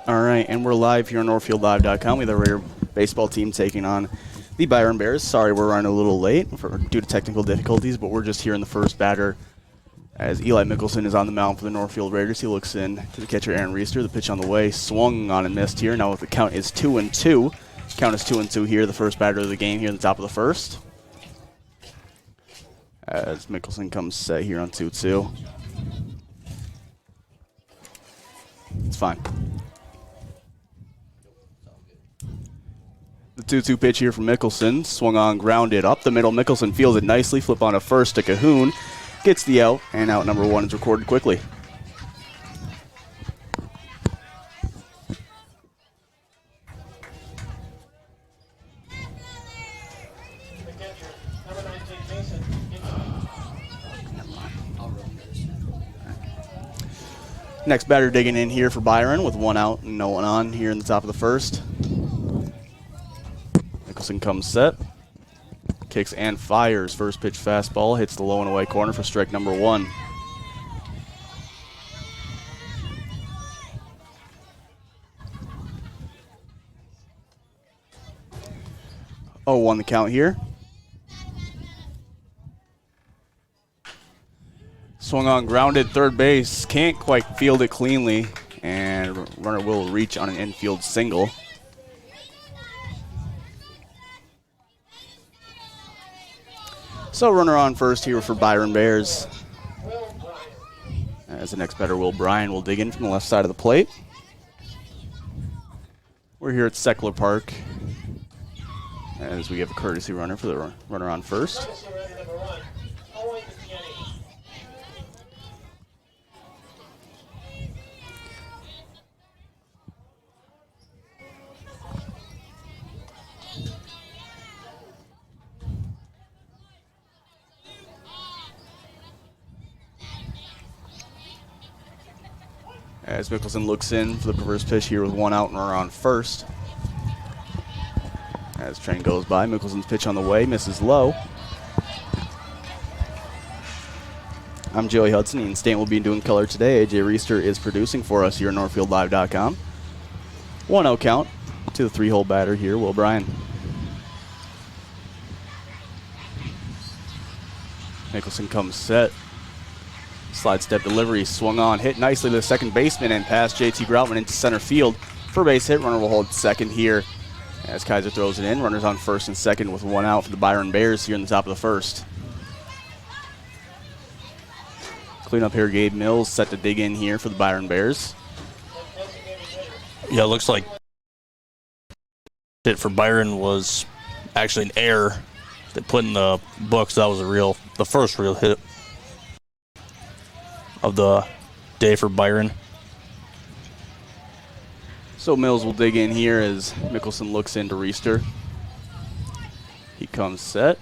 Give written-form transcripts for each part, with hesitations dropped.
All right, and we're live here on NorthfieldLive.com with the Raider baseball team taking on the Byron Bears. Sorry we're running a little late due to technical difficulties, but we're just here in the first batter as Eli Mickelson is on the mound for the Northfield Raiders. He looks in to the catcher, Aaron Reister. The pitch on the way, swung on and missed here. Now the count is 2-2. Count is 2-2 here, the first batter of the game here at the top of the first. As Mickelson comes set here on 2-2. It's fine. The 2-2 pitch here from Mickelson. Swung on, grounded up the middle. Mickelson fields it nicely. Flip on a first to Cahoon. Gets the out, and out number one is recorded quickly. Next batter digging in here for Byron with one out and no one on here in the top of the first. Mickelson comes set. Kicks and fires. First pitch fastball. Hits the low and away corner for strike number one. Oh, 1 the count here. Swung on, grounded, third base. Can't quite field it cleanly, and runner will reach on an infield single. So runner on first here for Byron Bears. As the next batter, Byron will dig in from the left side of the plate. We're here at Seckler Park as we have a courtesy runner for the runner on first. As Mickelson looks in for the reverse pitch here with one out and runner on first. As train goes by, Mickelson's pitch on the way, misses low. I'm Joey Hudson, and Stan will be doing color today. AJ Reister is producing for us here at NorthfieldLive.com. 1-0 count to the three-hole batter here, Byron. Mickelson comes set. Slide step delivery, swung on, hit nicely to the second baseman and past JT Groutman into center field. For base hit, runner will hold second here as Kaiser throws it in. Runners on first and second with one out for the Byron Bears here in the top of the first. Clean up here, Gabe Mills set to dig in here for the Byron Bears. Yeah, it looks like it for Byron was actually an error that put in the books. That was the first real hit of the day for Byron. So Mills will dig in here as Mickelson looks into Reister. He comes set.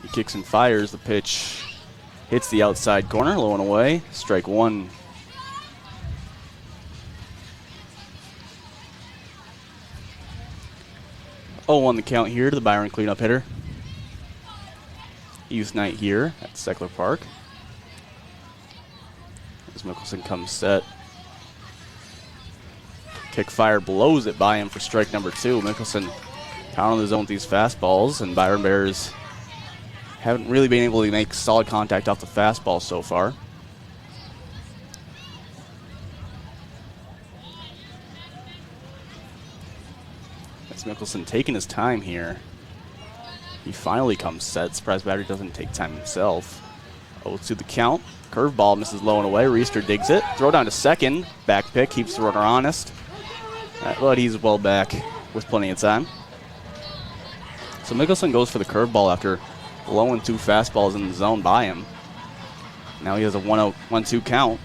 He kicks and fires. The pitch hits the outside corner, low and away. Strike one. On the count here to the Byron cleanup hitter. Youth night here at Seckler Park. As Mickelson comes set. Kick fire blows it by him for strike number two. Mickelson pounding the zone with these fastballs, and Byron Bears haven't really been able to make solid contact off the fastball so far. That's Mickelson taking his time here. He finally comes set. Surprise batter doesn't take time himself. 0-2 the count. Curveball misses low and away. Reister digs it. Throw down to second. Back pick keeps the runner honest. But he's well back with plenty of time. So Mickelson goes for the curveball after blowing two fastballs in the zone by him. Now he has a 1-2 count.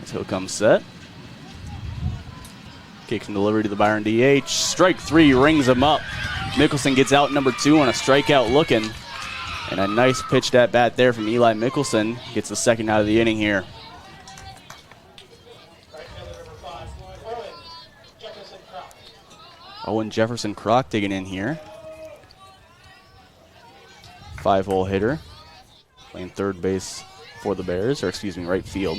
As he'll come set. Kicks and delivery to the Byron DH. Strike three rings him up. Mickelson gets out number two on a strikeout looking. And a nice pitched at bat there from Eli Mickelson. Gets the second out of the inning here. Owen Jefferson Croc digging in here. 5-hole hitter. Playing third base for the Bears, or excuse me, right field.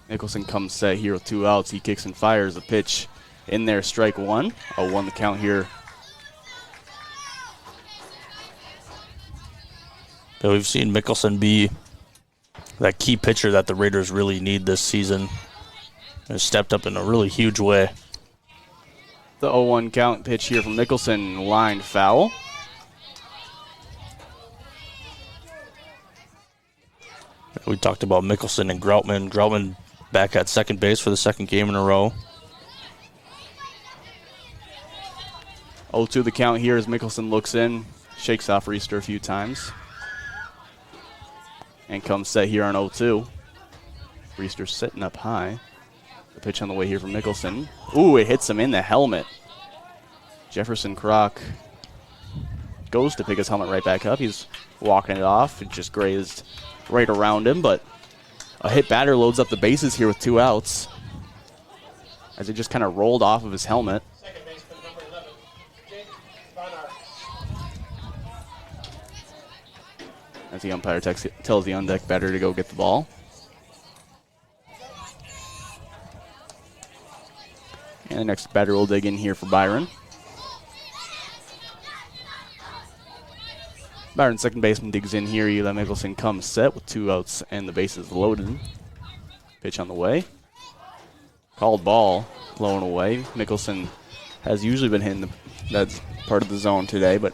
Nicholson comes set here with 2 outs. He kicks and fires the pitch in there, strike 1. 0-1 the count here. But we've seen Mickelson be that key pitcher that the Raiders really need this season. Has stepped up in a really huge way. The 0-1 count pitch here from Mickelson, line foul. We talked about Mickelson and Groutman. Groutman back at second base for the second game in a row. 0-2 the count here as Mickelson looks in, shakes off Reister a few times, and comes set here on 0-2. Reister sitting up high. The pitch on the way here from Mickelson. Ooh, it hits him in the helmet. Jefferson Crock goes to pick his helmet right back up. He's walking it off. It just grazed right around him, but a hit batter loads up the bases here with 2 outs as it just kind of rolled off of his helmet. As the umpire tells the on-deck batter to go get the ball. And the next batter will dig in here for Byron. Byron, second baseman, digs in here. Eli Mickelson comes set with 2 outs and the bases loaded. Pitch on the way. Called ball, low and away. Mickelson has usually been hitting that part of the zone today, but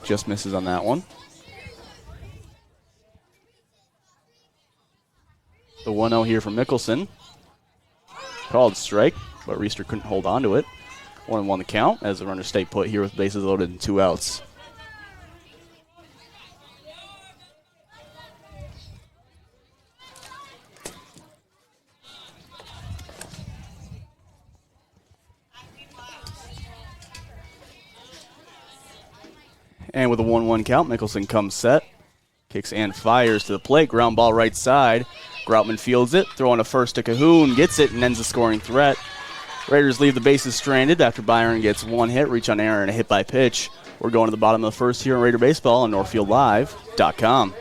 just misses on that one. The 1-0 here from Mickelson. Called strike, but Reister couldn't hold on to it. 1-1 the count as the runners stay put here with bases loaded and 2 outs. And with a 1-1 count, Mickelson comes set. Kicks and fires to the plate. Ground ball right side. Groutman fields it. Throwing a first to Cahoon. Gets it and ends the scoring threat. Raiders leave the bases stranded after Byron gets 1 hit, reach on error, and a hit by pitch. We're going to the bottom of the first here on Raider Baseball on NorthfieldLive.com.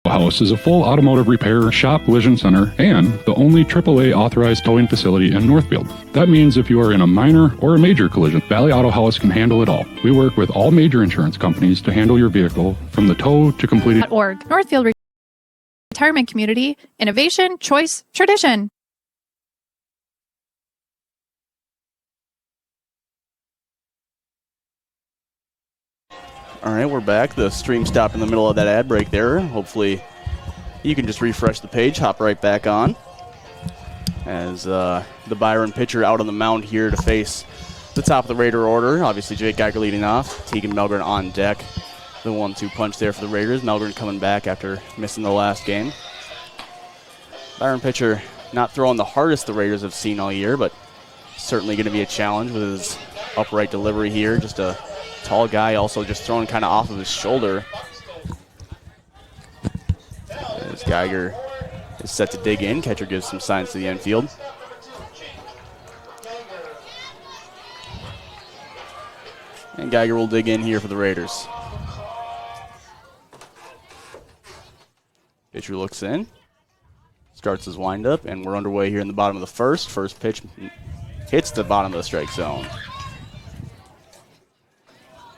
House is a full automotive repair, shop, collision center, and the only AAA authorized towing facility in Northfield. That means if you are in a minor or a major collision, Valley Auto House can handle it all. We work with all major insurance companies to handle your vehicle from the tow to completing. Northfield Retirement Community, Innovation, Choice, Tradition. All right, we're back. The stream stopped in the middle of that ad break there. Hopefully you can just refresh the page, hop right back on. As the Byron pitcher out on the mound here to face the top of the Raider order. Obviously Jake Geiger leading off, Tegan Melgren on deck. The 1-2 punch there for the Raiders. Melgren coming back after missing the last game. Byron pitcher not throwing the hardest the Raiders have seen all year, but certainly going to be a challenge with his upright delivery here. Just a tall guy, also just throwing kind of off of his shoulder. As Geiger is set to dig in. Catcher gives some signs to the infield. And Geiger will dig in here for the Raiders. Pitcher looks in. Starts his windup, and we're underway here in the bottom of the first. First pitch hits the bottom of the strike zone.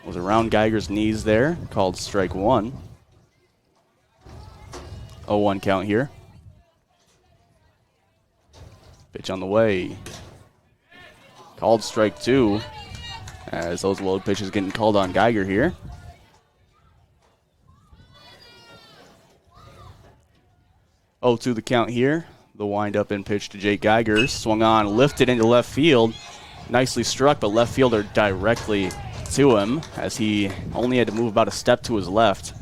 Was around Geiger's knees there, called strike 1. 0-1 count here. Pitch on the way. Called strike 2, as those load pitches getting called on Geiger here. To the count here. The wind up and pitch to Jake Geiger. Swung on, lifted into left field. Nicely struck, but left fielder directly to him as he only had to move about a step to his left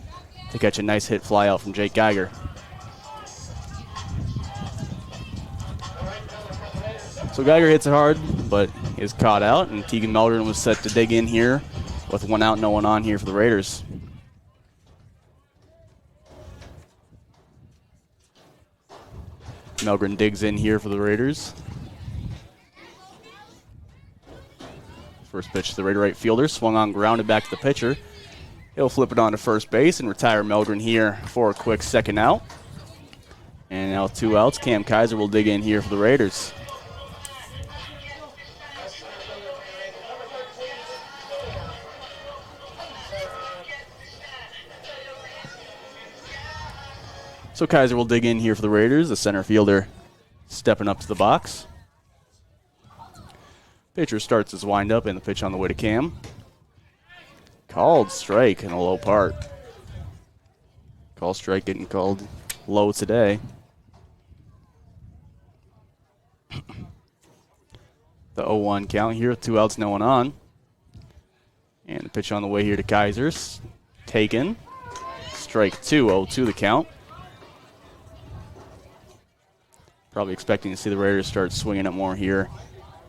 to catch a nice hit fly out from Jake Geiger. So Geiger hits it hard, but is caught out, and Tegan Melgren was set to dig in here with 1 out, no one on here for the Raiders. Melgren digs in here for the Raiders. First pitch to the Raider right fielder. Swung on, grounded back to the pitcher. He'll flip it on to first base and retire Melgren here for a quick second out. And now 2 outs. Cam Kaiser will dig in here for the Raiders. So Kaiser will dig in here for the Raiders. The center fielder stepping up to the box. Pitcher starts his windup and the pitch on the way to Cam. Called strike in a low part. Call strike getting called low today. The 0-1 count here, 2 outs, no one on. And the pitch on the way here to Kaiser's taken. Strike 2, 0-2 the count. Probably expecting to see the Raiders start swinging it more here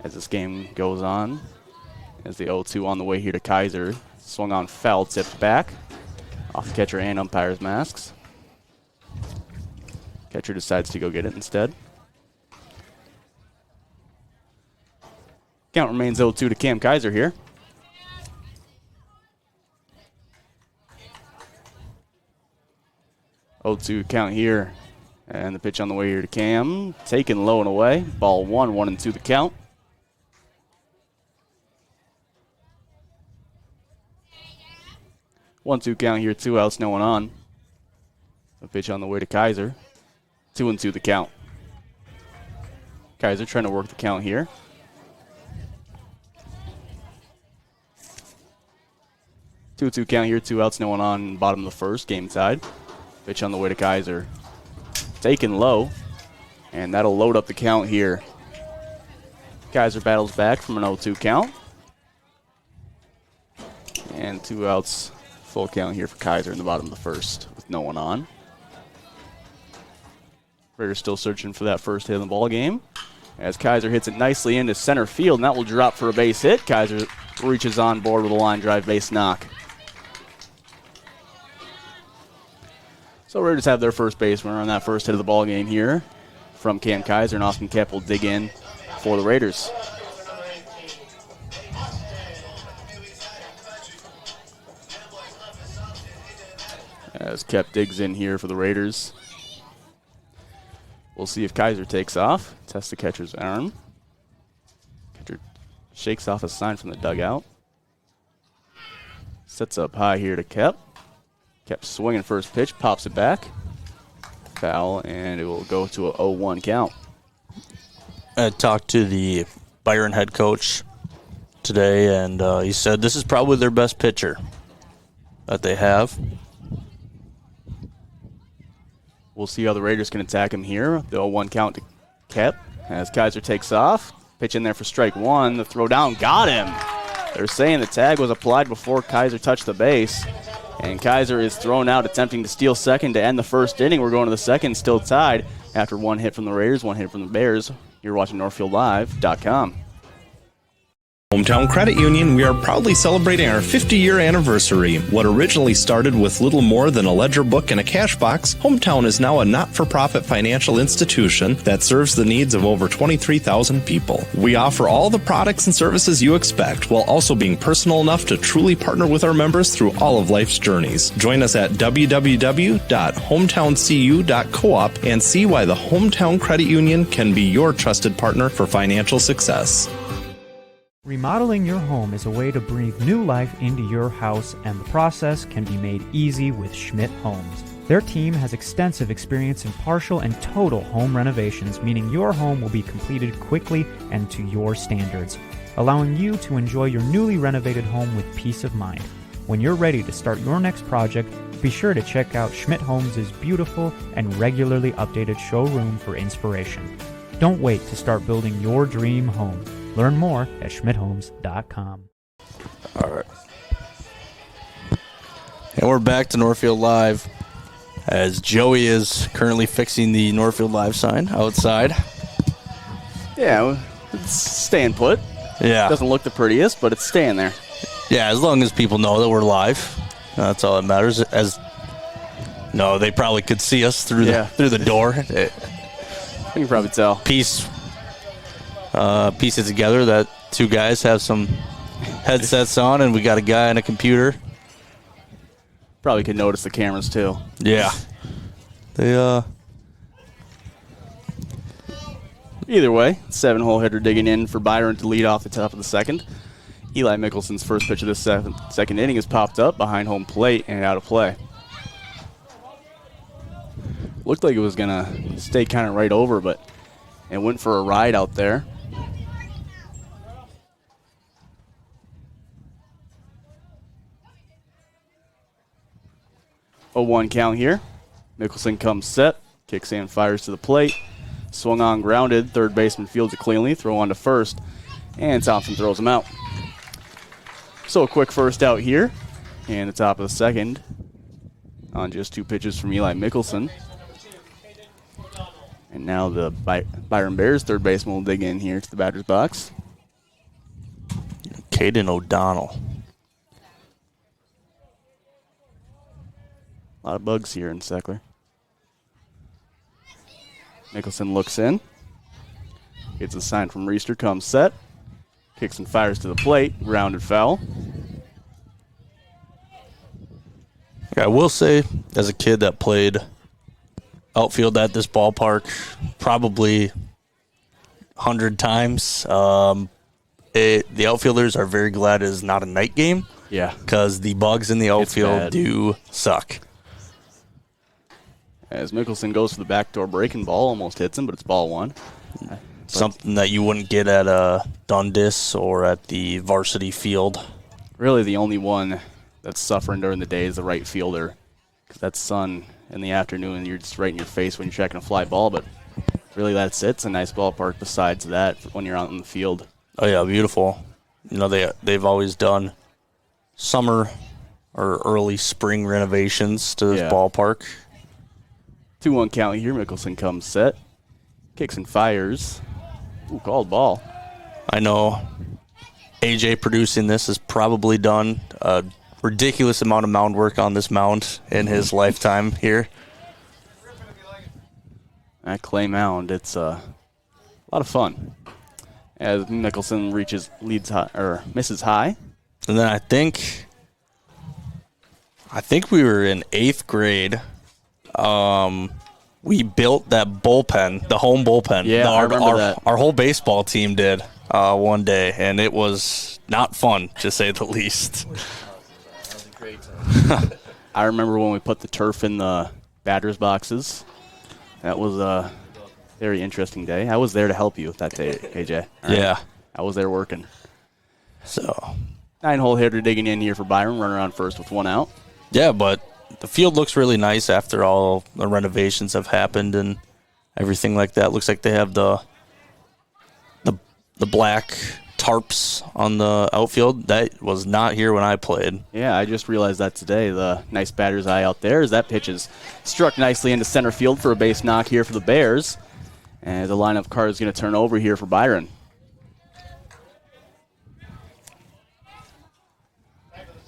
as this game goes on. As the 0-2 on the way here to Kaiser. Swung on foul, tipped back. Off the catcher and umpire's masks. Catcher decides to go get it instead. Count remains 0-2 to Cam Kaiser here. Oh-2 count here. And the pitch on the way here to Cam. Taken low and away. Ball 1, 1-2 the count. One-two count here, 2 outs, no one on. The pitch on the way to Kaiser. 2-2 the count. Kaiser trying to work the count here. Two count here, 2 outs, no one on. Bottom of the first, game tied. Pitch on the way to Kaiser. Taken low, and that'll load up the count here. Kaiser battles back from an 0-2 count. And 2 outs, full count here for Kaiser in the bottom of the first with no one on. Raiders still searching for that first hit of the ball game. As Kaiser hits it nicely into center field, and that will drop for a base hit. Kaiser reaches on board with a line drive base knock. So Raiders have their first base runner on that first hit of the ball game here from Cam Kaiser, and Austin Kep will dig in for the Raiders. As Kep digs in here for the Raiders. We'll see if Kaiser takes off. Test the catcher's arm. Catcher shakes off a sign from the dugout. Sets up high here to Kep. Kep swinging first pitch, pops it back. Foul, and it will go to a 0-1 count. I talked to the Byron head coach today, and he said this is probably their best pitcher that they have. We'll see how the Raiders can attack him here. The 0-1 count to Kep as Kaiser takes off. Pitch in there for strike 1. The throw down got him. They're saying the tag was applied before Kaiser touched the base. And Kaiser is thrown out, attempting to steal second to end the first inning. We're going to the second, still tied after 1 hit from the Raiders, 1 hit from the Bears. You're watching NorthfieldLive.com. Hometown Credit Union, we are proudly celebrating our 50-year anniversary. What originally started with little more than a ledger book and a cash box, Hometown is now a not-for-profit financial institution that serves the needs of over 23,000 people. We offer all the products and services you expect, while also being personal enough to truly partner with our members through all of life's journeys. Join us at www.hometownscu.coop and see why the Hometown Credit Union can be your trusted partner for financial success. Remodeling your home is a way to breathe new life into your house, and the process can be made easy with Schmidt Homes. Their team has extensive experience in partial and total home renovations, meaning your home will be completed quickly and to your standards, allowing you to enjoy your newly renovated home with peace of mind. When you're ready to start your next project, be sure to check out Schmidt Homes' beautiful and regularly updated showroom for inspiration. Don't wait to start building your dream home. Learn more at schmidthomes.com. All right. And we're back to Northfield Live as Joey is currently fixing the Northfield Live sign outside. Yeah, it's staying put. Yeah. Doesn't look the prettiest, but it's staying there. Yeah, as long as people know that we're live. That's all that matters. No, they probably could see us through the door. You can probably tell. Piece it together that 2 guys have some headsets on and we got a guy on a computer. Probably could notice the cameras too. Yeah. They Either way, 7-hole hitter digging in for Byron to lead off the top of the second. Eli Mickelson's first pitch of this second inning is popped up behind home plate and out of play. Looked like it was going to stay kind of right over, but it went for a ride out there. A 1 count here. Mickelson comes set, kicks in, fires to the plate. Swung on, grounded. Third baseman fields it cleanly. Throw on to first, and Thompson throws him out. So a quick first out here, and the top of the second on just 2 pitches from Eli Mickelson. And now the Byron Bears third baseman will dig in here to the batter's box. Caden O'Donnell. A lot of bugs here in Seckler. Mickelson looks in. Gets a sign from Reister, comes set. Kicks and fires to the plate. Grounded foul. I will say, as a kid that played outfield at this ballpark probably 100 times, the outfielders are very glad it is not a night game. Yeah. Because the bugs in the outfield do suck. As Mickelson goes for the backdoor breaking ball, almost hits him, but it's ball 1. Something that you wouldn't get at Dundas or at the varsity field. Really the only one that's suffering during the day is the right fielder. Because that sun in the afternoon, and you're just right in your face when you're checking a fly ball. But really that's it. It's a nice ballpark besides that when you're out in the field. Oh, yeah, beautiful. You know, they've always done summer or early spring renovations to this ballpark. 2-1 count here. Mickelson comes set. Kicks and fires. Ooh, called ball. I know AJ producing this has probably done a ridiculous amount of mound work on this mound in his lifetime here. That clay mound, it's a lot of fun. As Mickelson misses high. And then I think we were in 8th grade. We built that bullpen, the home bullpen. Yeah, I remember that. Our whole baseball team did one day, and it was not fun, to say the least. That was a great time. I remember when we put the turf in the batter's boxes. That was a very interesting day. I was there to help you that day, AJ. Yeah. I was there working. So 9-hole hitter digging in here for Byron, runner on first with 1 out. Yeah, but the field looks really nice after all the renovations have happened and everything like that. Looks like they have the black tarps on the outfield. That was not here when I played. Yeah, I just realized that today. The nice batter's eye out there as that pitch is struck nicely into center field for a base knock here for the Bears. And the lineup card is going to turn over here for Byron.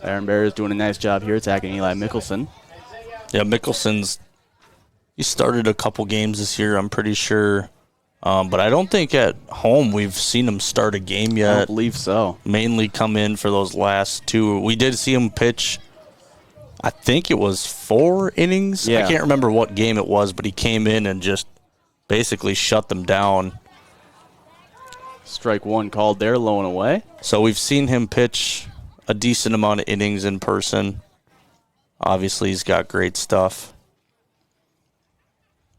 Byron Bears doing a nice job here attacking Eli Mickelson. Yeah, he started a couple games this year, I'm pretty sure. But I don't think at home we've seen him start a game yet. I don't believe so. Mainly come in for those last 2. We did see him pitch, I think it was 4 innings. Yeah. I can't remember what game it was, but he came in and just basically shut them down. Strike 1 called there, low and away. So we've seen him pitch a decent amount of innings in person. Obviously, he's got great stuff.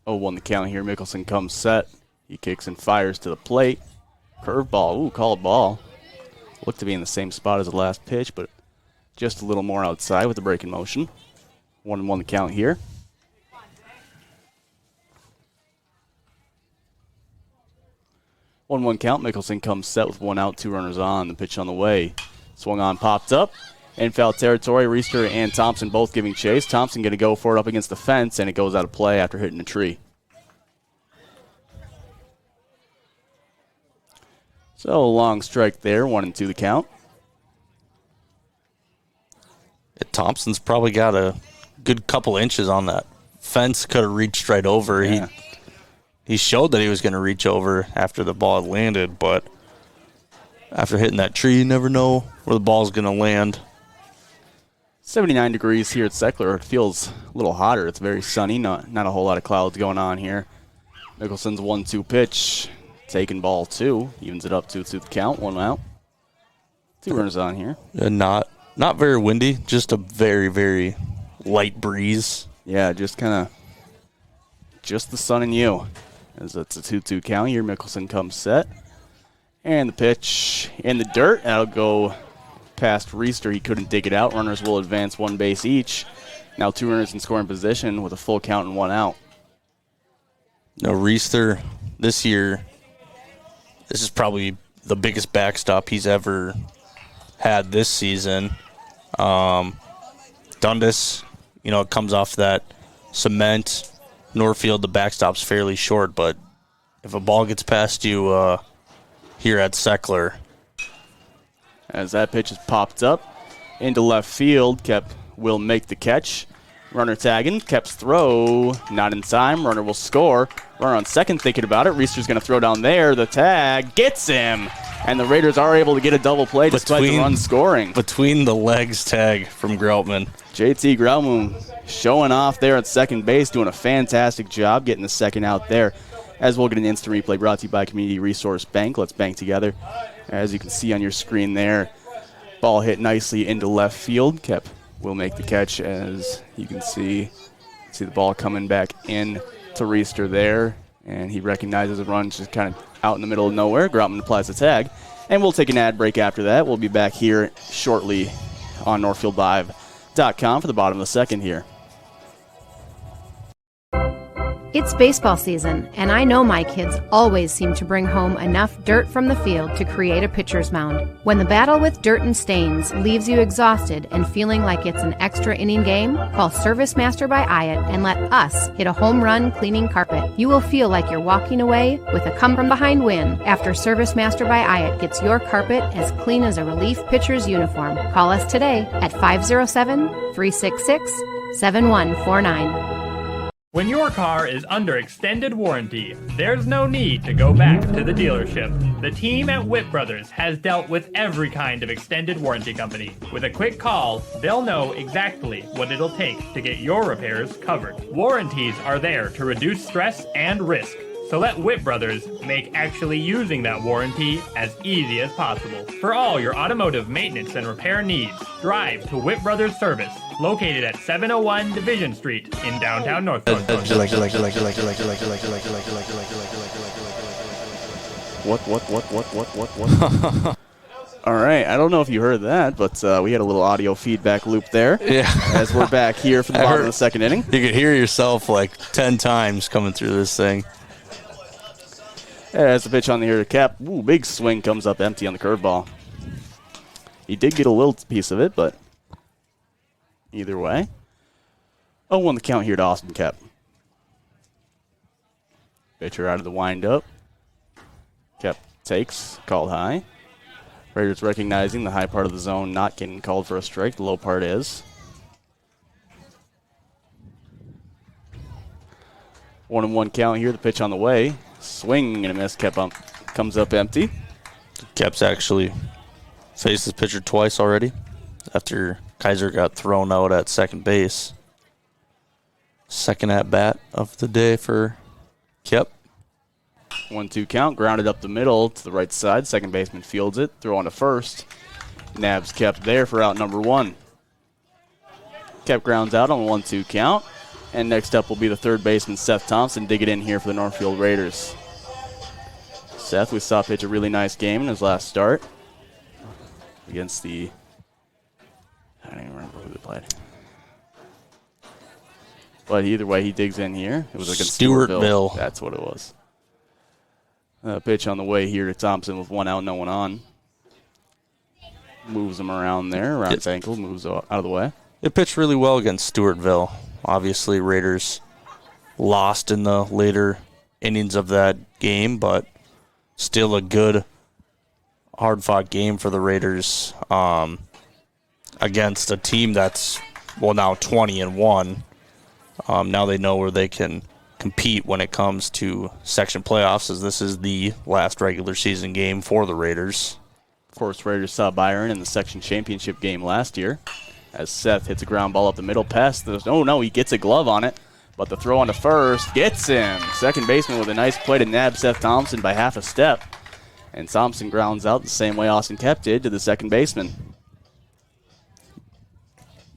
0-1 the count here. Mickelson comes set. He kicks and fires to the plate. Curveball. Ooh, called ball. Looked to be in the same spot as the last pitch, but just a little more outside with the breaking motion. 1-1 the count here. One count. Mickelson comes set with 1 out, 2 runners on. The pitch on the way. Swung on, popped up. In foul territory, Reister and Thompson both giving chase. Thompson going to go for it up against the fence, and it goes out of play after hitting a tree. So a long strike there, 1-2 the count. Thompson's probably got a good couple inches on that fence. Could have reached right over. Yeah. He showed that he was going to reach over after the ball had landed, but after hitting that tree, you never know where the ball's going to land. 79 degrees here at Seckler. It feels a little hotter. It's very sunny. Not a whole lot of clouds going on here. Mickelson's 1-2 pitch. taking ball 2. Evens it up 2 to the count. 1 out. 2 runners on here. Not very windy. Just a very, very light breeze. Yeah, just kind of just the sun and you. As it's a 2-2 count here. Mickelson comes set. And the pitch in the dirt. That'll go past Reister. He couldn't dig it out. Runners will advance 1 base each. Now 2 runners in scoring position with a full count and 1 out. No, Reister this year, this is probably the biggest backstop he's ever had this season. Dundas, it comes off that cement. Northfield, the backstop's fairly short, but if a ball gets past you here at Seckler. As that pitch is popped up into left field, Kep will make the catch. Runner tagging, Kep's throw, not in time. Runner will score. Runner on second thinking about it. Reister's going to throw down there. The tag gets him. And the Raiders are able to get a double play despite the run scoring. Between the legs tag from Groutman. JT Groutman showing off there at second base, doing a fantastic job getting the second out there. As we'll get an instant replay brought to you by Community Resource Bank. Let's bank together. As you can see on your screen there, ball hit nicely into left field. Kep will make the catch. As you can see the ball coming back in to Reister there, and he recognizes a run just kind of out in the middle of nowhere. Groutman applies the tag, and we'll take an ad break after that. We'll be back here shortly on NorthfieldLive.com for the bottom of the second here. It's baseball season, and I know my kids always seem to bring home enough dirt from the field to create a pitcher's mound. When the battle with dirt and stains leaves you exhausted and feeling like it's an extra inning game, call Service Master by Hyatt and let us hit a home run cleaning carpet. You will feel like you're walking away with a come-from-behind win after Service Master by Hyatt gets your carpet as clean as a relief pitcher's uniform. Call us today at 507-366-7149. When your car is under extended warranty, there's no need to go back to the dealership. The team at Whit Brothers has dealt with every kind of extended warranty company. With a quick call, they'll know exactly what it'll take to get your repairs covered. Warranties are there to reduce stress and risk. So let Whit Brothers make actually using that warranty as easy as possible. For all your automotive maintenance and repair needs, drive to Whit Brothers Service, located at 701 Division Street in downtown Northfield. What? All right, I don't know if you heard that, but we had a little audio feedback loop there. Yeah. As we're back here for the bottom of the second inning. You could hear yourself like 10 times coming through this thing. As the pitch on the here to Kep. Ooh, big swing comes up empty on the curveball. He did get a little piece of it, but either way. 0-1 the count here to Austin Kep. Pitcher out of the windup. Kep takes, called high. Raiders recognizing the high part of the zone, not getting called for a strike. The low part is. 1-1 count here. The pitch on the way. Swing and a miss. Kep comes up empty. Kep's actually faced this pitcher twice already after Kaiser got thrown out at second base. Second at bat of the day for Kep. 1-2 count. Grounded up the middle to the right side. Second baseman fields it. Throw on to first. Nabs Kep there for out number 1. Kep grounds out on a 1-2 count. And next up will be the third baseman, Seth Thompson, dig it in here for the Northfield Raiders. Seth, we saw pitch a really nice game in his last start against the, I don't even remember who they played. But either way, he digs in here. It was against Stewartville. That's what it was. Pitch on the way here to Thompson with 1 out, no one on. Moves him around there, around his ankle, moves out of the way. It pitched really well against Stewartville. Obviously, Raiders lost in the later innings of that game, but still a good, hard-fought game for the Raiders against a team that's, now 20-1. Now they know where they can compete when it comes to section playoffs, as this is the last regular season game for the Raiders. Of course, Raiders saw Byron in the section championship game last year, as Seth hits a ground ball up the middle past. He gets a glove on it. But the throw on to first gets him. Second baseman with a nice play to nab Seth Thompson by half a step. And Thompson grounds out the same way Austin Kep did to the second baseman.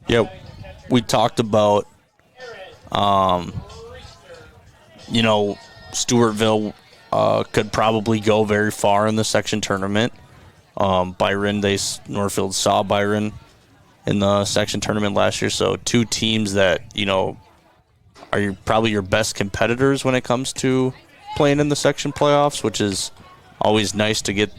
Yeah, we talked about, Stewartville could probably go very far in the section tournament. Byron, Northfield saw Byron in the section tournament last year, so two teams that, are probably your best competitors when it comes to playing in the section playoffs, which is always nice to get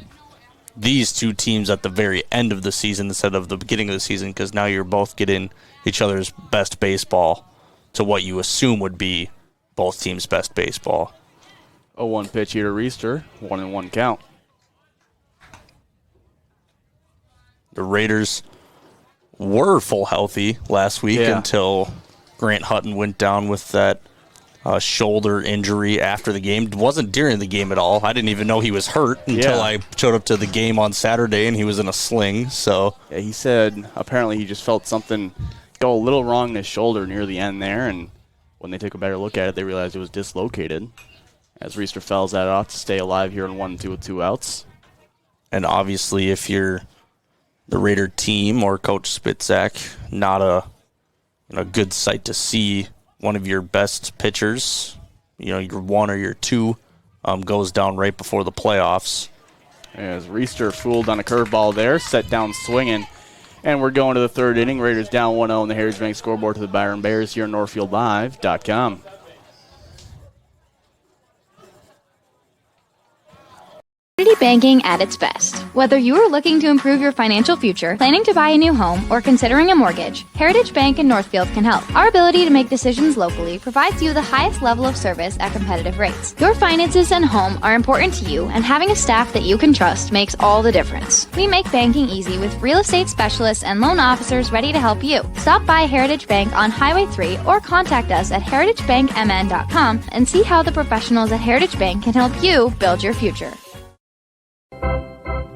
these two teams at the very end of the season instead of the beginning of the season, because now you're both getting each other's best baseball to what you assume would be both teams' best baseball. 0-1 pitch here to Reister, 1-1 count. The Raiders were full healthy last week until Grant Hutton went down with that shoulder injury after the game. It wasn't during the game at all. I didn't even know he was hurt until I showed up to the game on Saturday, and he was in a sling. So yeah, he said apparently he just felt something go a little wrong in his shoulder near the end there, and when they took a better look at it, they realized it was dislocated. As Reister fouls that off to stay alive here in 1-2 with 2 outs. And obviously, if you're the Raider team or Coach Spitzak, not a good sight to see one of your best pitchers, your 1 or your 2, goes down right before the playoffs. As Reister fooled on a curveball there, set down swinging. And we're going to the third inning. Raiders down 1-0 in the Heritage Bank scoreboard to the Byron Bears here on NorthfieldLive.com. Community banking at its best. Whether you are looking to improve your financial future, planning to buy a new home, or considering a mortgage, Heritage Bank in Northfield can help. Our ability to make decisions locally provides you the highest level of service at competitive rates. Your finances and home are important to you, and having a staff that you can trust makes all the difference. We make banking easy with real estate specialists and loan officers ready to help you. Stop by Heritage Bank on Highway 3 or contact us at heritagebankmn.com and see how the professionals at Heritage Bank can help you build your future.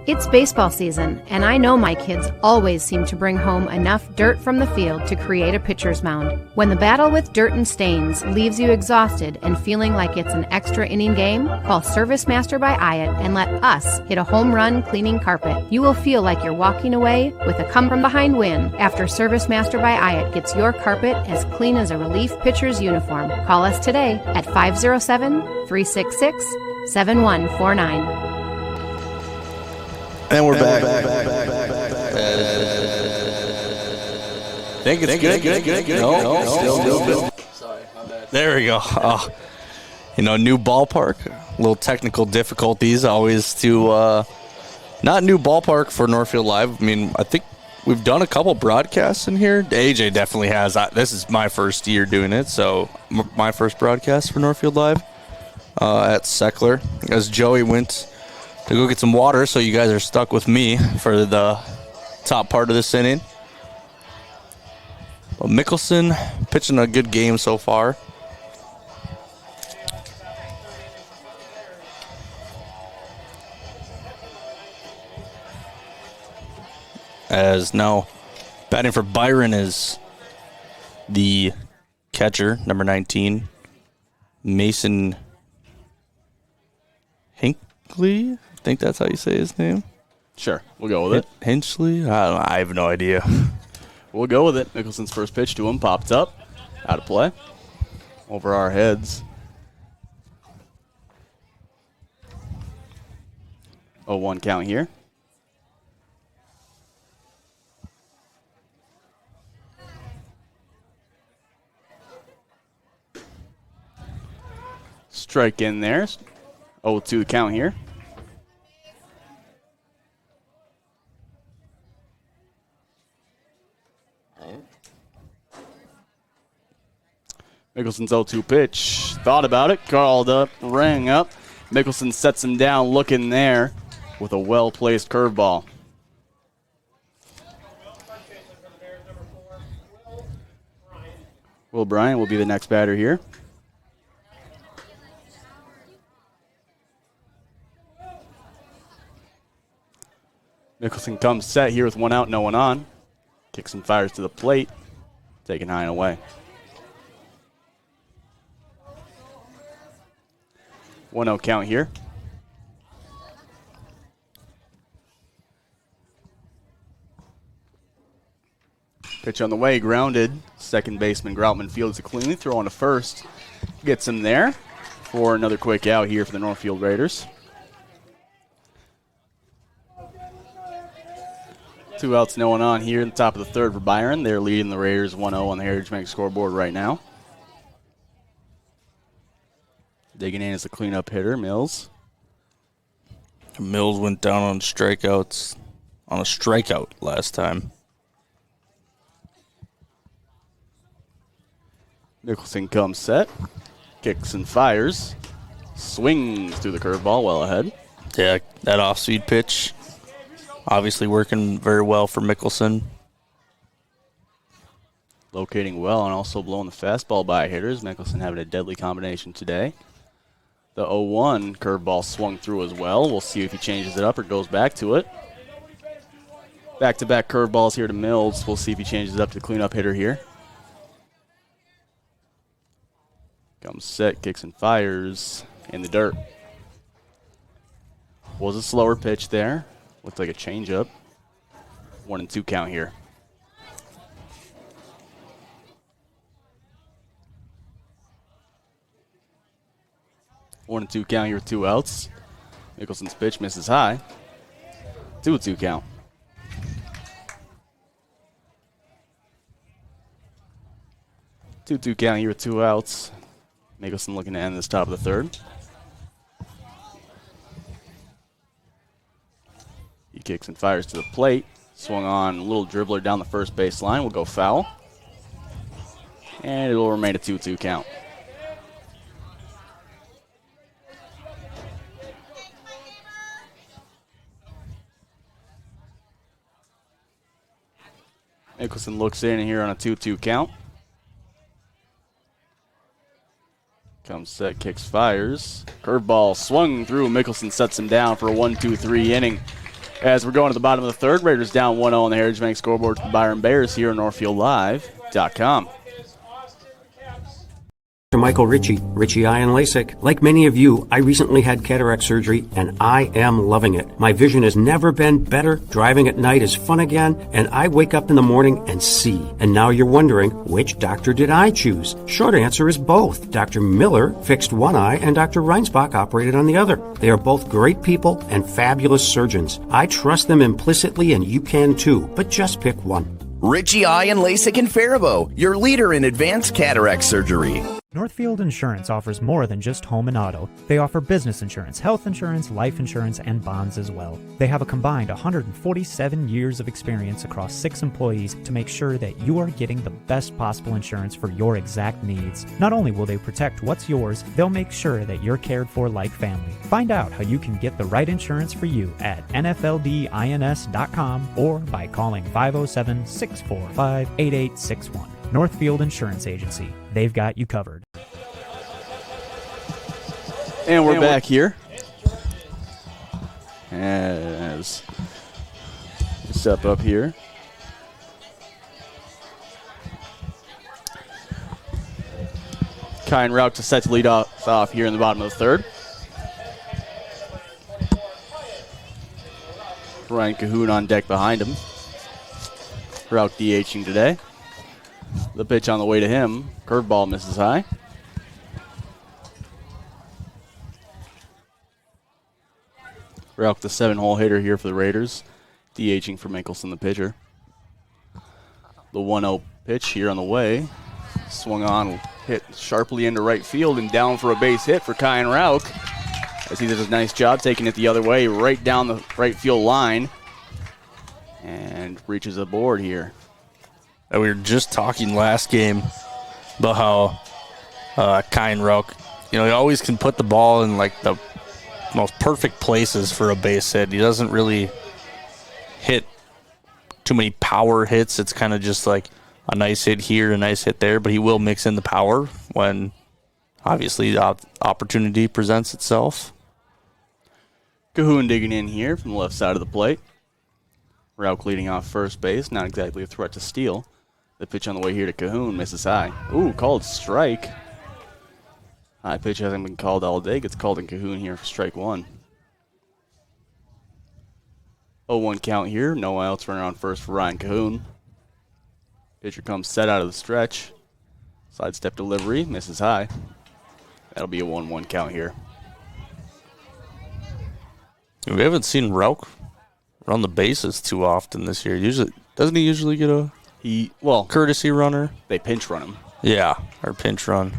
It's baseball season, and I know my kids always seem to bring home enough dirt from the field to create a pitcher's mound. When the battle with dirt and stains leaves you exhausted and feeling like it's an extra inning game, call Service Master by Hyatt and let us hit a home run cleaning carpet. You will feel like you're walking away with a come-from-behind win after Service Master by Hyatt gets your carpet as clean as a relief pitcher's uniform. Call us today at 507-366-7149. And we're back. Think it's good. No, still. Sorry, my bad. There we go. New ballpark. A little technical difficulties always to not new ballpark for Northfield Live. I mean, I think we've done a couple broadcasts in here. AJ definitely has. This is my first year doing it, so my first broadcast for Northfield Live at Seckler. As Joey went to go get some water, so you guys are stuck with me for the top part of this inning. Well, Mickelson pitching a good game so far. As now batting for Byron is the catcher, number 19, Mason Hinckley. I think that's how you say his name. Sure, we'll go with it. Hinchley? I have no idea. We'll go with it. Mickelson's first pitch to him popped up. Out of play. Over our heads. 0-1 count here. Strike in there. 0-2 count here. Mickelson's 0-2 pitch. Thought about it. Called up. Rang up. Mickelson sets him down looking there with a well-placed curveball. Will Bryant will be the next batter here. Mickelson comes set here with 1 out, no one on. Kicks and fires to the plate. Taken high and away. 1-0 count here. Pitch on the way, grounded. Second baseman Groutman fields it cleanly. Throw on to first. Gets him there for another quick out here for the Northfield Raiders. 2 outs, no one on here in the top of the third for Byron. They're leading the Raiders 1-0 on the Heritage Bank scoreboard right now. Digging in as the cleanup hitter, Mills. Mills went down on strikeouts, on a strikeout last time. Nicholson comes set, kicks and fires, swings through the curveball well ahead. Yeah, that off-speed pitch, obviously working very well for Mickelson. Locating well and also blowing the fastball by hitters. Mickelson having a deadly combination today. The 0-1 curveball swung through as well. We'll see if he changes it up or goes back to it. Back-to-back curveballs here to Mills. We'll see if he changes it up to the cleanup hitter here. Comes set, kicks and fires in the dirt. Was a slower pitch there. Looked like a changeup. 1-2 count here. One and 2 count here with 2 outs. Mickelson's pitch misses high. 2-2 count. Two count here with 2 outs. Mickelson looking to end this top of the third. He kicks and fires to the plate. Swung on, a little dribbler down the first base line. Will go foul. And it will remain a 2-2 count. Mickelson looks in here on a 2-2 count. Comes set, kicks, fires. Curveball swung through. Mickelson sets him down for a 1-2-3 inning. As we're going to the bottom of the third, Raiders down 1-0 on the Heritage Bank scoreboard for the Byron Bears here on NorthfieldLive.com. Michael Ritchie Eye and LASIK. Like many of you, I recently had cataract surgery and I am loving it. My vision has never been better. Driving at night is fun again, and I wake up in the morning and see. And now you're wondering, which doctor did I choose? Short answer is both. Dr. Miller fixed one eye and Dr. Reinsbach operated on the other. They are both great people and fabulous surgeons. I trust them implicitly, and you can too, but just pick one. Ritchie Eye and LASIK in Faribault, your leader in advanced cataract surgery. Northfield Insurance offers more than just home and auto. They offer business insurance, health insurance, life insurance, and bonds as well. They have a combined 147 years of experience across 6 employees to make sure that you are getting the best possible insurance for your exact needs. Not only will they protect what's yours, they'll make sure that you're cared for like family. Find out how you can get the right insurance for you at nfldins.com or by calling 507-645-8861. Northfield Insurance Agency. They've got you covered. And we're back here. As we step up here. Kyan Rauch to set to lead off here in the bottom of the third. Ryan Cahoon on deck behind him. Rauch DHing today. The pitch on the way to him. Curveball misses high. Rauch, the 7-hole hitter here for the Raiders. DHing for Mickelson, the pitcher. The 1-0 pitch here on the way. Swung on, hit sharply into right field and down for a base hit for Kyan Rauch. As he does a nice job taking it the other way, right down the right field line. And reaches a board here. We were just talking last game about how Kyan Rauch, he always can put the ball in like the most perfect places for a base hit. He doesn't really hit too many power hits. It's kind of just like a nice hit here, a nice hit there, but he will mix in the power when obviously the opportunity presents itself. Cahoon digging in here from the left side of the plate. Rauch leading off first base, not exactly a threat to steal. The pitch on the way here to Cahoon misses high. Ooh, called strike. High pitch hasn't been called all day. Gets called in Cahoon here for strike one. 0-1 count here. No outs. Runner on first for Ryan Cahoon. Pitcher comes set out of the stretch. Sidestep delivery. Misses high. That'll be a 1-1 count here. We haven't seen Rauch run the bases too often this year. Doesn't he usually get a courtesy runner? They pinch run him. Yeah, or pinch run.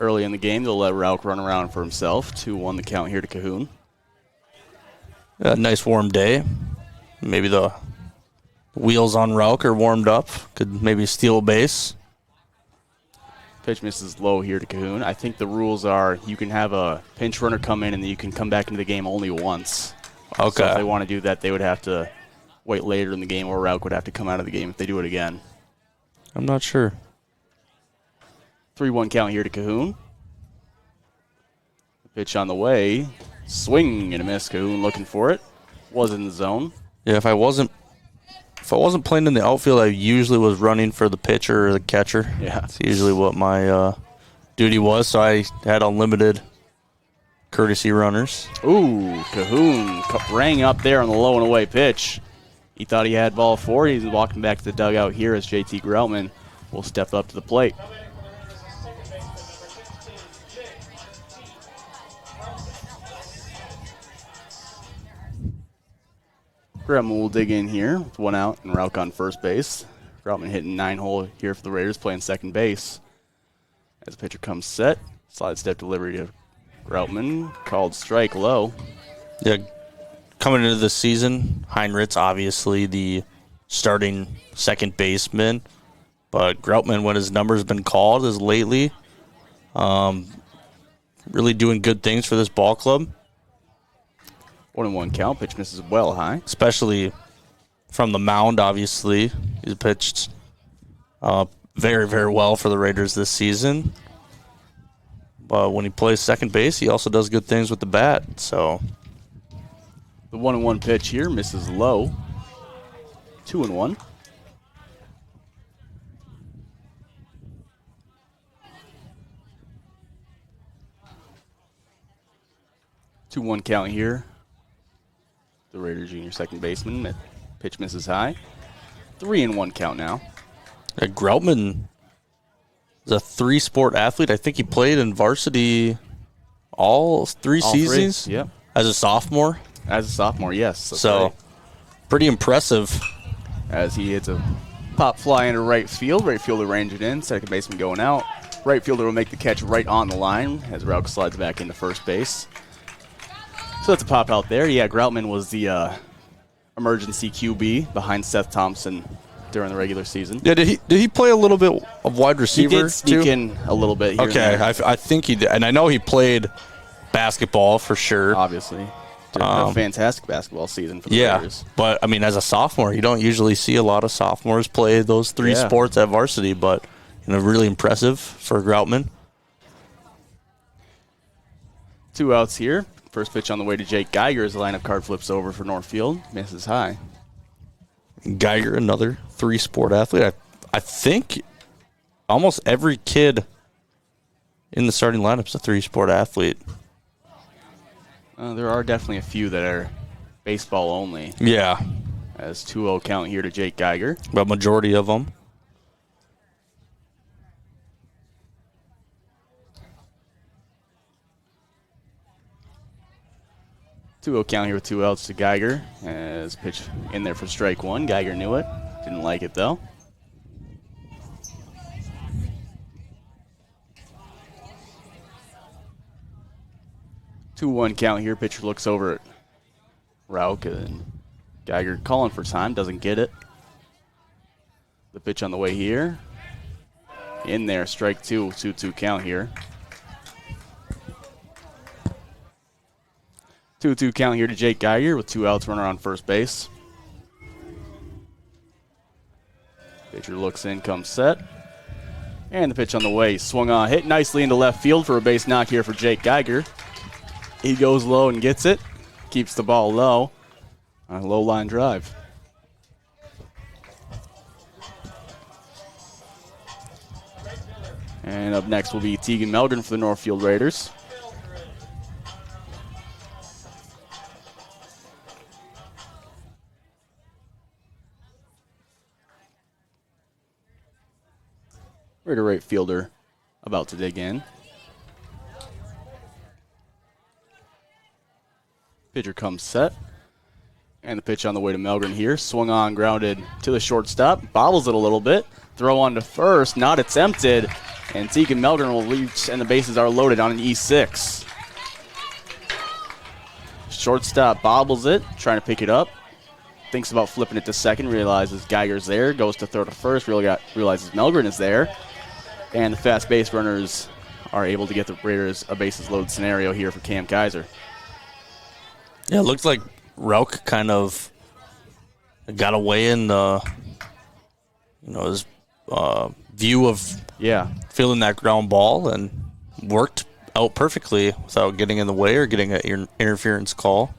Early in the game, they'll let Rauch run around for himself. 2-1 the count here to Cahoon. A nice warm day. Maybe the wheels on Rauch are warmed up. Could maybe steal a base. Pitch misses low here to Cahoon. I think the rules are you can have a pinch runner come in and then you can come back into the game only once. Okay. So if they want to do that, they would have to wait later in the game, or Rauch would have to come out of the game if they do it again. I'm not sure. 3-1 count here to Cahoon. Pitch on the way. Swing and a miss. Cahoon looking for it. Was in the zone. Yeah, if I wasn't playing in the outfield, I usually was running for the pitcher or the catcher. Yeah. That's usually what my duty was, so I had unlimited courtesy runners. Ooh, Cahoon rang up there on the low and away pitch. He thought he had ball four. He's walking back to the dugout here as JT Groutman will step up to the plate. Groutman will dig in here with one out and Rauch on first base. Groutman hitting 9-hole here for the Raiders, playing second base. As the pitcher comes set, slide step delivery to Groutman, called strike low. Yeah, coming into the season, Heinrich's obviously the starting second baseman, but Groutman, when his number's been called as lately, really doing good things for this ball club. 1-1 count. Pitch misses well high. Especially from the mound, obviously. He's pitched very, very well for the Raiders this season. But when he plays second base, he also does good things with the bat. So the 1-1 pitch here misses low. 2-1. Two-one count here. The Raiders junior second baseman. Pitch misses high. 3-1 count now. Groutman is a three-sport athlete. I think he played in varsity all three seasons. Yep. As a sophomore. As a sophomore, yes. So, right. Pretty impressive. As he hits a pop fly into right field. Right fielder range it in. Second baseman going out. Right fielder will make the catch right on the line as Rauch slides back into first base. So that's a pop out there. Yeah, Groutman was the emergency QB behind Seth Thompson during the regular season. Yeah, did he play a little bit of wide receiver? He did sneak too? in a little bit here. Okay, I think he did. And I know he played basketball for sure. Obviously. Did a fantastic basketball season for the Raiders. But, I mean, as a sophomore, you don't usually see a lot of sophomores play those three sports at varsity, but really impressive for Groutman. 2 outs here. First pitch on the way to Jake Geiger as the lineup card flips over for Northfield. Misses high. Geiger, another three-sport athlete. I think almost every kid in the starting lineup is a three-sport athlete. There are definitely a few that are baseball only. Yeah. As 2-0 count here to Jake Geiger. But majority of them. Count here with 2 outs to Geiger. As pitch in there for strike one. Geiger knew it. Didn't like it though. Two-one count here. Pitcher looks over at Rauch and Geiger calling for time. Doesn't get it. The pitch on the way here. In there. Strike two. 2-2 count here. 2-2 count here to Jake Geiger with 2 outs, runner on first base. Pitcher looks in, comes set. And the pitch on the way. Swung on, hit nicely into left field for a base knock here for Jake Geiger. He goes low and gets it. Keeps the ball low on a low line drive. And up next will be Tegan Melgren for the Northfield Raiders. Raider right fielder about to dig in. Pitcher comes set. And the pitch on the way to Melgren here. Swung on, grounded to the shortstop. Bobbles it a little bit. Throw on to first. Not attempted. And Tegan Melgren will reach, and the bases are loaded on an E6. Shortstop bobbles it, trying to pick it up. Thinks about flipping it to second, realizes Geiger's there. Goes to throw to first, realizes Melgren is there. And the fast base runners are able to get the Raiders a bases loaded scenario here for Cam Kaiser. Yeah, it looks like Rauch kind of got away in the, his view of fielding that ground ball and worked out perfectly without getting in the way or getting an interference call.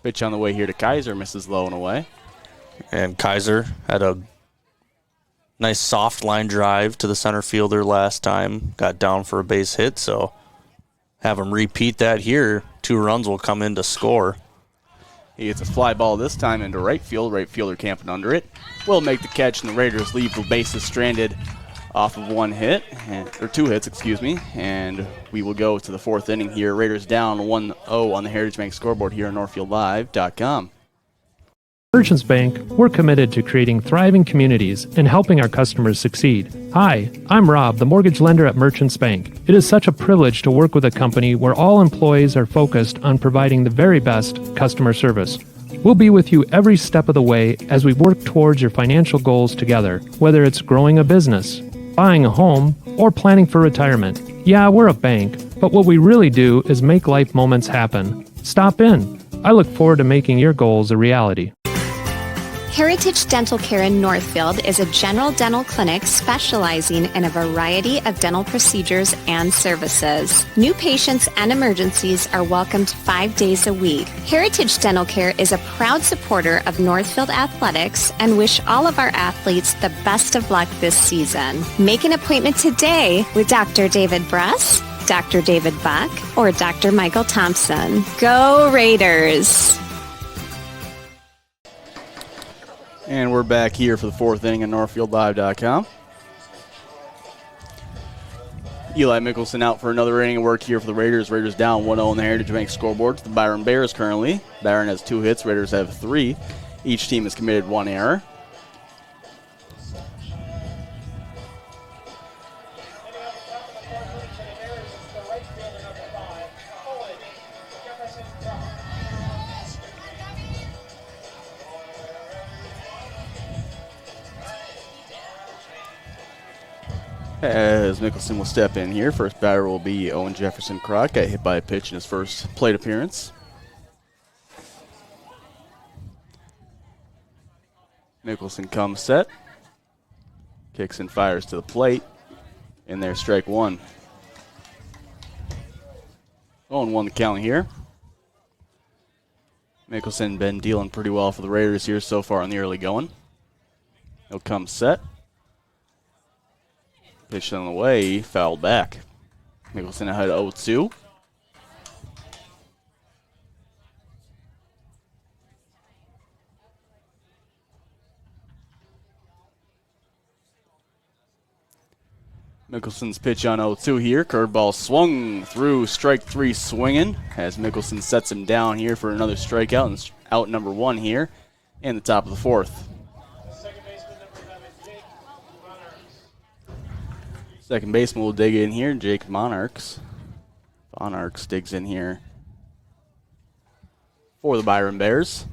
Pitch on the way here to Kaiser, misses low and away. And Kaiser had a nice soft line drive to the center fielder last time, got down for a base hit, so have him repeat that here. 2 runs will come in to score. He gets a fly ball this time into right field. Right fielder camping under it. Will make the catch, and the Raiders leave the bases stranded off of 1 hit, or 2 hits, excuse me. And we will go to the 4th inning here. Raiders down 1-0 on the Heritage Bank scoreboard here on NorthfieldLive.com. Merchants Bank, we're committed to creating thriving communities and helping our customers succeed. Hi, I'm Rob, the mortgage lender at Merchants Bank. It is such a privilege to work with a company where all employees are focused on providing the very best customer service. We'll be with you every step of the way as we work towards your financial goals together, whether it's growing a business, buying a home, or planning for retirement. Yeah, we're a bank, but what we really do is make life moments happen. Stop in. I look forward to making your goals a reality. Heritage Dental Care in Northfield is a general dental clinic specializing in a variety of dental procedures and services. New patients and emergencies are welcomed 5 days a week. Heritage Dental Care is a proud supporter of Northfield Athletics and wish all of our athletes the best of luck this season. Make an appointment today with Dr. David Bress, Dr. David Buck, or Dr. Michael Thompson. Go Raiders! And we're back here for the 4th inning on NorthfieldLive.com. Eli Mickelson out for another inning of work here for the Raiders. Raiders down 1-0 on the Heritage Bank scoreboard to the Byron Bears currently. Byron has 2 hits. Raiders have 3. Each team has committed 1 error. As Mickelson will step in here, first batter will be Owen Jefferson Crock. Got hit by a pitch in his first plate appearance. Mickelson comes set. Kicks and fires to the plate. In there, strike 1. 0-1 the count here. Mickelson been dealing pretty well for the Raiders here so far in the early going. He'll come set. Pitched on the way, fouled back. Mickelson ahead 0-2. Mickelson's pitch on 0-2 here. Curveball swung through, strike 3 swinging as Mickelson sets him down here for another strikeout, and out number 1 here in the top of the 4th. Second baseman will dig in here, Jake Monarchs. Monarchs digs in here for the Byron Bears.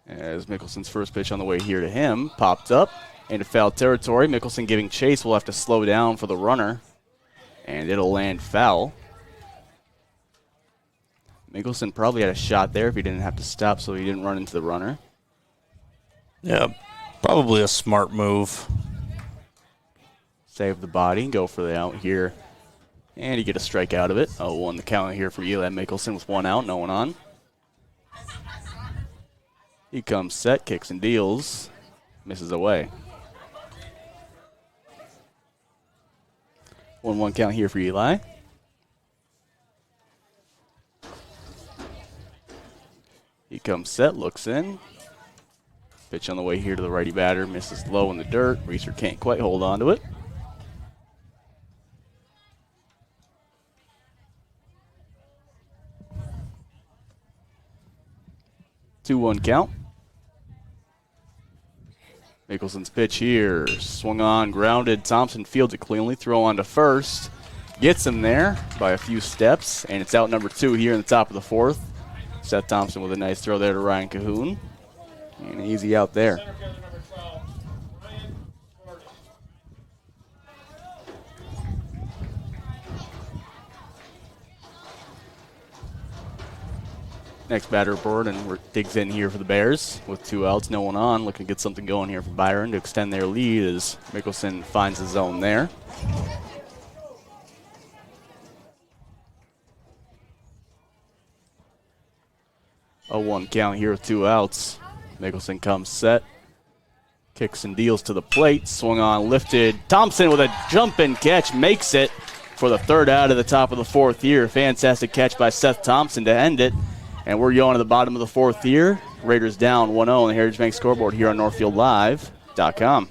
As Mickelson's first pitch on the way here to him, popped up into foul territory. Mickelson giving chase, will have to slow down for the runner, and it'll land foul. Mickelson probably had a shot there if he didn't have to stop so he didn't run into the runner. Yeah. Probably a smart move. Save the body, go for the out here. And you get a strike out of it. 0-1 the count here for Eli Mickelson with 1 out, no one on. He comes set, kicks and deals. Misses away. 1-1 count here for Eli. He comes set, looks in. Pitch on the way here to the righty batter. Misses low in the dirt. Reeser can't quite hold on to it. Two-one count. Mickelson's pitch here. Swung on, grounded. Thompson fields it cleanly. Throw on to first. Gets him there by a few steps. And it's out number 2 here in the top of the 4th. Seth Thompson with a nice throw there to Ryan Cahoon. And easy out there. Next batter aboard, and digs in here for the Bears with 2 outs, no one on. Looking to get something going here for Byron to extend their lead as Mickelson finds the zone there. A 1 count here with 2 outs. Mickelson comes set. Kicks and deals to the plate. Swung on, lifted. Thompson with a jump and catch makes it for the 3rd out of the top of the 4th here. Fantastic catch by Seth Thompson to end it. And we're going to the bottom of the 4th here. Raiders down 1-0 on the Heritage Bank scoreboard here on NorthfieldLive.com.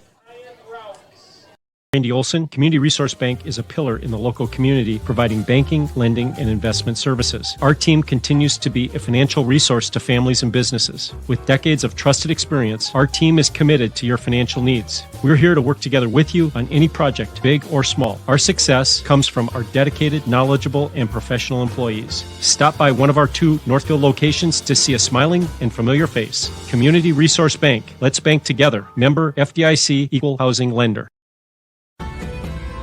Randy Olson, Community Resource Bank is a pillar in the local community, providing banking, lending, and investment services. Our team continues to be a financial resource to families and businesses. With decades of trusted experience, our team is committed to your financial needs. We're here to work together with you on any project, big or small. Our success comes from our dedicated, knowledgeable, and professional employees. Stop by one of our 2 Northfield locations to see a smiling and familiar face. Community Resource Bank. Let's bank together. Member FDIC, Equal Housing Lender.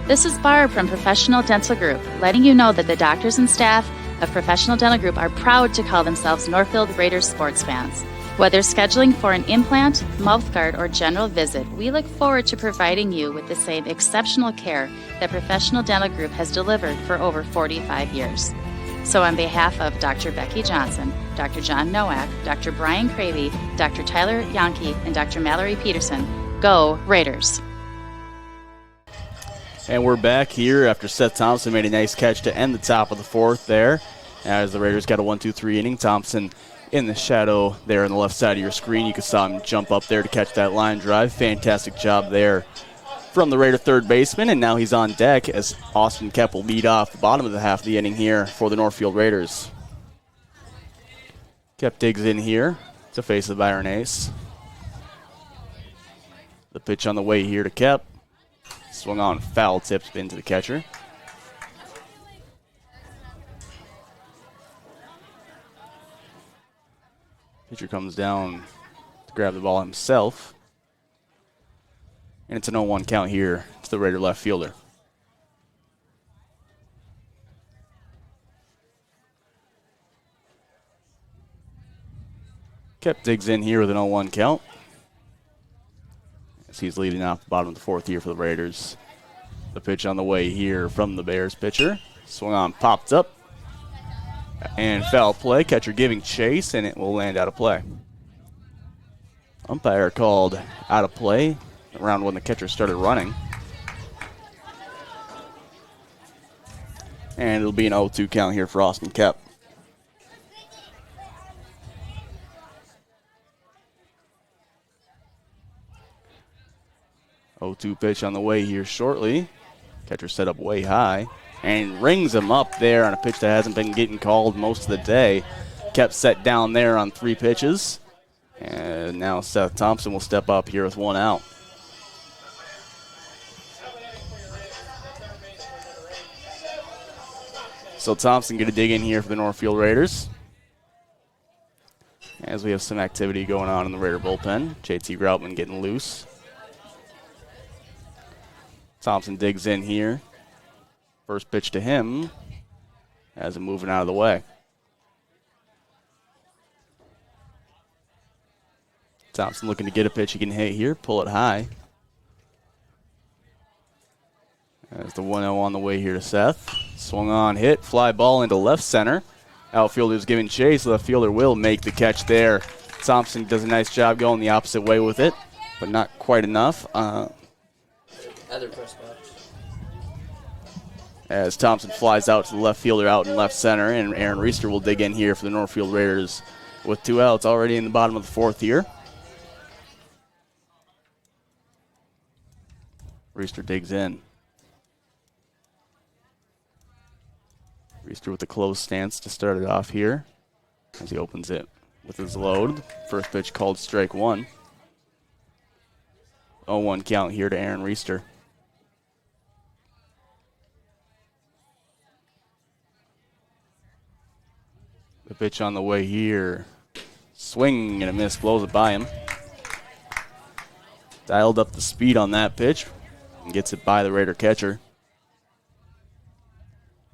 This is Barb from Professional Dental Group, letting you know that the doctors and staff of Professional Dental Group are proud to call themselves Northfield Raiders sports fans. Whether scheduling for an implant, mouth guard, or general visit, we look forward to providing you with the same exceptional care that Professional Dental Group has delivered for over 45 years. So on behalf of Dr. Becky Johnson, Dr. John Nowak, Dr. Brian Cravey, Dr. Tyler Yonke, and Dr. Mallory Peterson, go Raiders! And we're back here after Seth Thompson made a nice catch to end the top of the 4th there. As the Raiders got a 1-2-3 inning. Thompson in the shadow there on the left side of your screen. You can saw him jump up there to catch that line drive. Fantastic job there from the Raider third baseman. And now he's on deck as Austin Kepp will lead off the bottom of the half of the inning here for the Northfield Raiders. Kepp digs in here to face the Byron Ace. The pitch on the way here to Kepp. Swung on, foul tipped into the catcher. Pitcher comes down to grab the ball himself. And it's an 0-1 count here to the Raider left fielder. Kepp digs in here with an 0-1 count. As he's leading off the bottom of the 4th here for the Raiders. The pitch on the way here from the Bears pitcher. Swung on, popped up. And foul play. Catcher giving chase, and it will land out of play. Umpire called out of play around when the catcher started running. And it'll be an 0-2 count here for Austin Kepp. Pitch on the way here shortly. Catcher set up way high and rings him up there on a pitch that hasn't been getting called most of the day. Kept set down there on 3 pitches. And now Seth Thompson will step up here with 1 out. So Thompson going to dig in here for the Northfield Raiders. As we have some activity going on in the Raider bullpen. JT Groutman getting loose. Thompson digs in here. First pitch to him as I'm moving out of the way. Thompson looking to get a pitch he can hit here, pull it high. As the 1-0 on the way here to Seth. Swung on, hit, fly ball into left center. Outfielder's giving chase. Left fielder will make the catch there. Thompson does a nice job going the opposite way with it, but not quite enough. Other press box. As Thompson flies out to the left fielder out in left center, and Aaron Reister will dig in here for the Northfield Raiders with 2 outs already in the bottom of the 4th here. Reister digs in. Reister with a close stance to start it off here as he opens it with his load. First pitch called strike 1. 0-1 count here to Aaron Reister. The pitch on the way here. Swing and a miss, blows it by him. Dialed up the speed on that pitch and gets it by the Raider catcher.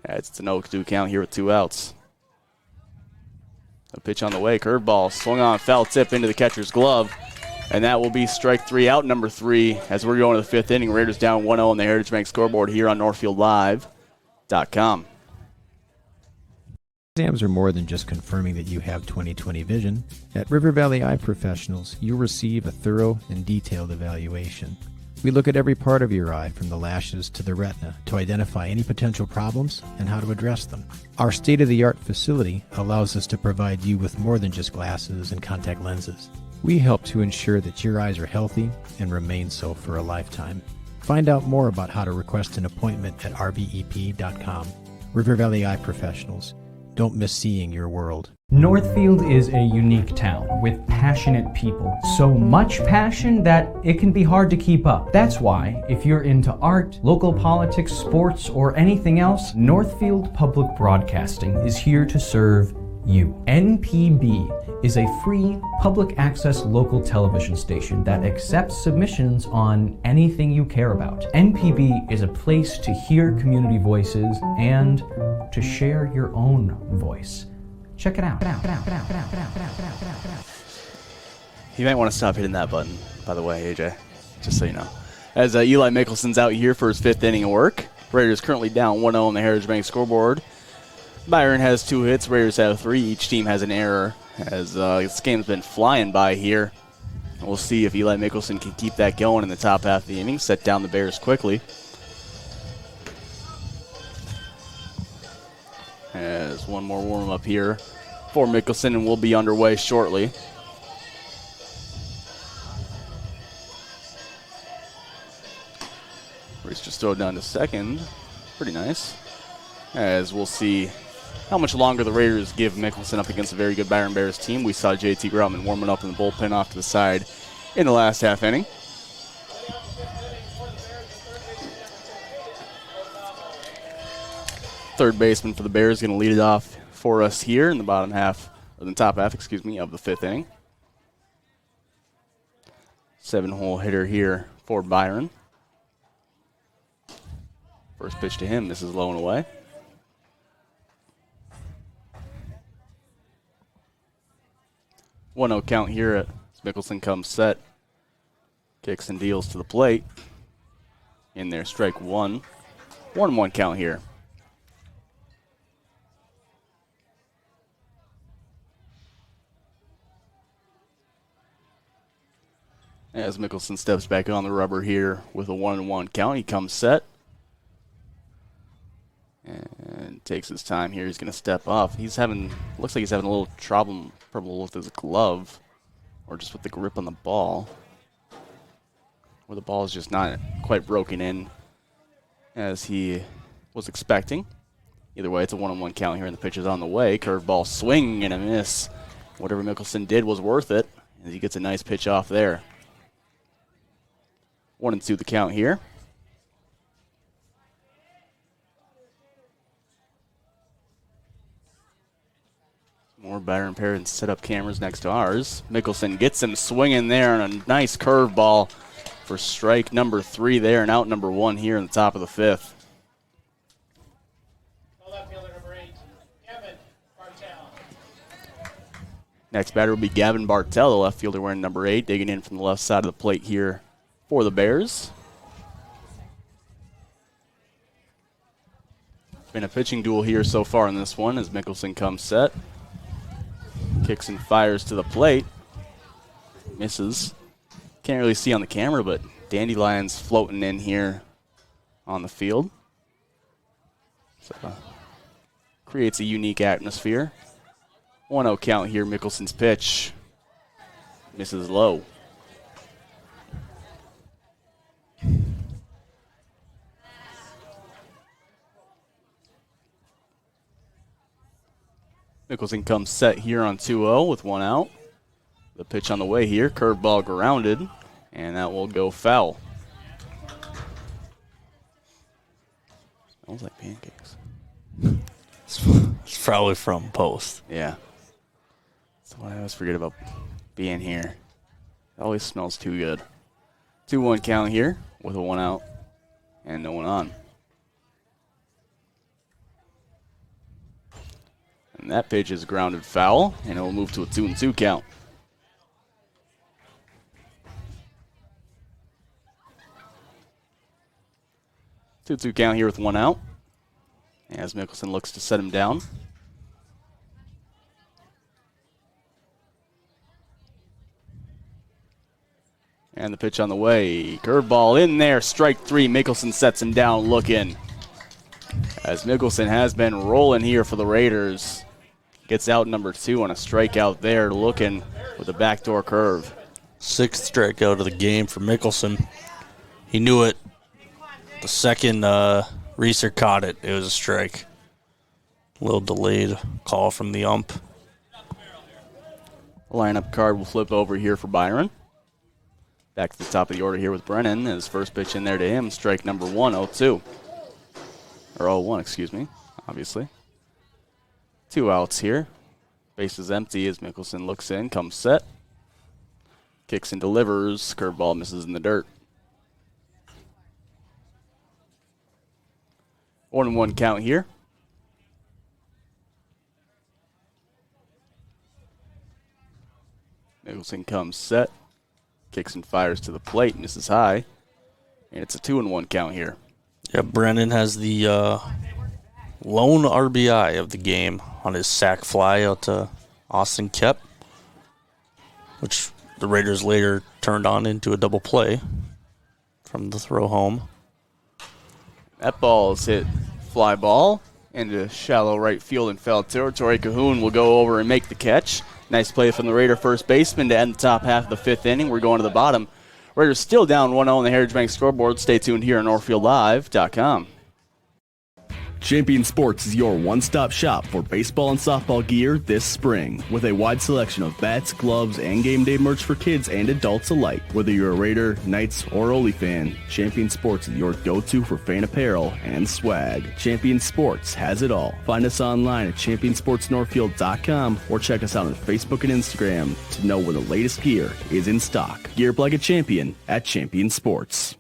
It's an 0-2 count here with 2 outs. A pitch on the way, curveball, swung on, foul tip into the catcher's glove. And that will be strike 3, out number 3 as we're going to the 5th inning. Raiders down 1-0 on the Heritage Bank scoreboard here on NorthfieldLive.com. Exams are more than just confirming that you have 20/20 vision. At River Valley Eye Professionals, you'll receive a thorough and detailed evaluation. We look at every part of your eye from the lashes to the retina to identify any potential problems and how to address them. Our state-of-the-art facility allows us to provide you with more than just glasses and contact lenses. We help to ensure that your eyes are healthy and remain so for a lifetime. Find out more about how to request an appointment at rvep.com. River Valley Eye Professionals. Don't miss seeing your world. Northfield is a unique town with passionate people. So much passion that it can be hard to keep up. That's why, if you're into art, local politics, sports, or anything else, Northfield Public Broadcasting is here to serve you. NPB is a free public access local television station that accepts submissions on anything you care about. NPB is a place to hear community voices and to share your own voice. Check it out. You might want to stop hitting that button, by the way, AJ, just so you know. As Eli Mickelson's out here for his 5th inning of work. Raiders currently down 1-0 on the Heritage Bank scoreboard. Byron has 2 hits, Raiders have 3. Each team has an error as this game's been flying by here. We'll see if Eli Mickelson can keep that going in the top half of the inning, set down the Bears quickly. As one more warm-up here for Mickelson, and we'll be underway shortly. Reese just throw down to second. Pretty nice. As we'll see how much longer the Raiders give Mickelson up against a very good Byron Bears team. We saw JT Groutman warming up in the bullpen off to the side in the last half inning. Third baseman for the Bears going to lead it off for us here in the bottom half, or the top half, of the 5th inning. 7-hole hitter here for Byron. First pitch to him, this is low and away. One-0 count here as Mickelson comes set. Kicks and deals to the plate. In there, strike 1. 1-1 count here. As Mickelson steps back on the rubber here with a 1-1 count, he comes set. And takes his time here. He's going to step off. Looks like he's having a little trouble with his glove, or just with the grip on the ball, where the ball is just not quite broken in as he was expecting. Either way, it's a 1-1 count here, and the pitch is on the way. Curveball swing and a miss. Whatever Mickelson did was worth it, as he gets a nice pitch off there. 1-2 the count here. More Byron Parents set up cameras next to ours. Mickelson gets him swinging there on a nice curveball for strike number 3 there, and out number 1 here in the top of the 5th. Next batter will be Gavin Bartell, the left fielder wearing number 8, digging in from the left side of the plate here for the Bears. Been a pitching duel here so far in this one as Mickelson comes set. Kicks and fires to the plate. Misses. Can't really see on the camera, but Dandelions floating in here on the field. So, creates a unique atmosphere. 1-0 count here. Mickelson's pitch misses low. Mickelson comes set here on 2-0 with 1 out. The pitch on the way here, curveball grounded, and that will go foul. Smells like pancakes. It's probably from Post. Yeah. That's what I always forget about being here. It always smells too good. 2-1 count here with a 1 out and no one on. And that pitch is grounded foul, and it will move to a 2-2 count. Two count here with 1 out. As Mickelson looks to set him down. And the pitch on the way. Curveball in there. Strike 3. Mickelson sets him down looking. As Mickelson has been rolling here for the Raiders. Gets out number 2 on a strikeout there, looking with a backdoor curve. 6th strikeout of the game for Mickelson. He knew it. The second Reeser caught it, it was a strike. A little delayed call from the ump. Lineup card will flip over here for Byron. Back to the top of the order here with Brennan. His first pitch in there to him, strike number 1, 0-2. Or 0-1, excuse me, obviously. 2 outs here. Base is empty as Mickelson looks in, comes set. Kicks and delivers. Curveball misses in the dirt. 1-1 count here. Mickelson comes set. Kicks and fires to the plate, misses high. And it's a 2-1 count here. Yeah, Brennan has the lone RBI of the game on his sac fly out to Austin Kep, which the Raiders later turned on into a double play from the throw home. That ball is hit fly ball into shallow right field and foul territory. Cahoon will go over and make the catch. Nice play from the Raider first baseman to end the top half of the 5th inning. We're going to the bottom. Raiders still down 1-0 on the Heritage Bank scoreboard. Stay tuned here on NorthfieldLive.com. Champion Sports is your one-stop shop for baseball and softball gear this spring. With a wide selection of bats, gloves, and game day merch for kids and adults alike. Whether you're a Raider, Knights, or Ole fan, Champion Sports is your go-to for fan apparel and swag. Champion Sports has it all. Find us online at championsportsnorthfield.com or check us out on Facebook and Instagram to know when the latest gear is in stock. Gear up like a champion at Champion Sports.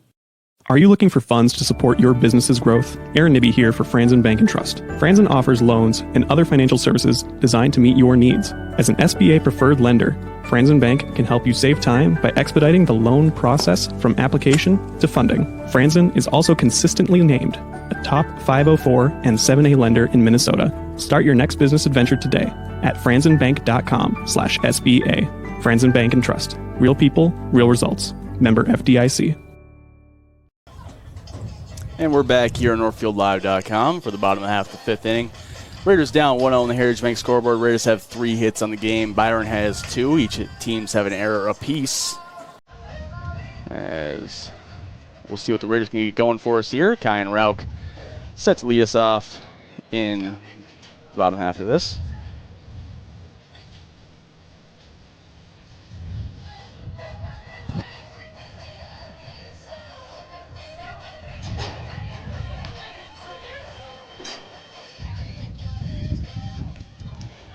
Are you looking for funds to support your business's growth? Aaron Nibby here for Franzen Bank & Trust. Franzen offers loans and other financial services designed to meet your needs. As an SBA preferred lender, Franzen Bank can help you save time by expediting the loan process from application to funding. Franzen is also consistently named a top 504 and 7A lender in Minnesota. Start your next business adventure today at franzenbank.com/SBA. Franzen Bank & Trust. Real people, real results. Member FDIC. And we're back here on NorthfieldLive.com for the bottom half of the 5th inning. Raiders down 1-0 on the Heritage Bank scoreboard. Raiders have 3 hits on the game. Byron has 2. Each teams have an error apiece. As we'll see what the Raiders can get going for us here. Kai and Rauk set to lead us off in the bottom half of this.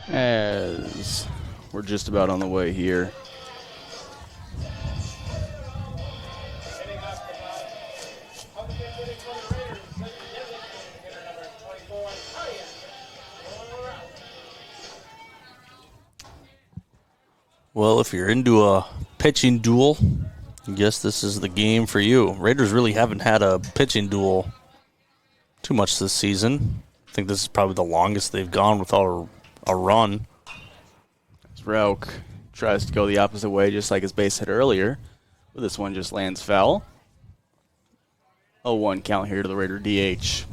As we're just about on the way here. Well, if you're into a pitching duel, I guess this is the game for you. Raiders really haven't had a pitching duel too much this season. I think this is probably the longest they've gone without a run. As Rauk tries to go the opposite way, just like his base hit earlier. But this one just lands foul. 0-1 count here to the Raider DH.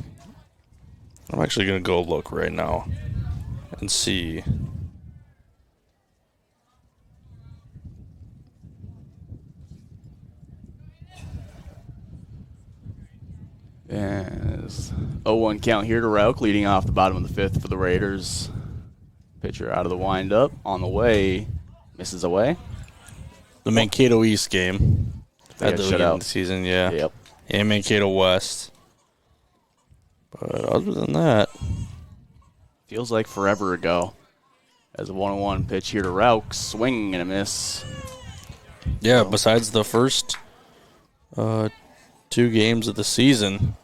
I'm actually going to go look right now and see. And 0-1 count here to Rauk, leading off the bottom of the fifth for the Raiders. Pitcher out of the windup, on the way, misses away. The Mankato East game. They got shut out. The season, yeah. Yep. And Mankato West. But other than that, feels like forever ago. As a 1-1 pitch here to Rauk, swing and a miss. Yeah, besides the first 2 games of the season,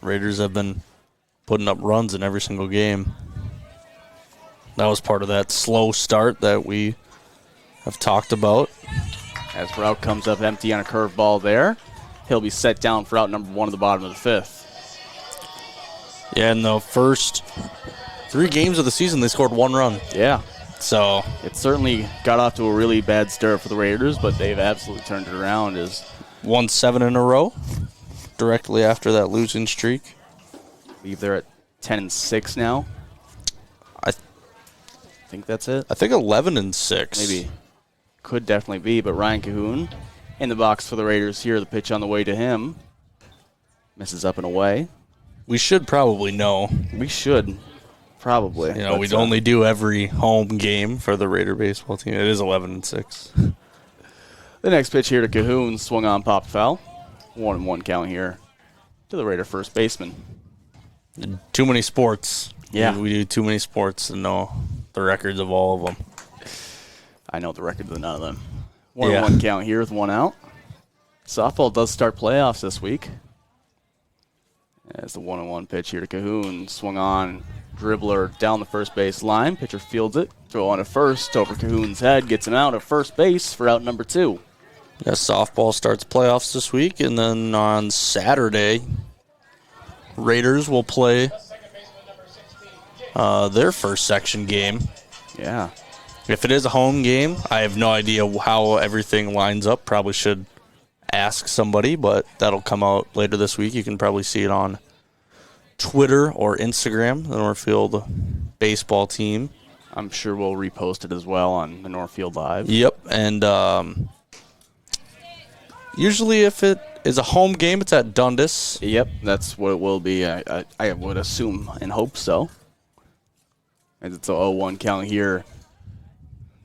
Raiders have been putting up runs in every single game. That was part of that slow start that we have talked about. As Rauk comes up empty on a curveball there, he'll be set down for out number 1 at the bottom of the fifth. Yeah, in the first 3 games of the season, they scored 1 run. Yeah. So it certainly got off to a really bad start for the Raiders, but they've absolutely turned it around. Won 7 in a row directly after that losing streak. I believe they're at 10-6 now. I think that's it. I think 11-6. Maybe. Could definitely be, but Ryan Cahoon in the box for the Raiders here. The pitch on the way to him. Misses up and away. We should probably know. We should. Probably. You know, we'd only do every home game for the Raider baseball team. It is 11-6. The next pitch here to Cahoon, swung on, popped foul. 1-1 count here to the Raider first baseman. Too many sports. Yeah. We do too many sports to know the records of all of them. I know the records of none of them. 1-1 count here with 1 out. Softball does start playoffs this week. As the 1-1 pitch here to Cahoon, swung on, dribbler down the first base line. Pitcher fields it, throw on to first, over Cahoon's head, gets him out at first base for out number 2. Yeah, softball starts playoffs this week, and then on Saturday, Raiders will play their first section game. Yeah. If it is a home game, I have no idea how everything lines up. Probably should ask somebody, but that'll come out later this week. You can probably see it on Twitter or Instagram, the Northfield baseball team. I'm sure we'll repost it as well on the Northfield Live. Yep, and usually if it is a home game, it's at Dundas. Yep, that's what it will be. I would assume and hope so. As it's a 0-1 count here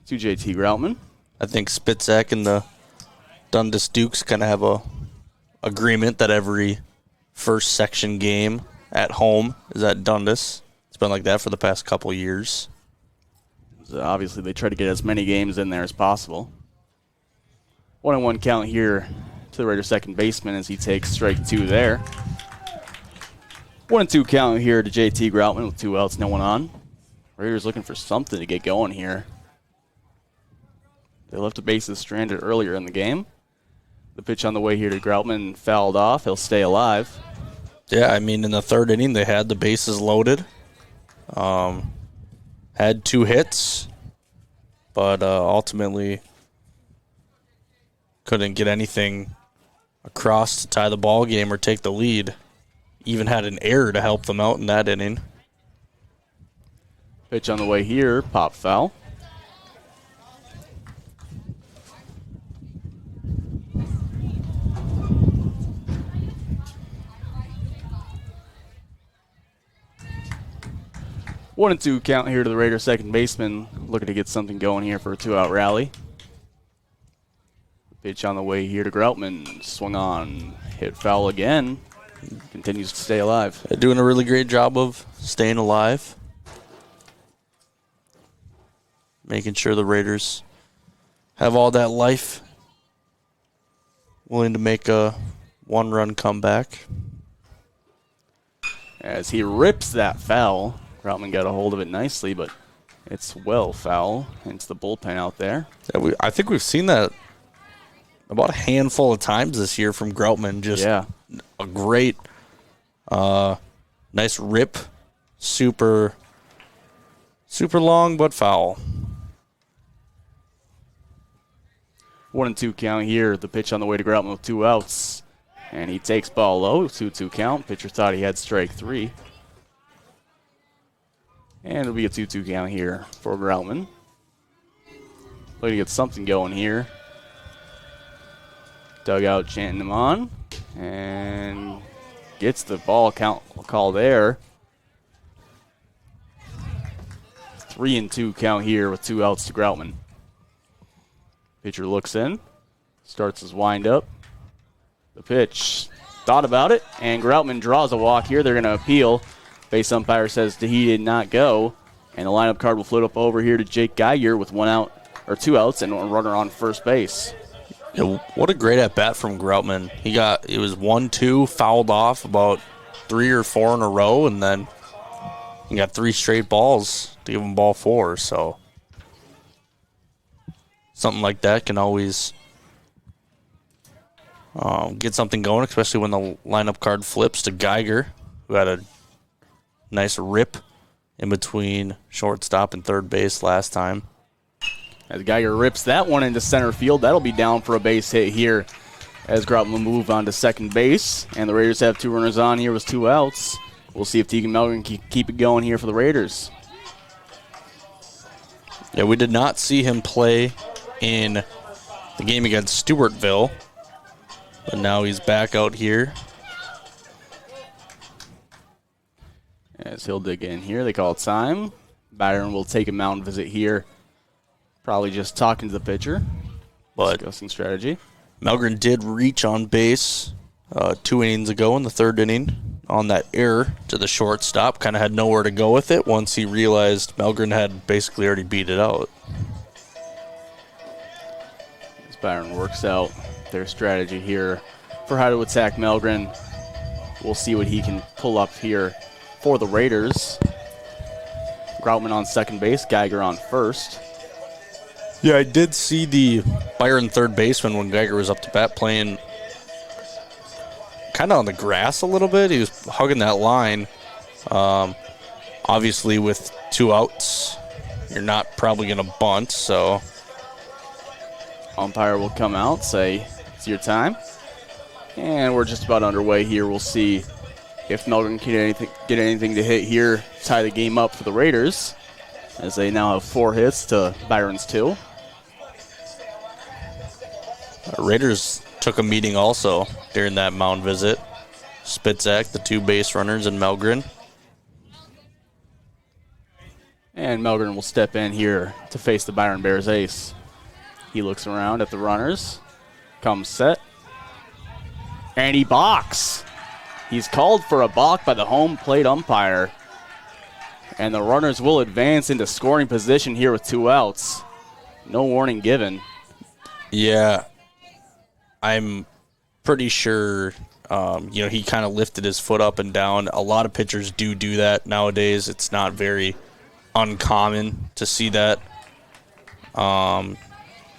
to JT Groutman. I think Spitzak and the Dundas Dukes kind of have a agreement that every first section game at home is at Dundas. It's been like that for the past couple years. So obviously, they try to get as many games in there as possible. 1-1 count here to the Raiders' second baseman as he takes strike 2 there. 1-2 count here to JT Groutman with 2 outs, no one on. Raiders looking for something to get going here. They left the bases stranded earlier in the game. The pitch on the way here to Groutman fouled off. He'll stay alive. Yeah, I mean, in the third inning, they had the bases loaded. Had 2 hits, but ultimately couldn't get anything across to tie the ball game or take the lead. Even had an error to help them out in that inning. Pitch on the way here, pop foul. One and 2 count here to the Raiders' second baseman, looking to get something going here for a 2-out rally. Pitch on the way here to Groutman, swung on, hit foul again, continues to stay alive. They're doing a really great job of staying alive, making sure the Raiders have all that life, willing to make a 1-run comeback. As he rips that foul, Groutman got a hold of it nicely, but it's well foul into the bullpen out there. Yeah, I think we've seen that about a handful of times this year from Groutman. Just a great, nice rip, super long but foul. 1-2 count here. The pitch on the way to Groutman with 2 outs. And he takes ball low, 2-2 count. Pitcher thought he had strike 3. And it'll be a 2-2 count here for Groutman. Looking to get something going here. Dugout chanting him on. And gets the ball call there. 3-2 count here with 2 outs to Groutman. Pitcher looks in. Starts his windup. The pitch. Thought about it. And Groutman draws a walk here. They're going to appeal. Base umpire says that he did not go. And the lineup card will float up over here to Jake Geiger with 2 outs and a runner on first base. Yeah, what a great at bat from Groutman. It was 1-2, fouled off about 3 or 4 in a row, and then he got 3 straight balls to give him ball 4. So something like that can always get something going, especially when the lineup card flips to Geiger, who had a nice rip in between shortstop and third base last time. As Geiger rips that one into center field, that'll be down for a base hit here as Groutman will move on to second base. And the Raiders have 2 runners on here with 2 outs. We'll see if Tegan Melgren can keep it going here for the Raiders. Yeah, we did not see him play in the game against Stewartville, but now he's back out here. As he'll dig in here, they call it time. Byron will take a mound visit here. Probably just talking to the pitcher, but discussing strategy. Melgren did reach on base 2 innings ago in the 3rd inning on that error to the shortstop. Kind of had nowhere to go with it once he realized Melgren had basically already beat it out. As Byron works out their strategy here for how to attack Melgren, we'll see what he can pull up here for the Raiders. Groutman on second base, Geiger on first. Yeah, I did see the Byron third baseman when Geiger was up to bat playing kind of on the grass a little bit. He was hugging that line. Obviously, with 2 outs, you're not probably going to bunt, so umpire will come out, say, it's your time. And we're just about underway here. We'll see if Melgren can get anything to hit here, tie the game up for the Raiders, as they now have 4 hits to Byron's 2. Raiders took a meeting also during that mound visit. Spitzak, the 2 base runners, and Melgren. And Melgren will step in here to face the Byron Bears ace. He looks around at the runners, comes set, and he balks. He's called for a balk by the home plate umpire. And the runners will advance into scoring position here with 2 outs. No warning given. Yeah, I'm pretty sure, he kind of lifted his foot up and down. A lot of pitchers do that nowadays. It's not very uncommon to see that.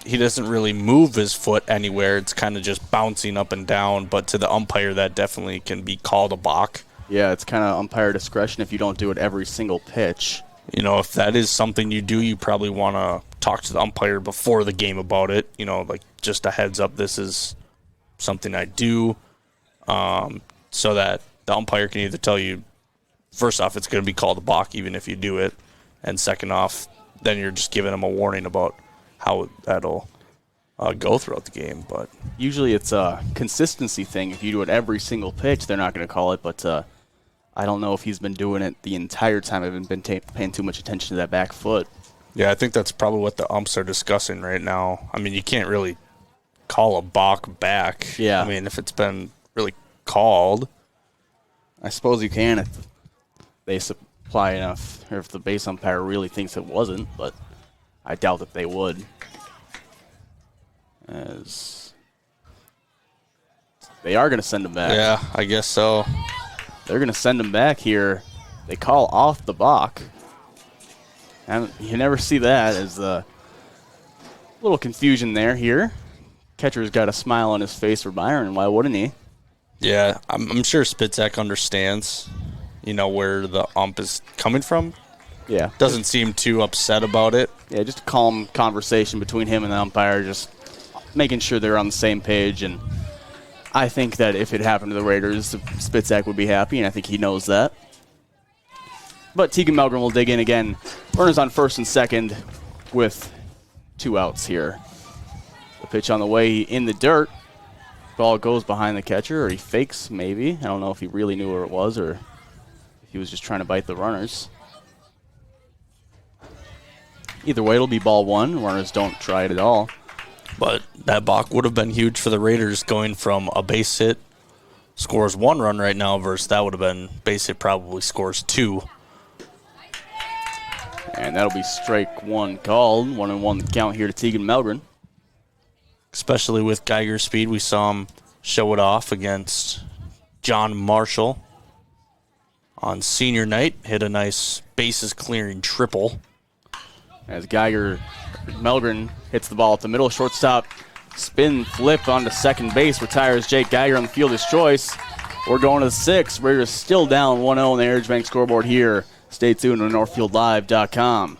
He doesn't really move his foot anywhere. It's kind of just bouncing up and down. But to the umpire, that definitely can be called a balk. Yeah, it's kind of umpire discretion if you don't do it every single pitch. If that is something you do, you probably want to talk to the umpire before the game about it. Like just a heads up, this is something I do, so that the umpire can either tell you, first off, it's going to be called a balk even if you do it, and second off, then you're just giving them a warning about how that'll go throughout the game. But usually it's a consistency thing. If you do it every single pitch, they're not going to call it, but I don't know if he's been doing it the entire time. I haven't been paying too much attention to that back foot. Yeah, I think that's probably what the umps are discussing right now. I mean, you can't really call a balk back. Yeah. I mean, if it's been really called. I suppose you can if they supply enough, or if the base umpire really thinks it wasn't, but I doubt that they would. As they are going to send him back. Yeah, I guess so. They're going to send him back here. They call off the balk. And you never see that. As a little confusion there here. Catcher's got a smile on his face for Byron. Why wouldn't he? Yeah, I'm sure Spitzak understands, where the ump is coming from. Yeah. Doesn't seem too upset about it. Yeah, just a calm conversation between him and the umpire, just making sure they're on the same page. And I think that if it happened to the Raiders, Spitzak would be happy, and I think he knows that. But Tegan Melgren will dig in again. Runners on first and second with 2 outs here. The pitch on the way in the dirt. Ball goes behind the catcher, or he fakes maybe. I don't know if he really knew where it was or if he was just trying to bite the runners. Either way, it'll be ball 1. Runners don't try it at all. But that balk would have been huge for the Raiders, going from a base hit, scores 1 run right now, versus that would have been base hit probably scores 2. And that'll be strike 1 called. 1-1 the count here to Tegan Melgren. Especially with Geiger's speed, we saw him show it off against John Marshall on senior night. Hit a nice bases clearing triple. As Melgren hits the ball at the middle, shortstop spin flip onto second base, retires Jake Geiger on the fielder's choice. We're going to the 6th. Raiders still down 1-0 on the Heritage Bank scoreboard here. Stay tuned on NorthfieldLive.com.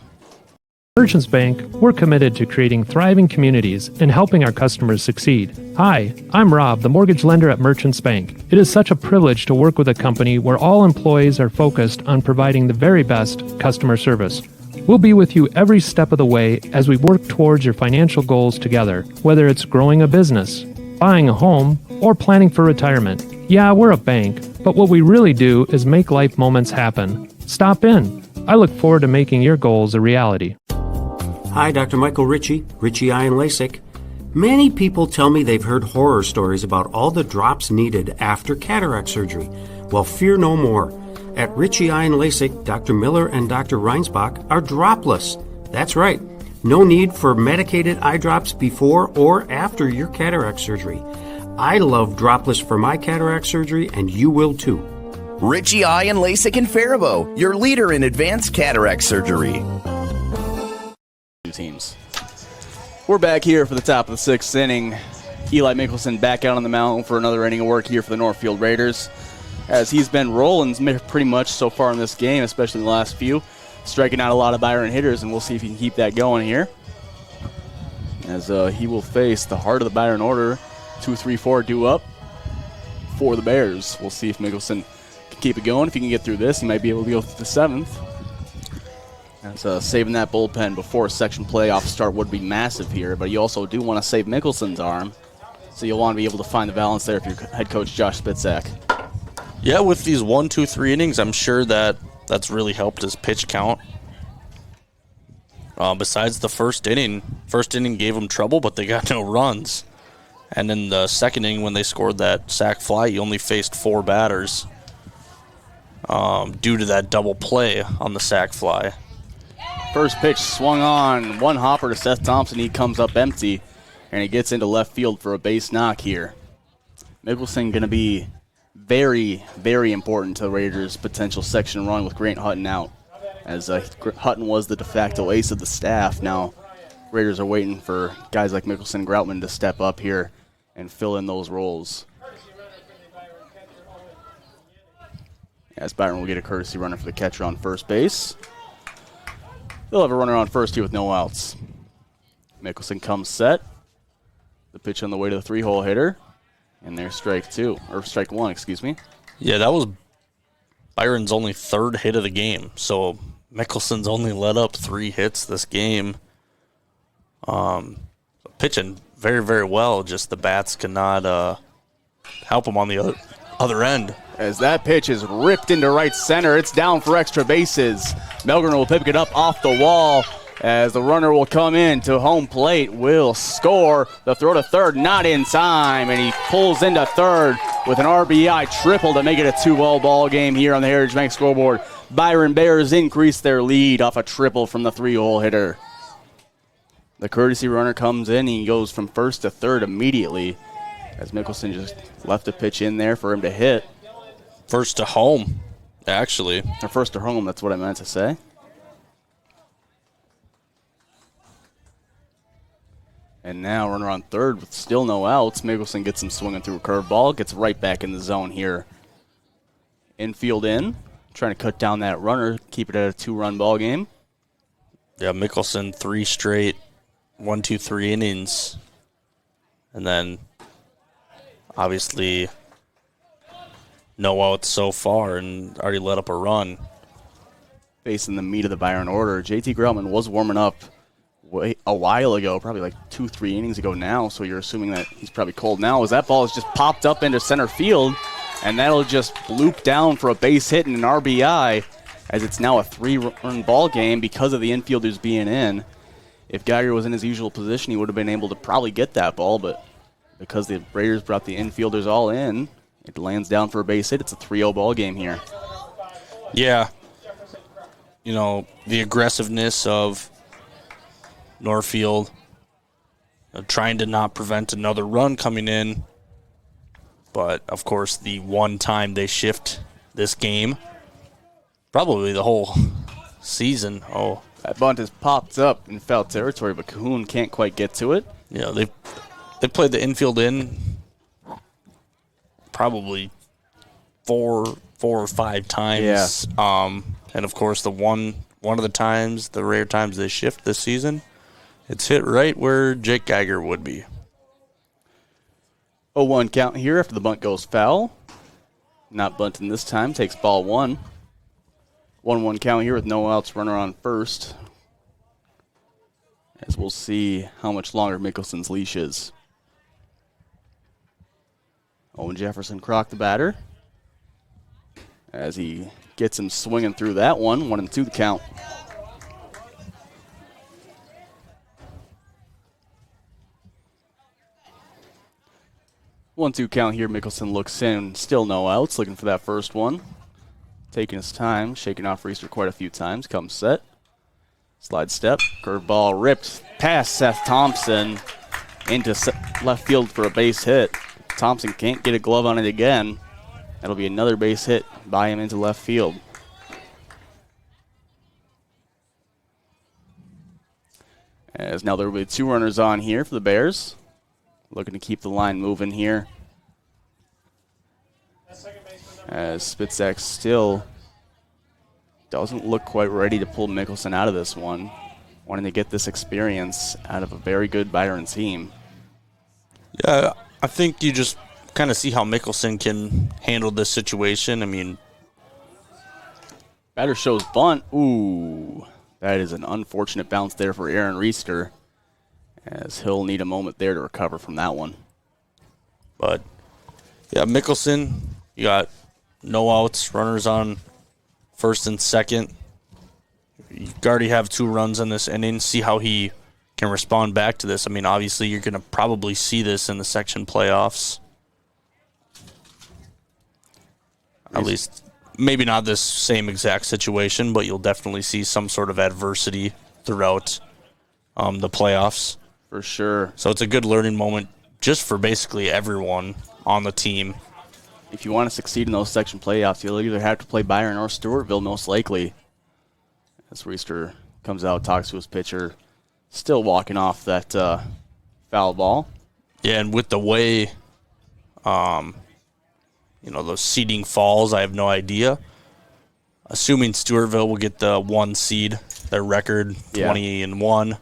Merchants Bank, we're committed to creating thriving communities and helping our customers succeed. Hi, I'm Rob, the mortgage lender at Merchants Bank. It is such a privilege to work with a company where all employees are focused on providing the very best customer service. We'll be with you every step of the way as we work towards your financial goals together, whether it's growing a business, buying a home, or planning for retirement. Yeah, we're a bank, but what we really do is make life moments happen. Stop in. I look forward to making your goals a reality. Hi, Dr. Michael Ritchie, Ritchie Eye and LASIK. Many people tell me they've heard horror stories about all the drops needed after cataract surgery. Well, fear no more. At Ritchie Eye and LASIK, Dr. Miller and Dr. Reinsbach are dropless. That's right. No need for medicated eye drops before or after your cataract surgery. I love dropless for my cataract surgery, and you will too. Ritchie Eye and LASIK in Faribault, your leader in advanced cataract surgery. Teams. We're back here for the top of the 6th inning. Eli Mickelson back out on the mound for another inning of work here for the Northfield Raiders, as he's been rolling pretty much so far in this game, especially in the last few, striking out a lot of Byron hitters, and we'll see if he can keep that going here, as he will face the heart of the Byron order. 2, 3, 4 due up for the Bears. We'll see if Mickelson can keep it going. If he can get through this, he might be able to go to the 7th. As saving that bullpen before a section playoff start would be massive here, but you also do want to save Mickelson's arm, so you'll want to be able to find the balance there if you're head coach Josh Spitzak. Yeah, with these 1, 2, 3 innings, I'm sure that's really helped his pitch count. Besides the first inning gave them trouble, but they got no runs. And in the second inning, when they scored that sac fly, he only faced 4 batters due to that double play on the sac fly. First pitch swung on, one hopper to Seth Thompson. He comes up empty, and he gets into left field for a base knock here. Mickelson going to be very, very important to the Raiders' potential section run with Grant Hutton out, as Hutton was the de facto ace of the staff. Now, Raiders are waiting for guys like Mickelson and Groutman to step up here and fill in those roles. As Byron will get a courtesy runner for the catcher on first base. They'll have a runner on first here with no outs. Mickelson comes set. The pitch on the way to the 3-hole hitter. And there's strike 1, excuse me. Yeah, that was Byron's only 3rd hit of the game. So Mickelson's only let up 3 hits this game. Pitching very, very well. Just the bats cannot help him on the other end. As that pitch is ripped into right center, it's down for extra bases. Melgren will pick it up off the wall as the runner will come in to home plate, will score. The throw to third, not in time, and he pulls into third with an RBI triple to make it a 2-0 ball game here on the Heritage Bank scoreboard. Byron Bears increase their lead off a triple from the 3-hole hitter. The courtesy runner comes in, and he goes from first to third immediately, as Mickelson just left a pitch in there for him to hit. First to home, actually. Or first to home, that's what I meant to say. And now runner on third with still no outs. Mickelson gets him swinging through a curveball, gets right back in the zone here. Infield in, trying to cut down that runner, keep it at a 2-run ball game. Yeah, Mickelson 3 straight 1, 2, 3 innings. And then obviously no outs so far and already let up a run. facing the meat of the Byron order. JT Grellman was warming up a while ago, probably like 2-3 innings ago now, so you're assuming that he's probably cold now, as that ball has just popped up into center field, and that'll just bloop down for a base hit and an RBI, as it's now a 3-run ball game because of the infielders being in. If Geiger was in his usual position, he would have been able to probably get that ball, but because the Raiders brought the infielders all in, it lands down for a base hit. It's a 3-0 ball game here. Yeah. You know, the aggressiveness of Northfield, trying to not prevent another run coming in. But, of course, the one time they shift this game, probably the whole season. Oh, that bunt has popped up in foul territory, but Cahoon can't quite get to it. Yeah, they played the infield in probably four or five times. Yeah. And, of course, the one of the times, the rare times they shift this season, it's hit right where Jake Geiger would be. 0-1 count here after the bunt goes foul. Not bunting this time, takes ball 1. 1-1 count here with no outs, runner on first. As we'll see how much longer Mickelson's leash is. Owen Jefferson Croc, the batter, as he gets him swinging through that one. 1-2 the count. One-two count here. Mickelson looks in, still no outs, looking for that first one. Taking his time, shaking off Reister quite a few times. Comes set. Slide step. Curveball ripped past Seth Thompson into left field for a base hit. Thompson can't get a glove on it again. That'll be another base hit by him into left field. As now there will be 2 runners on here for the Bears. Looking to keep the line moving here. As Spitzak still doesn't look quite ready to pull Mickelson out of this one. Wanting to get this experience out of a very good Byron team. Yeah, I think you just kind of see how Mickelson can handle this situation. I mean, batter shows bunt. Ooh, that is an unfortunate bounce there for Aaron Reister, as he'll need a moment there to recover from that one. But, yeah, Mickelson, you got no outs, runners on first and second. You already have 2 runs in this inning. See how he can respond back to this. I mean, obviously, you're going to probably see this in the section playoffs. At least, maybe not this same exact situation, but you'll definitely see some sort of adversity throughout the playoffs. For sure. So it's a good learning moment just for basically everyone on the team. If you want to succeed in those section playoffs, you'll either have to play Byron or Stewartville, most likely. As Reister comes out, talks to his pitcher, still walking off that foul ball. Yeah, and with the way, those seeding falls, I have no idea. Assuming Stewartville will get the 1 seed, their record 20-1.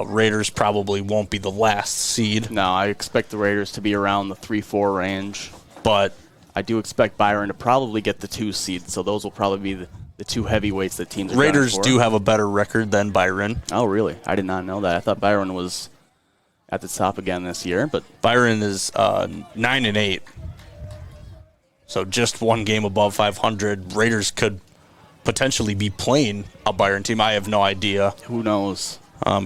Raiders probably won't be the last seed. No, I expect the Raiders to be around the 3-4 range. But I do expect Byron to probably get the 2 seed, so those will probably be the 2 heavyweights that teams are Raiders for. do have a better record than Byron. Oh, really? I did not know that. I thought Byron was at the top again this year, but Byron is 9-8. So just 1 game above 500. Raiders could potentially be playing a Byron team. I have no idea. Who knows?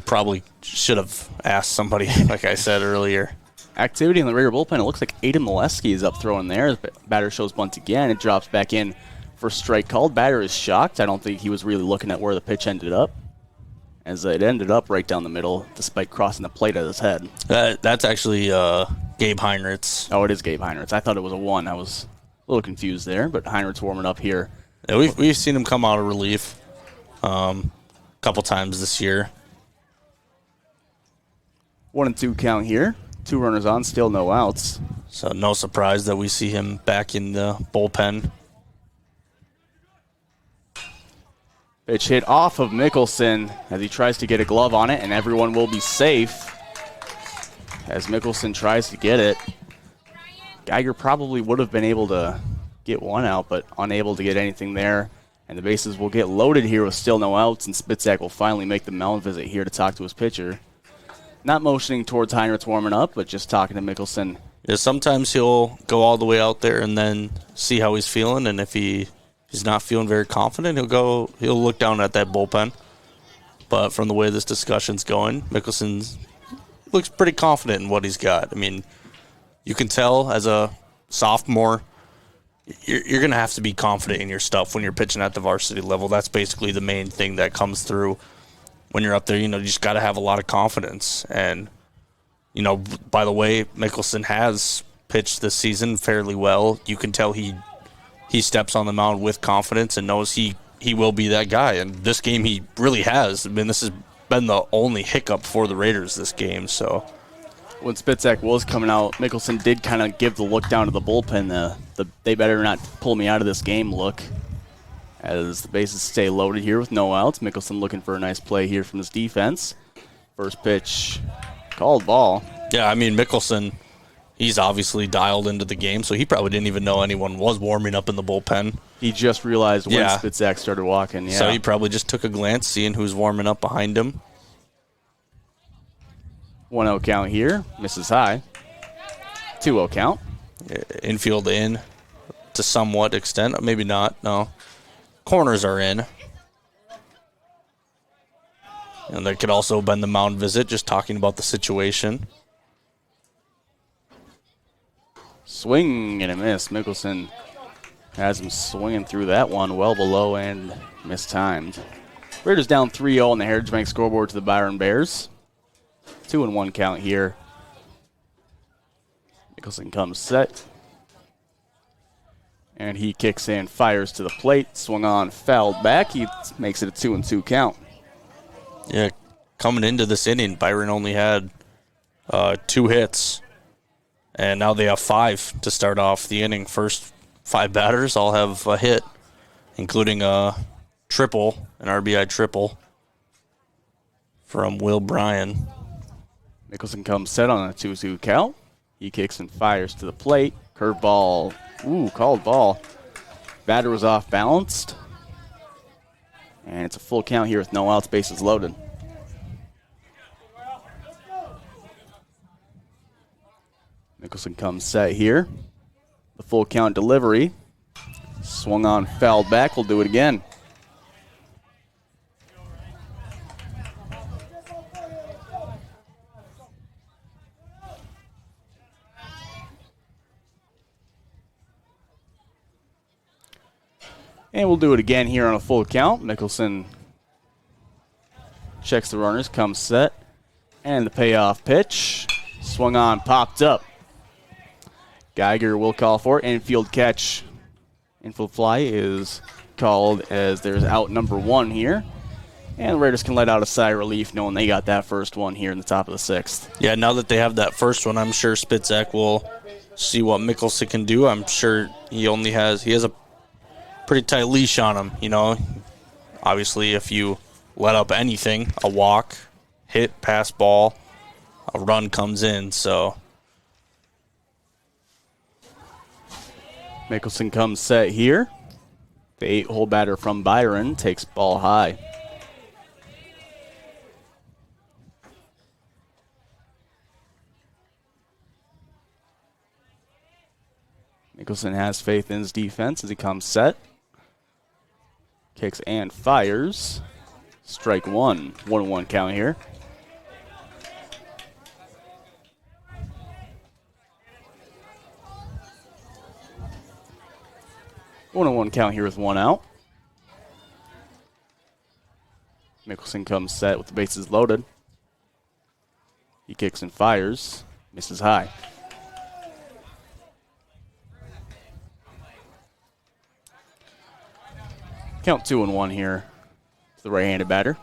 Probably should have asked somebody, like I said earlier. Activity in the Raider bullpen. It looks like Aiden Molesky is up throwing there. Batter shows bunt again. It drops back in for strike called. Batter is shocked. I don't think he was really looking at where the pitch ended up, as it ended up right down the middle, despite crossing the plate at his head. That's actually Gabe Heinrichs. Oh, it is Gabe Heinrichs. I thought it was a 1. I was a little confused there, but Heinrichs warming up here. Yeah, we've seen him come out of relief a couple times this year. 1-2 count here. 2 runners on, still no outs. So no surprise that we see him back in the bullpen. Pitch hit off of Mickelson as he tries to get a glove on it, and everyone will be safe as Mickelson tries to get it. Geiger probably would have been able to get 1 out, but unable to get anything there And the bases will get loaded here with still no outs, and Spitzak will finally make the mound visit here to talk to his pitcher. Not motioning towards Heinrich's warming up, but just talking to Mickelson. Yeah, sometimes he'll go all the way out there and then see how he's feeling, and if he's not feeling very confident, he'll look down at that bullpen. But from the way this discussion's going, Mickelson looks pretty confident in what he's got. I mean, you can tell as a sophomore, you're going to have to be confident in your stuff when you're pitching at the varsity level. That's basically the main thing that comes through when you're up there. You just got to have a lot of confidence. And, by the way, Mickelson has pitched this season fairly well. You can tell he steps on the mound with confidence and knows he will be that guy. And this game he really has. I mean, this has been the only hiccup for the Raiders this game. So when Spitzak was coming out, Mickelson did kind of give the look down to the bullpen, the they better not pull me out of this game look. As the bases stay loaded here with no outs, Mickelson looking for a nice play here from his defense. First pitch, called ball. Yeah, I mean, Mickelson, he's obviously dialed into the game, so he probably didn't even know anyone was warming up in the bullpen. He just realized when Spitzak started walking. Yeah. So he probably just took a glance, seeing who's warming up behind him. 1-0 count here. Misses high. 2-0 count. Infield in to somewhat extent. Maybe not. No. Corners are in. And that could also have been the mound visit, just talking about the situation. Swing and a miss. Mickelson has him swinging through that one well below and mistimed. Raiders down 3-0 on the Heritage Bank scoreboard to the Byron Bears. 2-1 count here. Mickelson comes set. And he kicks in, fires to the plate, swung on, fouled back. He makes it a 2-2 count. Yeah, coming into this inning, Byron only had 2 hits. And now they have 5 to start off the inning. First 5 batters all have a hit, including a triple, an RBI triple from Will Bryan. Mickelson comes set on a 2-2 count. He kicks and fires to the plate. Curveball. Ooh, called ball. Batter was off balanced. And it's a full count here with no outs, bases loaded. Mickelson comes set here. The full count delivery. Swung on, fouled back. We'll do it again. And we'll do it again here on a full count. Mickelson checks the runners, comes set. And the payoff pitch. Swung on, popped up. Geiger will call for it. Infield catch. Infield fly is called as there's out number 1 here. And the Raiders can let out a sigh of relief knowing they got that first one here in the top of the 6th. Yeah, now that they have that first one, I'm sure Spitzak will see what Mickelson can do. I'm sure he has a pretty tight leash on him, Obviously, if you let up anything, a walk, hit, pass ball, a run comes in, so. Mickelson comes set here. The 8-hole batter from Byron takes ball high. Mickelson has faith in his defense as he comes set. Kicks and fires. Strike 1. 1-1 count here. One count here with 1 out. Mickelson comes set with the bases loaded. He kicks and fires. Misses high. Count 2-1 here. The right-handed batter.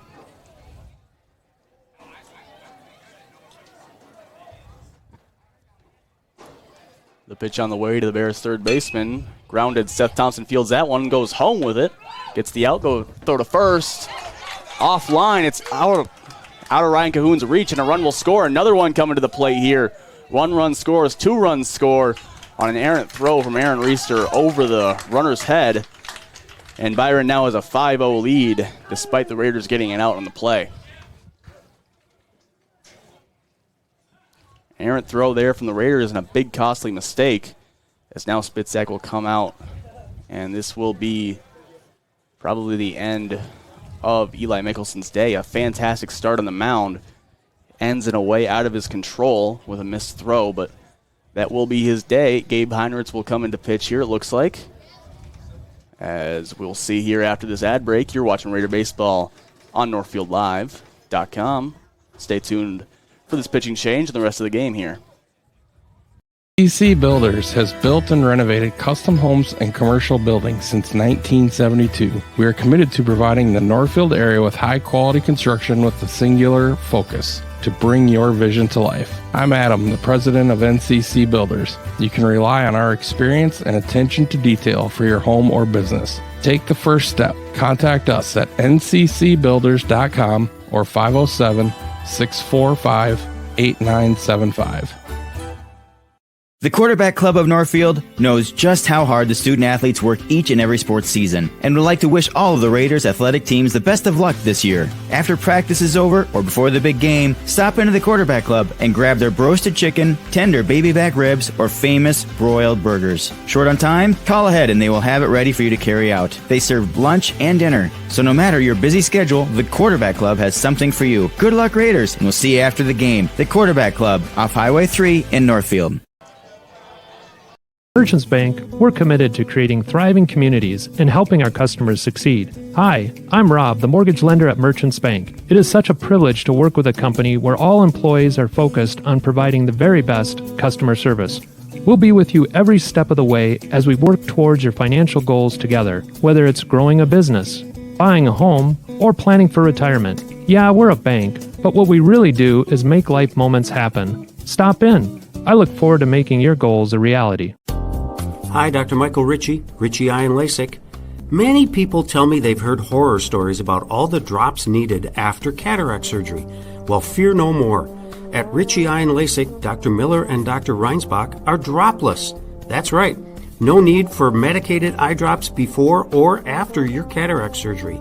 The pitch on the way to the Bears' third baseman. Grounded. Seth Thompson fields that one, goes home with it. Gets the out, throw to first. Offline. It's out of Ryan Cahoon's reach, and a run will score. Another one coming to the plate here. 1 run scores, 2 runs score on an errant throw from Aaron Reister over the runner's head. And Byron now has a 5-0 lead, despite the Raiders getting it out on the play. Errant throw there from the Raiders and a big costly mistake, as now Spitzak will come out. And this will be probably the end of Eli Mickelson's day. A fantastic start on the mound. Ends in a way out of his control with a missed throw, but that will be his day. Gabe Heinrichs will come into pitch here, it looks like. As we'll see here after this ad break, you're watching Raider Baseball on NorthfieldLive.com. Stay tuned for this pitching change and the rest of the game here. NCC Builders has built and renovated custom homes and commercial buildings since 1972. We are committed to providing the Northfield area with high-quality construction with a singular focus to bring your vision to life. I'm Adam, the president of NCC Builders. You can rely on our experience and attention to detail for your home or business. Take the first step. Contact us at nccbuilders.com or 507-645-8975. The Quarterback Club of Northfield knows just how hard the student athletes work each and every sports season and would like to wish all of the Raiders athletic teams the best of luck this year. After practice is over or before the big game, stop into the Quarterback Club and grab their roasted chicken, tender baby back ribs, or famous broiled burgers. Short on time? Call ahead and they will have it ready for you to carry out. They serve lunch and dinner, so no matter your busy schedule, the Quarterback Club has something for you. Good luck, Raiders, and we'll see you after the game. The Quarterback Club, off Highway 3 in Northfield. Merchants Bank, we're committed to creating thriving communities and helping our customers succeed. Hi, I'm Rob, the mortgage lender at Merchants Bank. It is such a privilege to work with a company where all employees are focused on providing the very best customer service. We'll be with you every step of the way as we work towards your financial goals together, whether it's growing a business, buying a home, or planning for retirement. Yeah, we're a bank, but what we really do is make life moments happen. Stop in. I look forward to making your goals a reality. Hi, Dr. Michael Ritchie Eye and LASIK. Many people tell me they've heard horror stories about all the drops needed after cataract surgery. Well, fear no more. At Ritchie Eye and LASIK, Dr. Miller and Dr. Reinsbach are dropless. That's right. No need for medicated eye drops before or after your cataract surgery.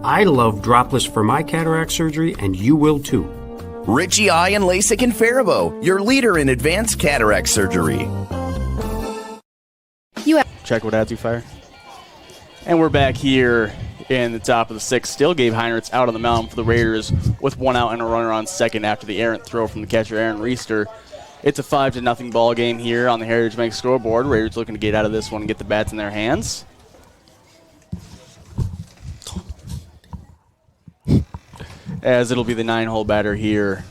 I love dropless for my cataract surgery, and you will too. Ritchie Eye and LASIK in Faribault, your leader in advanced cataract surgery. Check what ads you fire. And we're back here in the top of the sixth. Still Gabe Heinrichs out on the mound for the Raiders with one out and a runner on second after the errant throw from the catcher Aaron Reister. It's a 5-0 ball game here on the Heritage Bank scoreboard. Raiders looking to get out of this one and get the bats in their hands. As it'll be the 9-hole batter here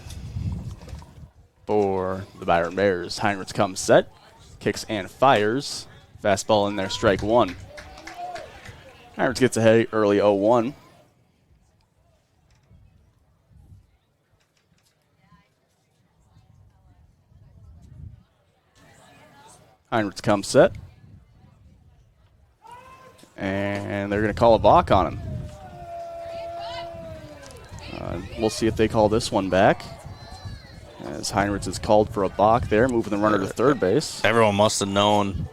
for the Byron Bears. Heinrichs comes set, kicks and fires. Fastball in there, strike one. Heinrichs gets ahead early 0-1. Heinrichs comes set. And they're going to call a balk on him. We'll see if they call this one back. As Heinrichs is called for a balk there, moving the runner to third base. Everyone must have known.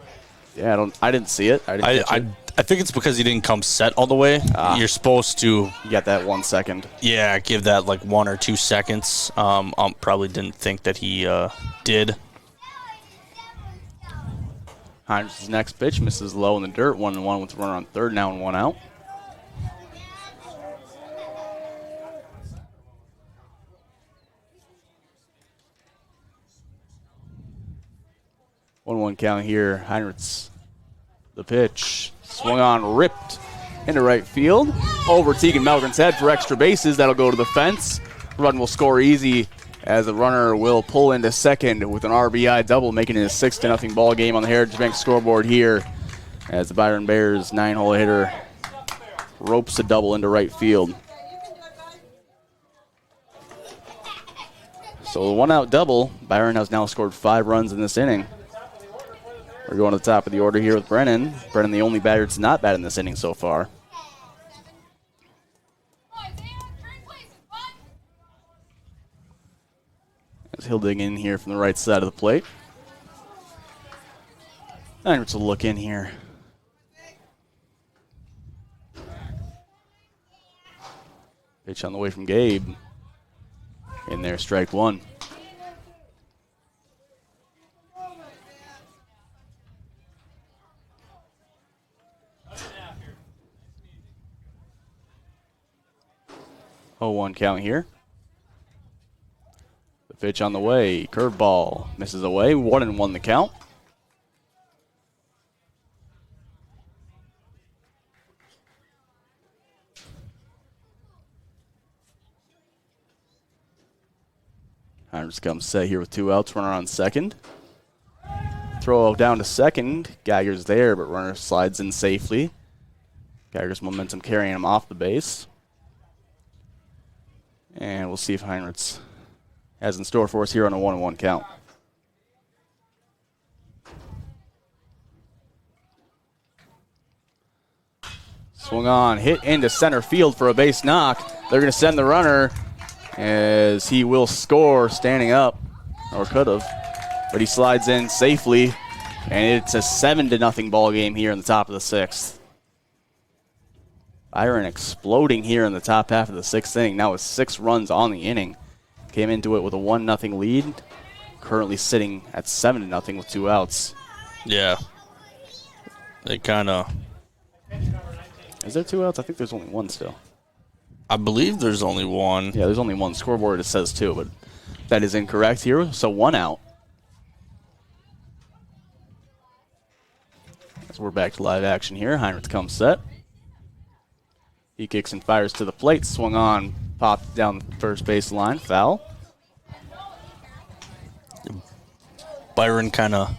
Yeah, I didn't see it. I think it's because he didn't come set all the way. You're supposed to. You got that 1 second. Yeah, give that like 1 or 2 seconds. Probably didn't think that he did. Heinrichs' next pitch misses low in the dirt. 1-1 with the runner on third now and one out. One count here. Heinrichs, the pitch, swung on, ripped into right field. Over Tegan Melgren's head for extra bases. That'll go to the fence. Run will score easy as the runner will pull into second with an RBI double, making it a 6-0 ball game on the Heritage Bank scoreboard here. As the Byron Bears 9-hole hitter ropes a double into right field. So the 1-out double. Byron has now scored 5 runs in this inning. We're going to the top of the order here with Brennan. Brennan, the only batter that's not bad in this inning so far. As he'll dig in here from the right side of the plate. Heinrichs will look in here. Pitch on the way from Gabe. In there, strike one. Oh, 1 count here. The pitch on the way. Curveball misses away. 1-1 the count. Heinrichs comes set here with 2 outs. Runner on second. Throw down to second. Geiger's there, but runner slides in safely. Geiger's momentum carrying him off the base. And we'll see if Heinrichs has in store for us here on a 1-1 count. Swung on, hit into center field for a base knock. They're going to send the runner as he will score standing up, or could have, but he slides in safely, and it's a 7-0 ball game here in the top of the 6th. Byron exploding here in the top half of the 6th inning. Now with 6 runs on the inning. Came into it with a 1-0 lead. Currently sitting at 7-0 with 2 outs. Yeah. They kind of... Is there 2 outs? I think there's only 1 still. I believe there's only 1. Yeah, there's only 1. Scoreboard, it says 2, but that is incorrect here. So 1 out. As we're back to live action here. Heinrichs comes set. He kicks and fires to the plate. Swung on, popped down the first base line. Foul. Byron kind of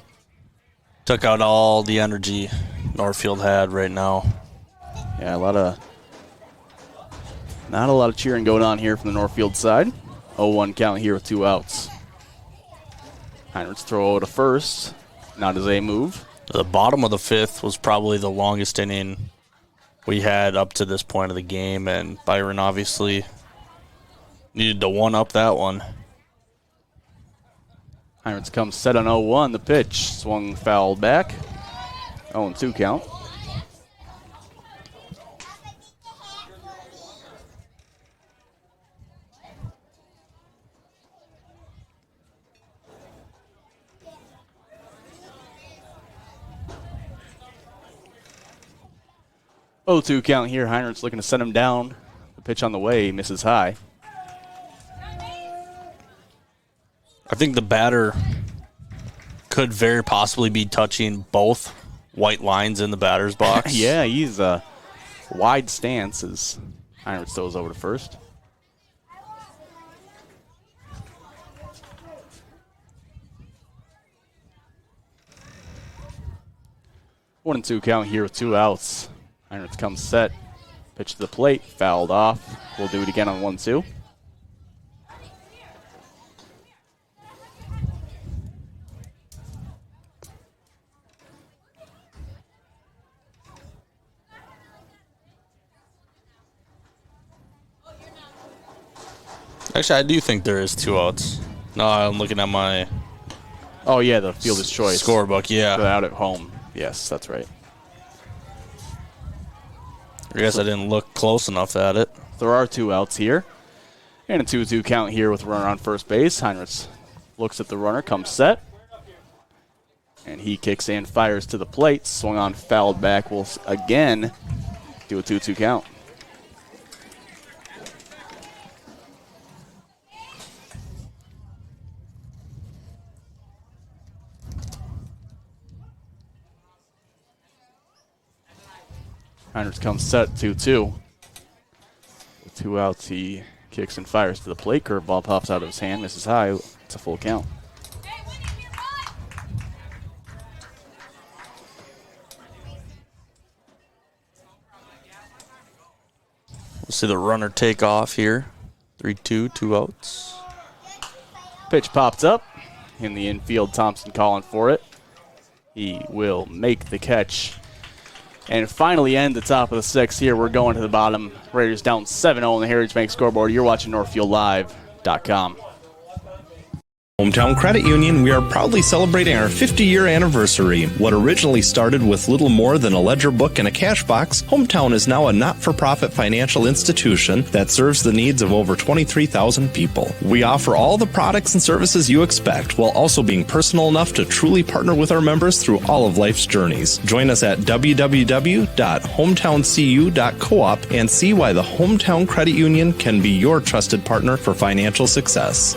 took out all the energy Northfield had right now. Yeah, not a lot of cheering going on here from the Northfield side. 0-1 count here with 2 outs. Heinrichs throw to first. Not as a move. The bottom of the 5th was probably the longest inning we had up to this point of the game, and Byron obviously needed to one-up that one. Heinrichs comes set on 0-1. The pitch swung foul back. 0-2 count. Oh, 2 count here. Heinrichs looking to send him down. The pitch on the way misses high. I think the batter could very possibly be touching both white lines in the batter's box. Yeah, he's a wide stance as Heinrichs throws over to first. One and 2 count here with 2 outs. Heinrichs comes set. Pitch to the plate. Fouled off. We'll do it again on 1-2. Actually, I do think there is 2 outs. No, I'm looking at my... Oh, yeah, the fielder's choice. Scorebook, yeah. So out at home. Yes, that's right. I guess I didn't look close enough at it. There are 2 outs here. And a 2-2 count here with a runner on first base. Heinrichs looks at the runner, comes set. And he kicks and fires to the plate. Swung on, fouled back. We'll again do a 2-2 count. Heinrichs comes set 2-2. With 2 outs, he kicks and fires to the plate. Curveball pops out of his hand, misses high. It's a full count. We'll see the runner take off here. 3-2, 2 outs. Pitch popped up in the infield. Thompson calling for it. He will make the catch. And finally end the top of the 6th here. We're going to the bottom. Raiders down 7-0 on the Heritage Bank scoreboard. You're watching NorthfieldLive.com. Hometown Credit Union, we are proudly celebrating our 50-year anniversary. What originally started with little more than a ledger book and a cash box, Hometown is now a not-for-profit financial institution that serves the needs of over 23,000 people. We offer all the products and services you expect, while also being personal enough to truly partner with our members through all of life's journeys. Join us at www.hometowncu.coop and see why the Hometown Credit Union can be your trusted partner for financial success.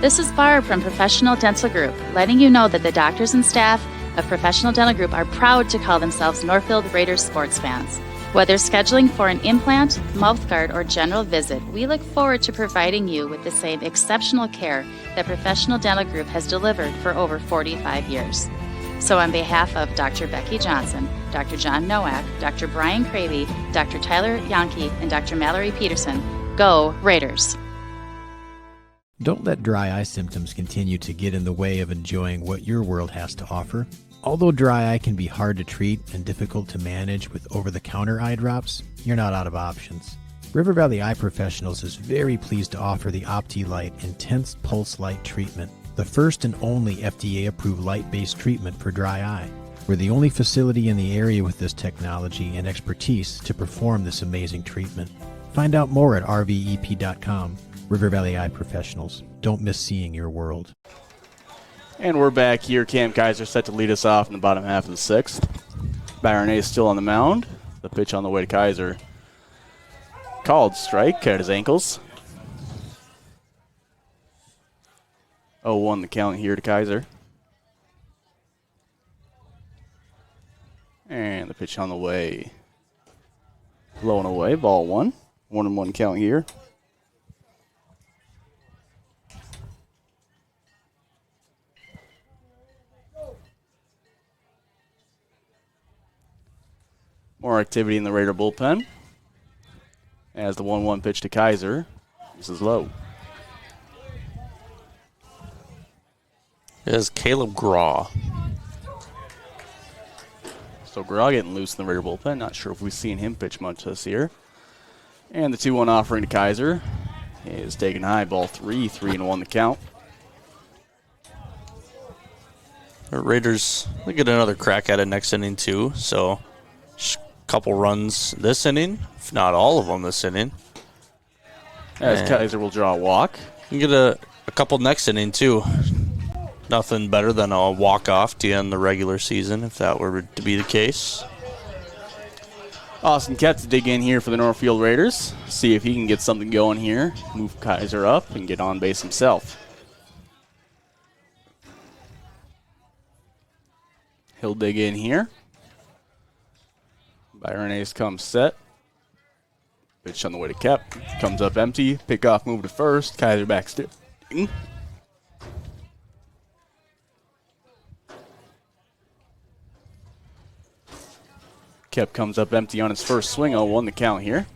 This is Barb from Professional Dental Group, letting you know that the doctors and staff of Professional Dental Group are proud to call themselves Northfield Raiders sports fans. Whether scheduling for an implant, mouthguard, or general visit, we look forward to providing you with the same exceptional care that Professional Dental Group has delivered for over 45 years. So on behalf of Dr. Becky Johnson, Dr. John Nowak, Dr. Brian Cravey, Dr. Tyler Yonke, and Dr. Mallory Peterson, go Raiders! Don't let dry eye symptoms continue to get in the way of enjoying what your world has to offer. Although dry eye can be hard to treat and difficult to manage with over-the-counter eye drops, you're not out of options. River Valley Eye Professionals is very pleased to offer the OptiLight Intense Pulse Light Treatment, the first and only FDA-approved light-based treatment for dry eye. We're the only facility in the area with this technology and expertise to perform this amazing treatment. Find out more at rvep.com. River Valley Eye Professionals. Don't miss seeing your world. And we're back here. Cam Kaiser set to lead us off in the bottom half of the sixth. Byron is still on the mound. The pitch on the way to Kaiser. Called strike at his ankles. 0-1 the count here to Kaiser. And the pitch on the way. Blowing away. Ball one. 1-1 count here. More activity in the Raider bullpen. As the 1-1 pitch to Kaiser. This is low. Is Caleb Graw. So Graw getting loose in the Raider bullpen. Not sure if we've seen him pitch much this year. And the 2-1 offering to Kaiser is taken high. Ball 3-1 the count. The Raiders, they get another crack at it next inning too. So couple runs this inning, if not all of them this inning. As Kaiser will draw a walk. You get a couple next inning too. Nothing better than a walk-off to end the regular season if that were to be the case. Austin Kett to dig in here for the Northfield Raiders. See if he can get something going here. Move Kaiser up and get on base himself. He'll dig in here. Byron Ace comes set. Pitch on the way to Kep. Comes up empty. Pick off, move to first. Kaiser back still. Kep comes up empty on his first swing. 0-1 the count here.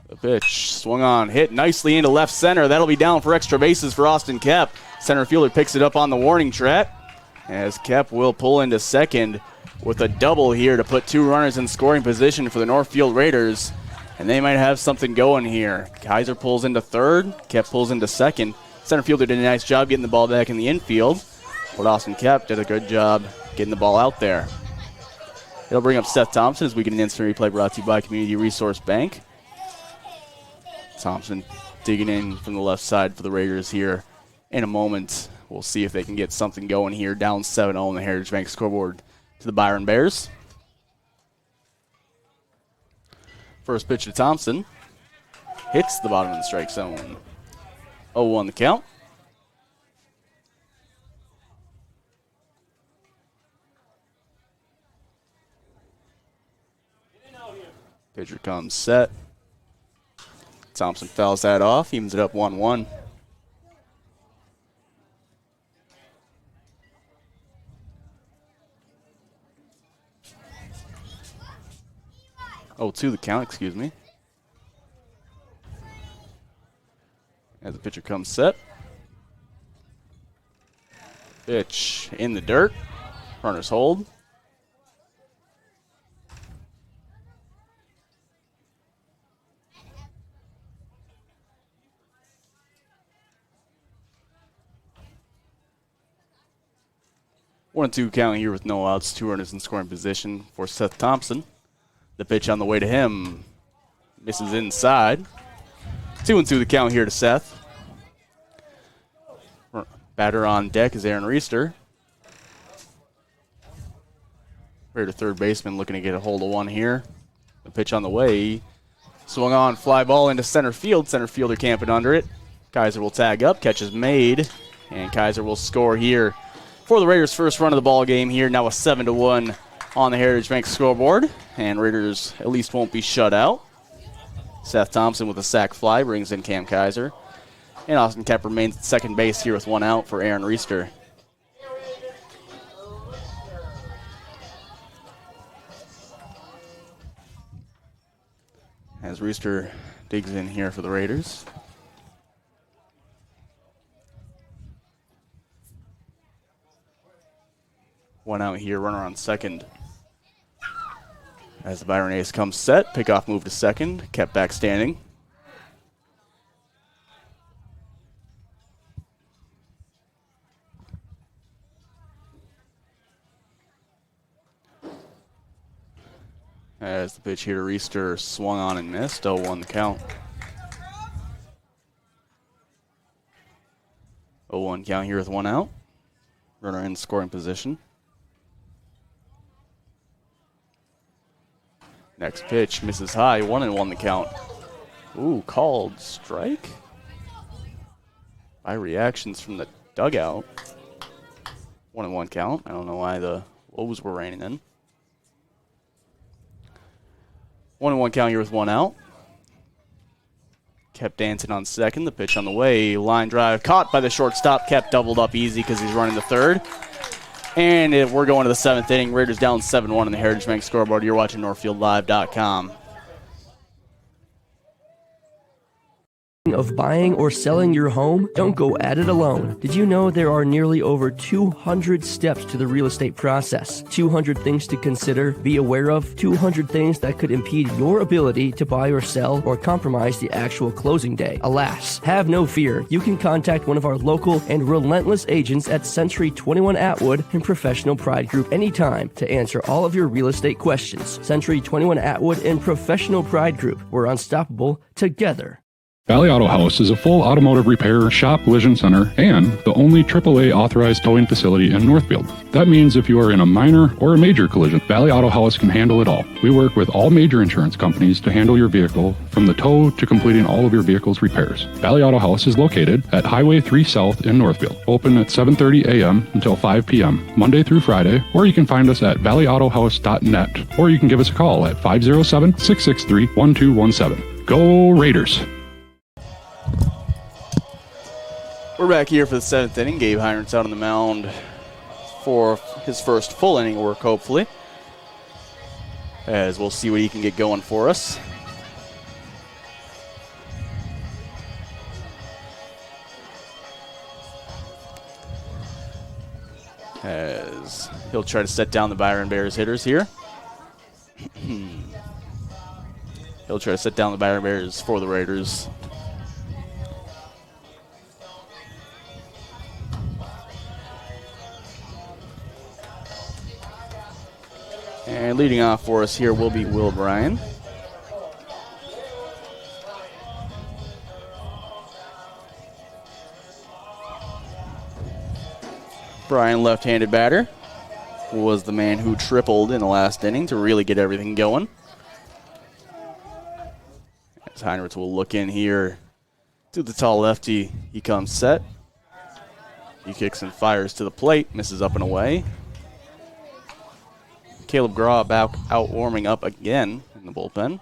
The pitch swung on, hit nicely into left center. That'll be down for extra bases for Austin Kep. Center fielder picks it up on the warning track. As Kep will pull into second with a double here to put two runners in scoring position for the Northfield Raiders. And they might have something going here. Kaiser pulls into third. Kep pulls into second. Center fielder did a nice job getting the ball back in the infield. But Austin Kep did a good job getting the ball out there. It'll bring up Seth Thompson as we get an instant replay brought to you by Community Resource Bank. Thompson digging in from the left side for the Raiders here in a moment. We'll see if they can get something going here. Down 7-0 on the Heritage Bank scoreboard to the Byron Bears. First pitch to Thompson. Hits the bottom of the strike zone. 0-1 the count. Pitcher comes set. Thompson fouls that off, evens it up 1-1. Oh, to the count, excuse me. As the pitcher comes set. Pitch in the dirt. Runners hold. 1-2 count here with no outs. 2 runners in scoring position for Seth Thompson. The pitch on the way to him. Misses inside. 2-2 the count here to Seth. Batter on deck is Aaron Reister. Ready to third baseman looking to get a hold of one here. The pitch on the way. Swung on, fly ball into center field. Center fielder camping under it. Kaiser will tag up. Catch is made. And Kaiser will score here for the Raiders' first run of the ball game here. Now a 7-1 on the Heritage Bank scoreboard. And Raiders at least won't be shut out. Seth Thompson with a sac fly brings in Cam Kaiser. And Austin Kemp remains at second base here with 1 out for Aaron Reister. As Reister digs in here for the Raiders. One out here, runner on second. As the Byron ace comes set, pickoff move to second, kept back standing. As the pitch here to Reister swung on and missed, 0-1 the count. 0-1 count here with 1 out. Runner in scoring position. Next pitch misses high, 1-1 the count. Ooh, called strike. By reactions from the dugout. 1-1 count. I don't know why the woes were raining in. 1-1 count here with 1 out. Kept dancing on second. The pitch on the way. Line drive caught by the shortstop. Kept doubled up easy because he's running the third. And we're going to the 7th inning. Raiders down 7-1 on the Heritage Bank scoreboard. You're watching NorthfieldLive.com. Of buying or selling your home? Don't go at it alone. Did you know there are nearly over 200 steps to the real estate process? 200 things to consider, be aware of, 200 things that could impede your ability to buy or sell or compromise the actual closing day. Alas, have no fear. You can contact one of our local and relentless agents at Century 21 Atwood and Professional Pride Group anytime to answer all of your real estate questions. Century 21 Atwood and Professional Pride Group. We're unstoppable together. Valley Auto House is a full automotive repair, shop, collision center, and the only AAA authorized towing facility in Northfield. That means if you are in a minor or a major collision, Valley Auto House can handle it all. We work with all major insurance companies to handle your vehicle from the tow to completing all of your vehicle's repairs. Valley Auto House is located at Highway 3 South in Northfield, open at 7:30 a.m. until 5 p.m., Monday through Friday, or you can find us at valleyautohouse.net, or you can give us a call at 507-663-1217. Go Raiders! We're back here for the 7th inning. Gabe Heinrich's out on the mound for his first full inning work, hopefully. As we'll see what he can get going for us. As he'll try to set down the Byron Bears hitters here. He'll try to set down the Byron Bears for the Raiders. And leading off for us here will be Will Bryan. Bryan, left-handed batter, was the man who tripled in the last inning to really get everything going. As Heinrich will look in here to the tall lefty, he comes set. He kicks and fires to the plate, misses up and away. Caleb Graw out warming up again in the bullpen.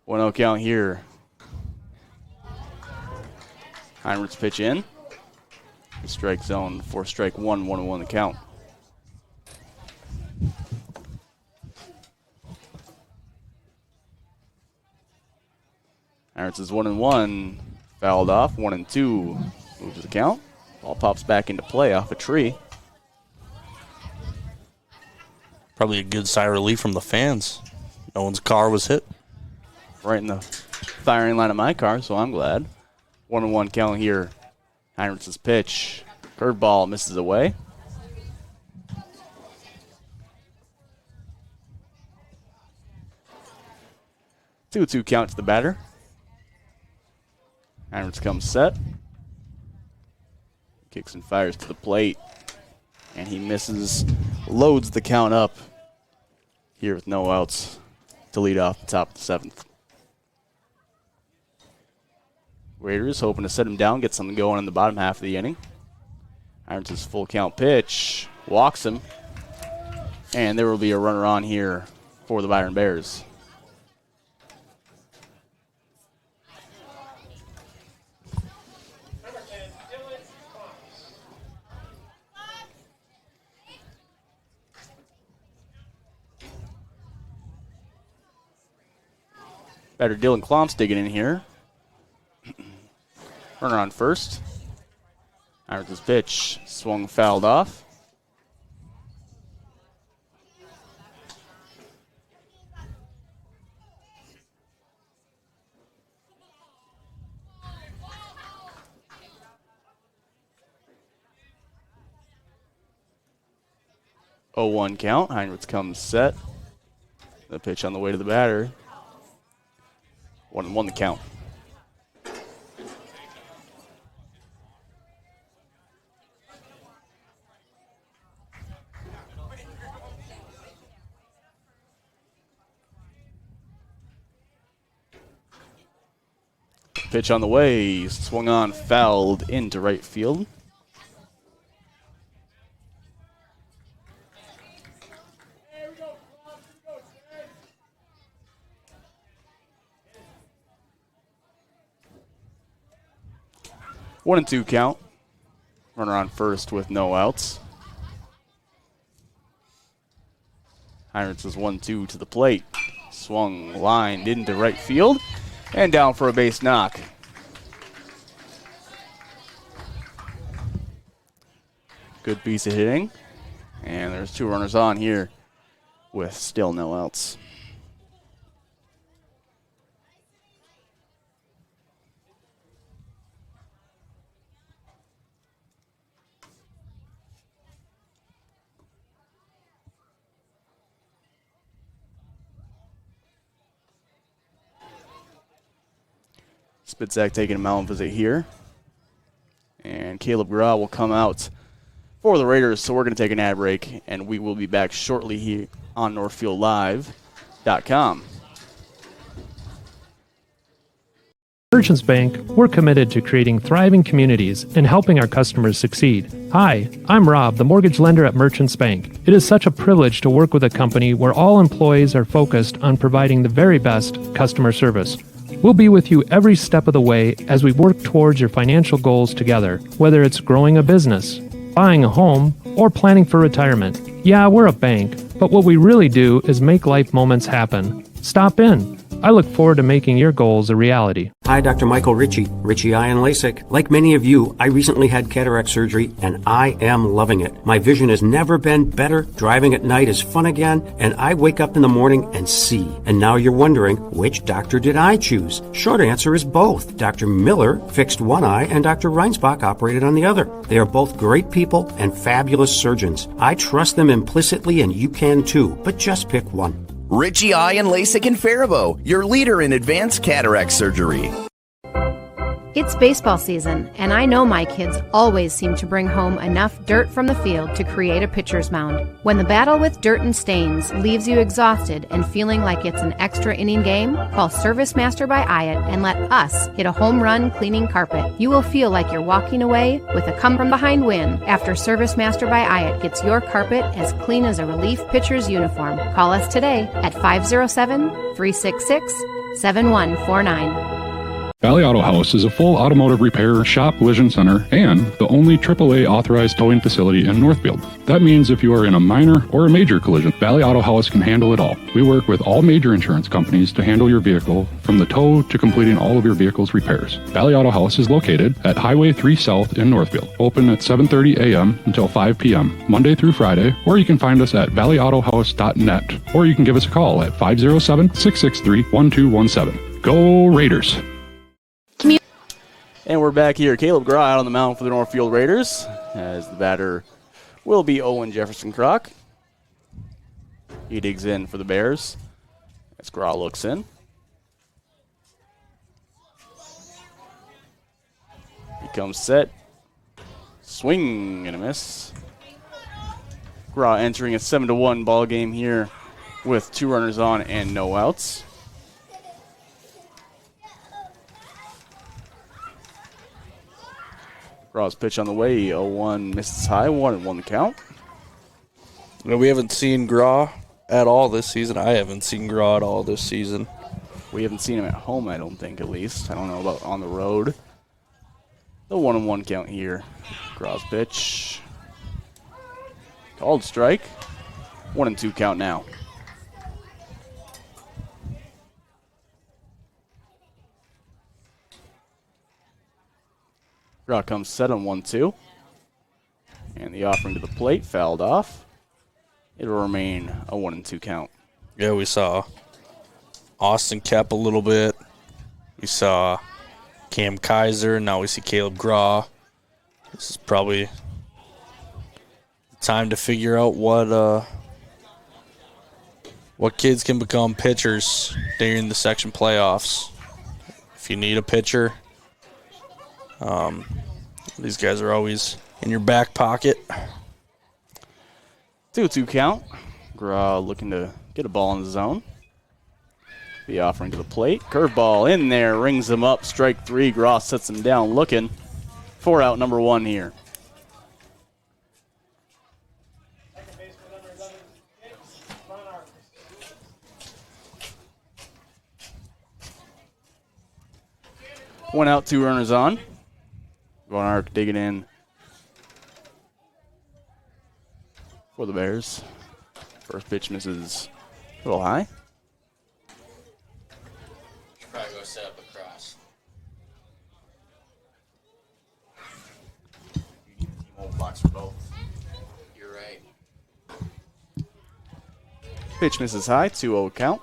One 0 count here. Heinrich's pitch in. The strike zone for strike 1, 1-1 the count. Heinrich's is 1-1. Fouled off. 1-2. Moves the count. Ball pops back into play off a tree. Probably a good sigh of relief from the fans. No one's car was hit. Right in the firing line of my car, so I'm glad. 1-1 count here. Heinrich's pitch. Curveball misses away. Two count to the batter. Heinrich comes set. Kicks and fires to the plate. And he misses. Loads the count up here with no outs to lead off the top of the 7th. Raiders hoping to set him down, get something going in the bottom half of the inning. Heinrich's full count pitch. Walks him. And there will be a runner on here for the Byron Bears. Batter Dylan Klomp's digging in here. Runner on first. Heinrich's pitch swung fouled off. Oh, 1 count. Heinrich comes set. The pitch on the way to the batter. 1-1 the count. Pitch on the way, swung on, fouled into right field. One and 2 count. Runner on first with no outs. Heinrich is 1-2 to the plate. Swung, lined into right field, and down for a base knock. Good piece of hitting. And there's 2 runners on here with still no outs. Spitzak taking a mound visit here. And Caleb Grau will come out for the Raiders, so we're going to take an ad break, and we will be back shortly here on NorthfieldLive.com. Merchants Bank, we're committed to creating thriving communities and helping our customers succeed. Hi, I'm Rob, the mortgage lender at Merchants Bank. It is such a privilege to work with a company where all employees are focused on providing the very best customer service. We'll be with you every step of the way as we work towards your financial goals together, whether it's growing a business, buying a home, or planning for retirement. Yeah, we're a bank, but what we really do is make life moments happen. Stop in. I look forward to making your goals a reality. Hi, Dr. Michael Ritchie Eye and LASIK. Like many of you, I recently had cataract surgery, and I am loving it. My vision has never been better. Driving at night is fun again, and I wake up in the morning and see. And now you're wondering, which doctor did I choose? Short answer is both. Dr. Miller fixed one eye, and Dr. Reinsbach operated on the other. They are both great people and fabulous surgeons. I trust them implicitly, and you can too, but just pick one. Ritchie Eye and LASIK in Faribault, your leader in advanced cataract surgery. It's baseball season, and I know my kids always seem to bring home enough dirt from the field to create a pitcher's mound. When the battle with dirt and stains leaves you exhausted and feeling like it's an extra inning game, call Service Master by Hyatt and let us hit a home run cleaning carpet. You will feel like you're walking away with a come-from-behind win after Service Master by Hyatt gets your carpet as clean as a relief pitcher's uniform. Call us today at 507-366-7149. Valley Auto House is a full automotive repair, shop, collision center, and the only AAA authorized towing facility in Northfield. That means if you are in a minor or a major collision, Valley Auto House can handle it all. We work with all major insurance companies to handle your vehicle from the tow to completing all of your vehicle's repairs. Valley Auto House is located at Highway 3 South in Northfield, open at 7:30 a.m. until 5 p.m., Monday through Friday, or you can find us at valleyautohouse.net, or you can give us a call at 507-663-1217. Go Raiders! And we're back here. Caleb Graw out on the mound for the Northfield Raiders, as the batter will be Owen Jefferson Crock. He digs in for the Bears as Graw looks in. He comes set. Swing and a miss. Graw entering a 7-1 ball game here with 2 runners on and no outs. Graw's pitch on the way. 0-1 misses high. 1-1 the count. You know, we haven't seen Graw at all this season. I haven't seen Graw at all this season. We haven't seen him at home, I don't think, at least. I don't know about on the road. The 1-1 count here. Graw's pitch. Called strike. 1-2 count now. Graw comes set on 1-2. And the offering to the plate fouled off. It'll remain a 1-2 count. Yeah, we saw Austin Kep a little bit. We saw Cam Kaiser. Now we see Caleb Graw. This is probably time to figure out what kids can become pitchers during the section playoffs. If you need a pitcher, these guys are always in your back pocket. 2-2 count. Graw looking to get a ball in the zone. The offering to the plate. Curveball in there, rings him up. Strike 3. Graw sets him down looking. 4 out, number 1 here. One out, 2 runners on. Von Ark digging in for the Bears. First pitch misses a little high. Should probably go set up across. You need a T-Mobile box for both. You're right. Pitch misses high, 2-0 count.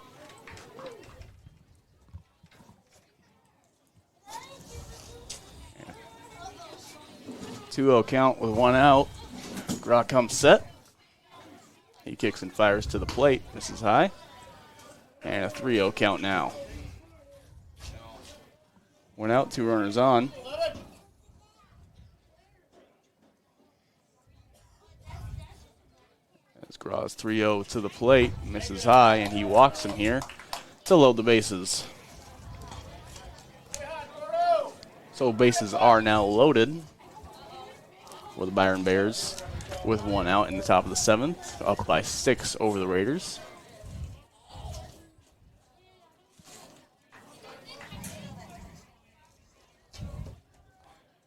Yeah. 2-0 count with 1 out. Graw comes set. He kicks and fires to the plate. Misses high. And a 3-0 count now. 1 out, 2 runners on. As Graw's 3-0 to the plate. Misses high, and he walks him here to load the bases. So bases are now loaded for the Byron Bears, with 1 out in the top of the 7th, up by 6 over the Raiders.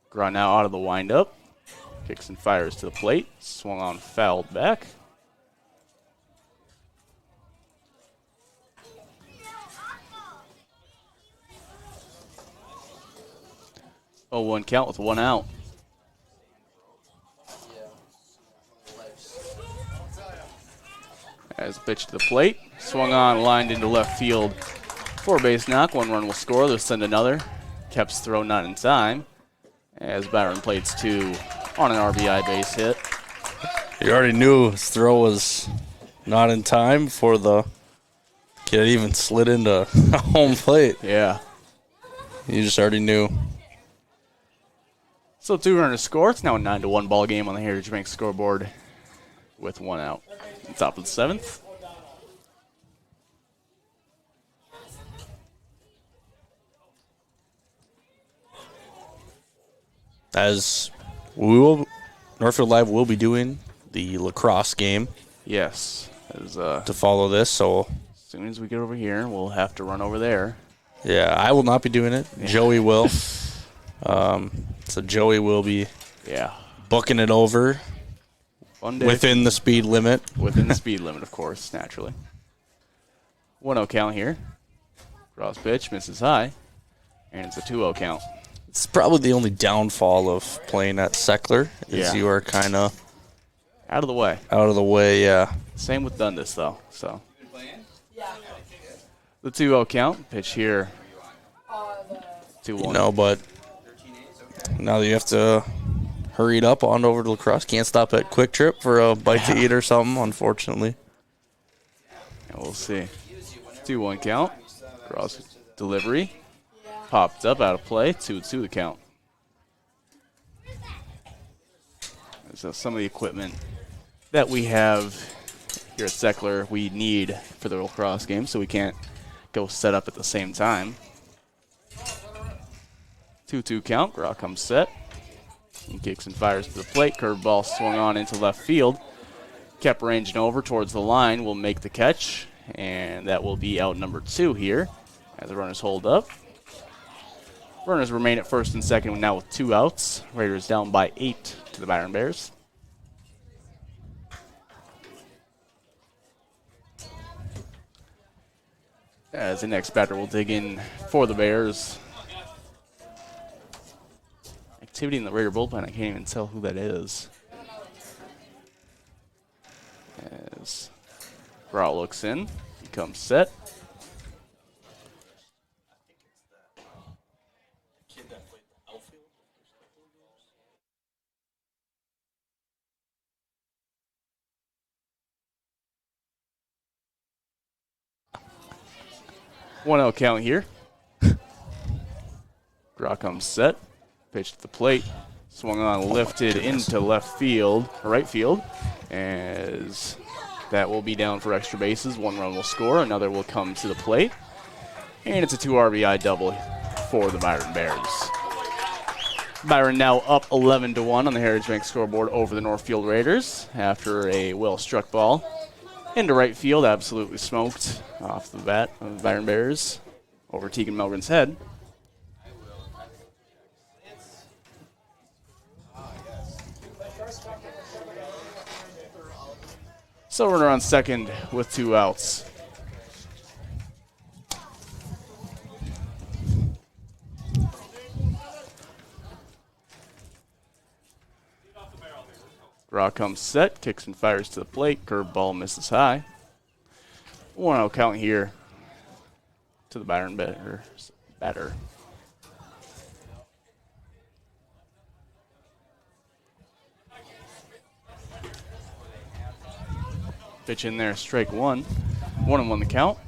Graw now out of the windup. Kicks and fires to the plate. Swung on, fouled back. Oh, 1 count with 1 out. As a pitch to the plate, swung on, lined into left field for a base knock. 1 run will score. They'll send another. Kep's throw not in time, as Byron plates 2 on an RBI base hit. You already knew his throw was not in time for the kid even slid into home plate. Yeah. You just already knew. So 2 runners score. It's now a 9-1 ball game on the Heritage Bank scoreboard with 1 out. Top of the 7th. As we will, Northfield Live will be doing the lacrosse game. Yes. As, to follow this, so as soon as we get over here, we'll have to run over there. Yeah, I will not be doing it. Yeah. Joey will. So Joey will be booking it over within the speed limit. Within the speed limit, of course, naturally. 1-0 count here. Cross pitch, misses high, and it's a 2-0 count. It's probably the only downfall of playing at Seckler is you are kind of out of the way. Out of the way, yeah. Same with Dundas, though. So the 2-0 count. Pitch here. 2-1. No, but Now that you have to hurry it up on over to lacrosse. Can't stop at Quick Trip for a bite to eat or something, unfortunately. And we'll see. 2-1 count. Cross delivery. Popped up out of play. 2-2 the count. So some of the equipment that we have here at Seckler we need for the lacrosse game, so we can't go set up at the same time. 2-2 count. Grock comes set. And kicks and fires to the plate. Curveball swung on into left field. Kept ranging over towards the line. Will make the catch. And that will be out number 2 here as the runners hold up. Runners remain at first and second now with 2 outs. Raiders down by 8 to the Byron Bears. As the next batter will dig in for the Bears. Activity in the Raider bullpen, I can't even tell who that is. As Grout looks in, he comes set. One out count here. Grout comes set. Pitch to the plate, swung on, lifted into left field, or right field, as that will be down for extra bases. 1 run will score, another will come to the plate, and it's a 2 RBI double for the Byron Bears. Byron now up 11-1 on the Heritage Bank scoreboard over the Northfield Raiders after a well-struck ball into right field, absolutely smoked off the bat of the Byron Bears over Tegan Melgren's head. So runner on second with 2 outs. Grock comes set, kicks and fires to the plate. Curveball misses high. 1 out count here to the Byron batter. Pitch in there, strike 1. 1-1 the count.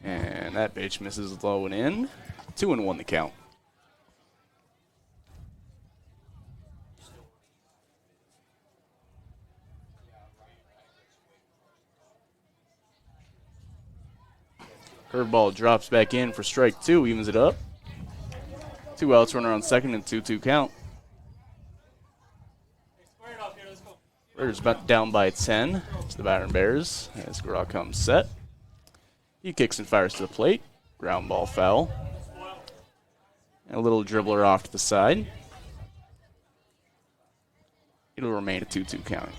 And that pitch misses low and in. 2-1 the count. Curveball drops back in for strike 2, evens it up. 2 outs, runner on second, and 2-2 count. Raiders down by 10 to the Byron Bears as Grock comes set. He kicks and fires to the plate. Ground ball foul. And a little dribbler off to the side. It'll remain a 2-2 count.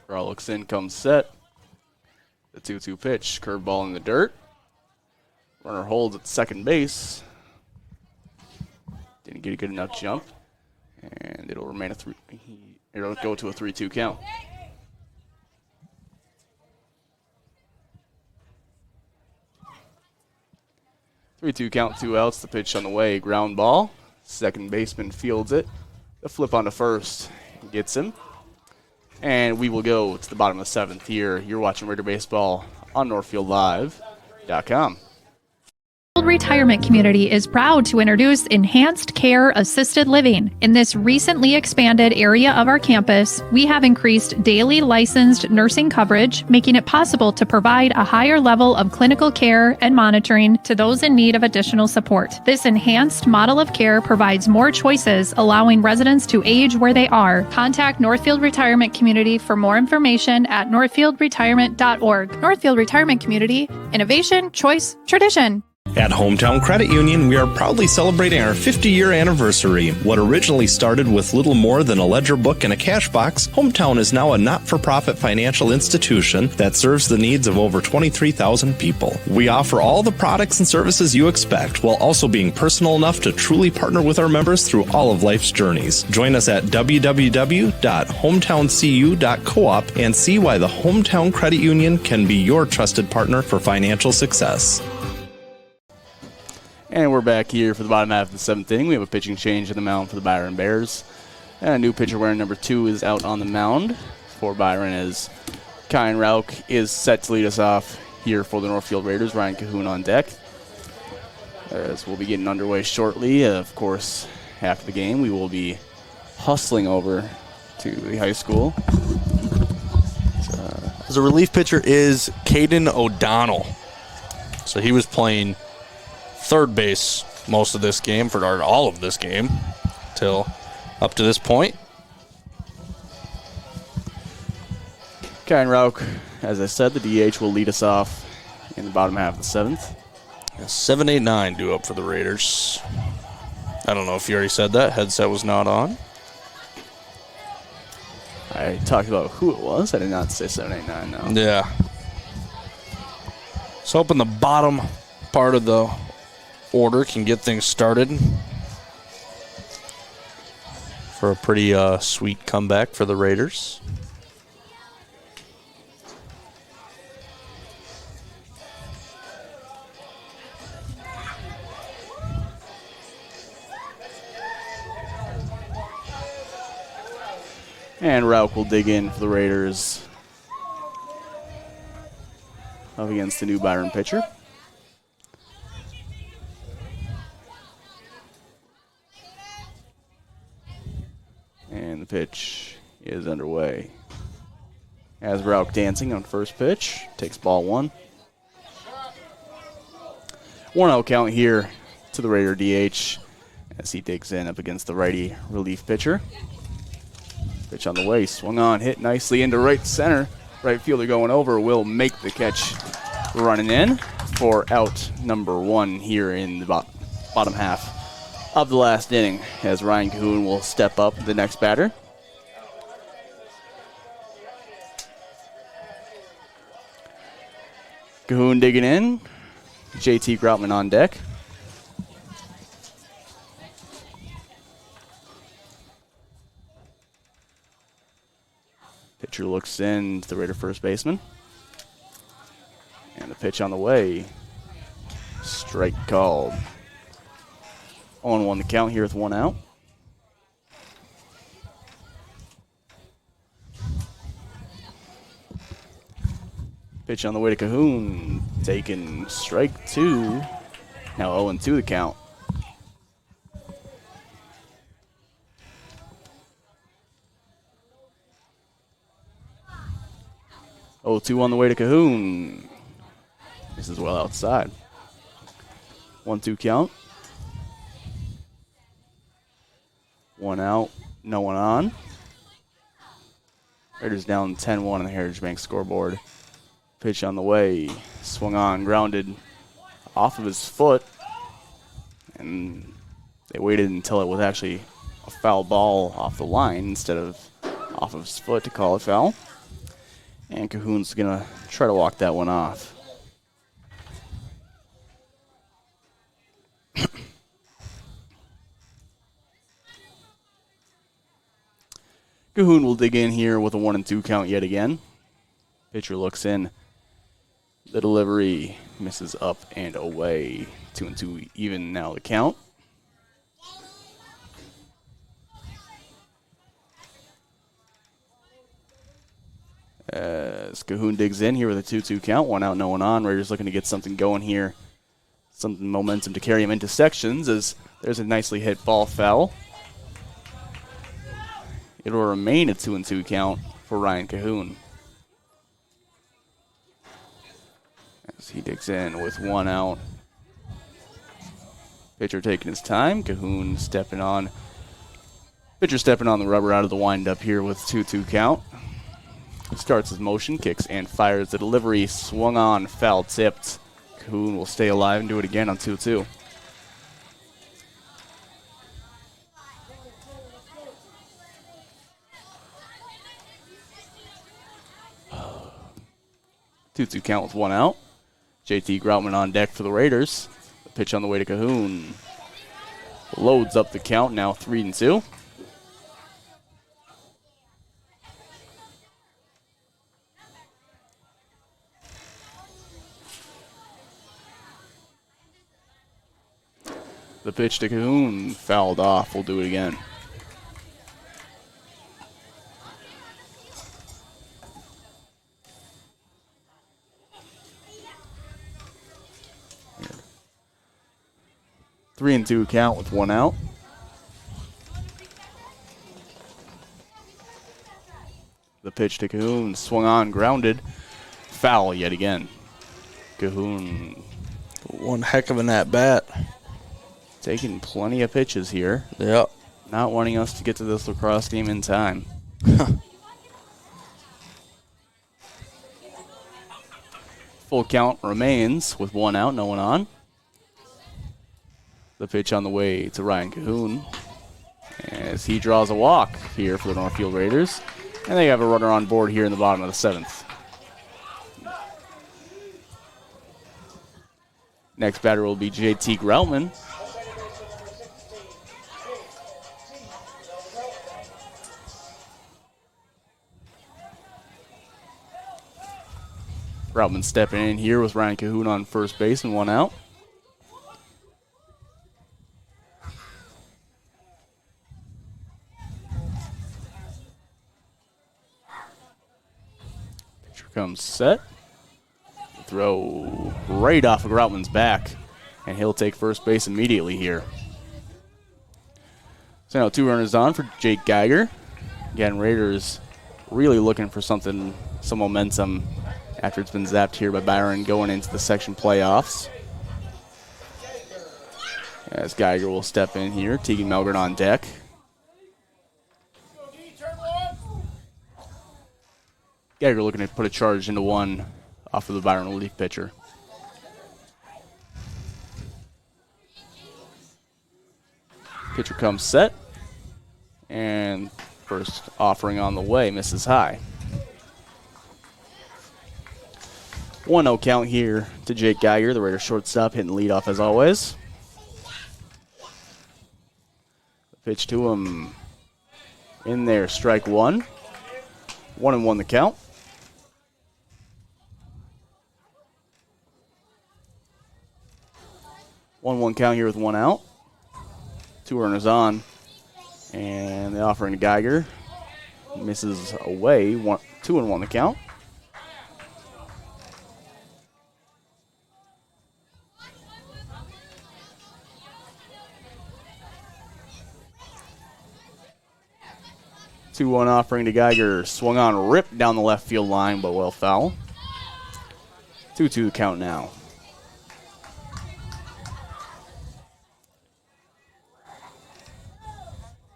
Raw looks in, comes set. The 2-2 pitch, curveball in the dirt. Runner holds at second base. Didn't get a good enough jump. And it'll remain it'll go to a 3-2 count. Three-two count, 2 outs. The pitch on the way, ground ball. Second baseman fields it. The flip onto first gets him. And we will go to the bottom of the 7th here. You're watching Raider Baseball on NorthfieldLive.com. Retirement Community is proud to introduce Enhanced Care Assisted Living. In this recently expanded area of our campus, we have increased daily licensed nursing coverage, making it possible to provide a higher level of clinical care and monitoring to those in need of additional support. This enhanced model of care provides more choices, allowing residents to age where they are. Contact Northfield Retirement Community for more information at northfieldretirement.org. Northfield Retirement Community, innovation, choice, tradition. At Hometown Credit Union, we are proudly celebrating our 50-year anniversary. What originally started with little more than a ledger book and a cash box, Hometown is now a not-for-profit financial institution that serves the needs of over 23,000 people. We offer all the products and services you expect, while also being personal enough to truly partner with our members through all of life's journeys. Join us at www.hometowncu.coop and see why the Hometown Credit Union can be your trusted partner for financial success. And we're back here for the bottom half of the seventh inning. We have a pitching change in the mound for the Byron Bears. And a new pitcher wearing number 2 is out on the mound for Byron as Kyan Rauch is set to lead us off here for the Northfield Raiders. Ryan Cahoon on deck. As we'll be getting underway shortly. Of course, after the game, we will be hustling over to the high school. The relief pitcher is Caden O'Donnell. So he was playing third base most of this game, for all of this game, till up to this point. Kyan Rauch, as I said, the DH will lead us off in the bottom half of the seventh. 7-8-9 due up for the Raiders. I don't know if you already said that. Headset was not on. I talked about who it was. I did not say 7-8-9, no. Yeah. So hoping the bottom part of the order can get things started for a pretty sweet comeback for the Raiders. And Rauch will dig in for the Raiders up against the new Byron pitcher. And the pitch is underway. As Rauch dancing on first pitch, takes ball 1. 1-0 count here to the Raider DH as he digs in up against the righty relief pitcher. Pitch on the way, swung on, hit nicely into right center. Right fielder going over will make the catch running in for out number 1 here in the bottom half of the last inning as Ryan Cahoon will step up the next batter. Cahoon digging in. JT Groutman on deck. Pitcher looks in to the Raider first baseman. And the pitch on the way. Strike called. 0-1 the count here with 1 out. Pitch on the way to Cahoon. Taken strike 2. Now 0-2 the count. Oh, 2 on the way to Cahoon. This is well outside. 1-2 count. 1 out, no one on. Raiders down 10-1 on the Heritage Bank scoreboard. Pitch on the way, swung on, grounded off of his foot. And they waited until it was actually a foul ball off the line instead of off of his foot to call it foul. And Cahoon's going to try to walk that one off. Cahoon will dig in here with a 1-2 count yet again. Pitcher looks in. The delivery misses up and away. 2-2 even now the count. As Cahoon digs in here with a 2-2 count, 1 out, no one on. Raiders looking to get something going here. Some momentum to carry him into sections as there's a nicely hit ball foul. It'll remain a 2-2 count for Ryan Cahoon. As he digs in with 1 out. Pitcher taking his time. Cahoon stepping on. Pitcher stepping on the rubber out of the windup here with 2-2 count. Starts his motion, kicks and fires. The delivery swung on, foul tipped. Cahoon will stay alive and do it again on 2-2. Two count with one out. JT Groutman on deck for the Raiders. The pitch on the way to Cahoon. Loads up the count, now 3-2. The pitch to Cahoon fouled off. We'll do it again. Here. 3-2 count with one out. The pitch to Cahoon swung on, grounded. Foul yet again. Cahoon. One heck of an at-bat. Taking plenty of pitches here. Yep. Not wanting us to get to this lacrosse game in time. Full count remains with one out, no one on. The pitch on the way to Ryan Cahoon as he draws a walk here for the Northfield Raiders. And they have a runner on board here in the bottom of the 7th. Next batter will be JT Groutman. Groutman stepping in here with Ryan Cahoon on first base and one out. Pitcher comes set. Throw right off of Groutman's back, and he'll take first base immediately here. So now 2 runners on for Jake Geiger. Again, Raiders really looking for something, some momentum after it's been zapped here by Byron going into the section playoffs. As Geiger will step in here, Tegan Melgren on deck. Geiger looking to put a charge into one off of the Byron relief pitcher. Pitcher comes set, and first offering on the way, misses high. 1-0 count here to Jake Geiger, the Raiders shortstop, hitting leadoff as always. Pitch to him in there, strike one. 1-1 the count. One count here with one out. 2 runners on. And the offering to Geiger misses away. 2-1 the count. Two-one offering to Geiger. Swung on, ripped down the left field line, but well foul. 2-2 the count now.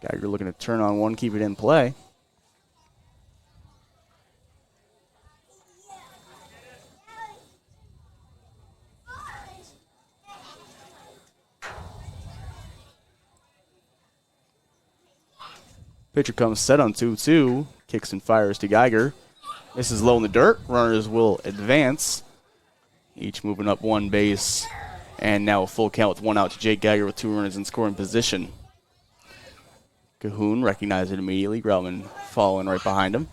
Geiger looking to turn on one, keep it in play. Pitcher comes set on 2-2. Kicks and fires to Geiger. This is low in the dirt. Runners will advance. Each moving up one base. And now a full count with one out to Jake Geiger with 2 runners in scoring position. Cahoon recognized it immediately. Groutman following right behind him.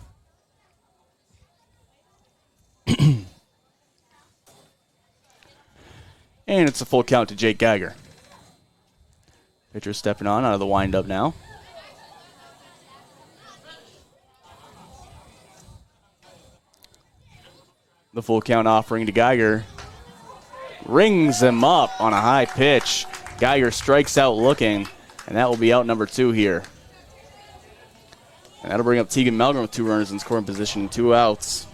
And it's a full count to Jake Geiger. Pitcher stepping on out of the windup now. The full count offering to Geiger. Rings him up on a high pitch. Geiger strikes out looking, and that will be out number 2 here. And that'll bring up Tegan Melgren with 2 runners in scoring position and 2 outs.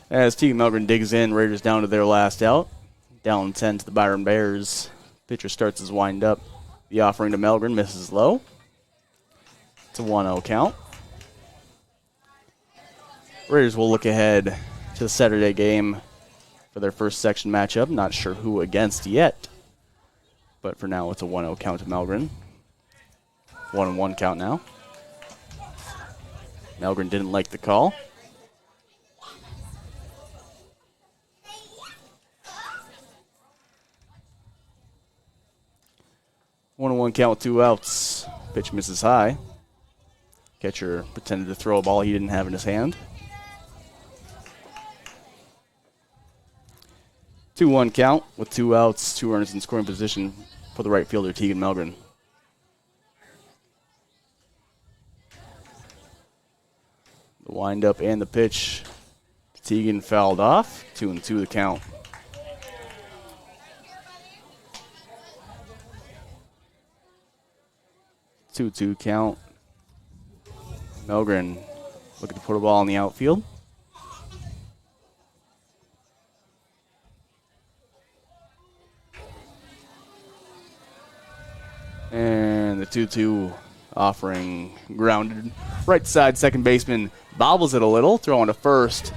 As Tegan Melgren digs in, Raiders down to their last out. Down 10 to the Byron Bears. Pitcher starts his wind up. The offering to Melgren misses low. It's a 1-0 count. Raiders will look ahead to the Saturday game for their first section matchup. Not sure who against yet, but for now it's a 1-0 count to Melgren. 1-1 count now. Melgren didn't like the call. One count with 2 outs. Pitch misses high. Catcher pretended to throw a ball he didn't have in his hand. 2-1 count with 2 outs, 2 runners in scoring position for the right fielder, Tegan Melgren. The windup and the pitch. Tegan fouled off. 2-2 the count. Two count. Melgren looking to put a ball in the outfield. And the 2-2 offering grounded. Right side second baseman bobbles it a little, throwing to first.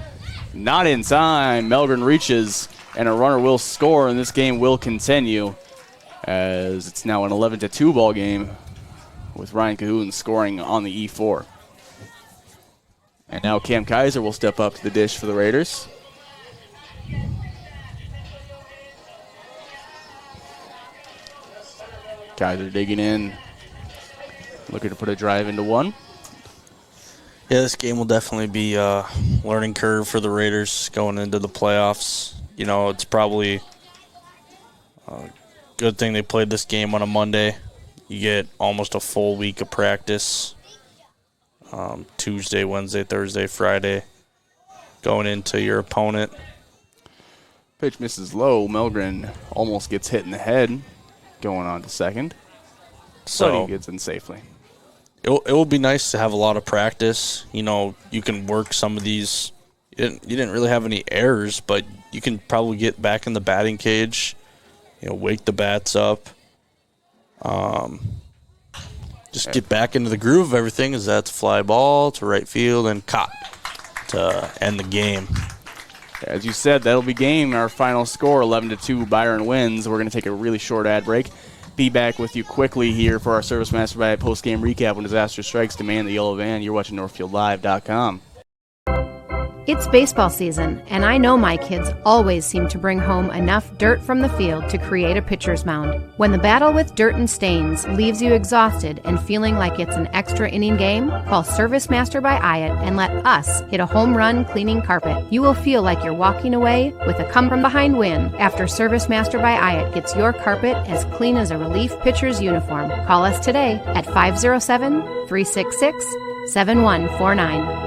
Not in time. Melgren reaches, and a runner will score, and this game will continue as it's now an 11-2 ball game with Ryan Cahoon scoring on the E4. And now Cam Kaiser will step up to the dish for the Raiders. Kaiser digging in, looking to put a drive into one. Yeah, this game will definitely be a learning curve for the Raiders going into the playoffs. You know, it's probably a good thing they played this game on a Monday. You get almost a full week of practice. Tuesday, Wednesday, Thursday, Friday, going into your opponent. Pitch misses low. Melgren almost gets hit in the head going on to second. So but he gets in safely. It will be nice to have a lot of practice. You know, you can work some of these. You didn't really have any errors, but you can probably get back in the batting cage, you know, wake the bats up. Just get back into the groove of everything, as that's fly ball to right field and caught to end the game. As you said, that'll be game. Our final score, 11-2, Byron wins. We're going to take a really short ad break. Be back with you quickly here for our Service Master by post-game recap. When disaster strikes, demand the yellow van. You're watching NorthfieldLive.com. It's baseball season, and I know my kids always seem to bring home enough dirt from the field to create a pitcher's mound. When the battle with dirt and stains leaves you exhausted and feeling like it's an extra inning game, call Service Master by Hyatt and let us hit a home run cleaning carpet. You will feel like you're walking away with a come-from-behind win after Service Master by Hyatt gets your carpet as clean as a relief pitcher's uniform. Call us today at 507-366-7149.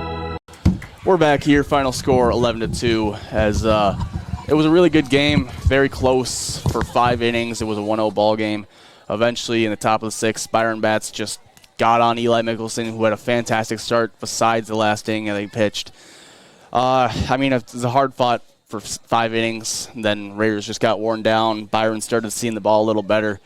We're back here. Final score 11-2 as it was a really good game. Very close for 5 innings. It was a 1-0 ball game. Eventually, in the top of the 6th, Byron Bats just got on Eli Mickelson, who had a fantastic start besides the last inning that he pitched. I mean, it was a hard fought for 5 innings. Then Raiders just got worn down. Byron started seeing the ball a little better,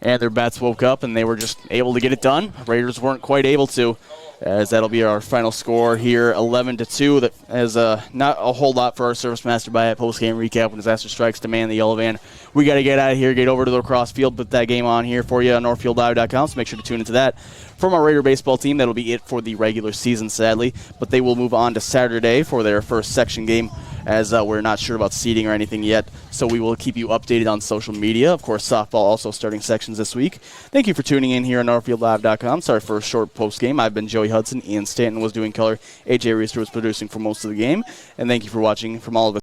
and their bats woke up, and they were just able to get it done. Raiders weren't quite able to, as that'll be our final score here, 11-2. That has not a whole lot for our Service Master by post-game recap. When disaster strikes, demand the yellow van. We got to get out of here, get over to the lacrosse field, put that game on here for you on NorthfieldLive.com, so make sure to tune into that. From our Raider baseball team, that'll be it for the regular season, sadly, but they will move on to Saturday for their first section game, as we're not sure about seeding or anything yet, so we will keep you updated on social media. Of course, softball also starting sections this week. Thank you for tuning in here on NorthfieldLive.com. Sorry for a short post-game. I've been Joey Hudson. Ian Stanton was doing color. AJ Reister was producing for most of the game. And thank you for watching from all of us.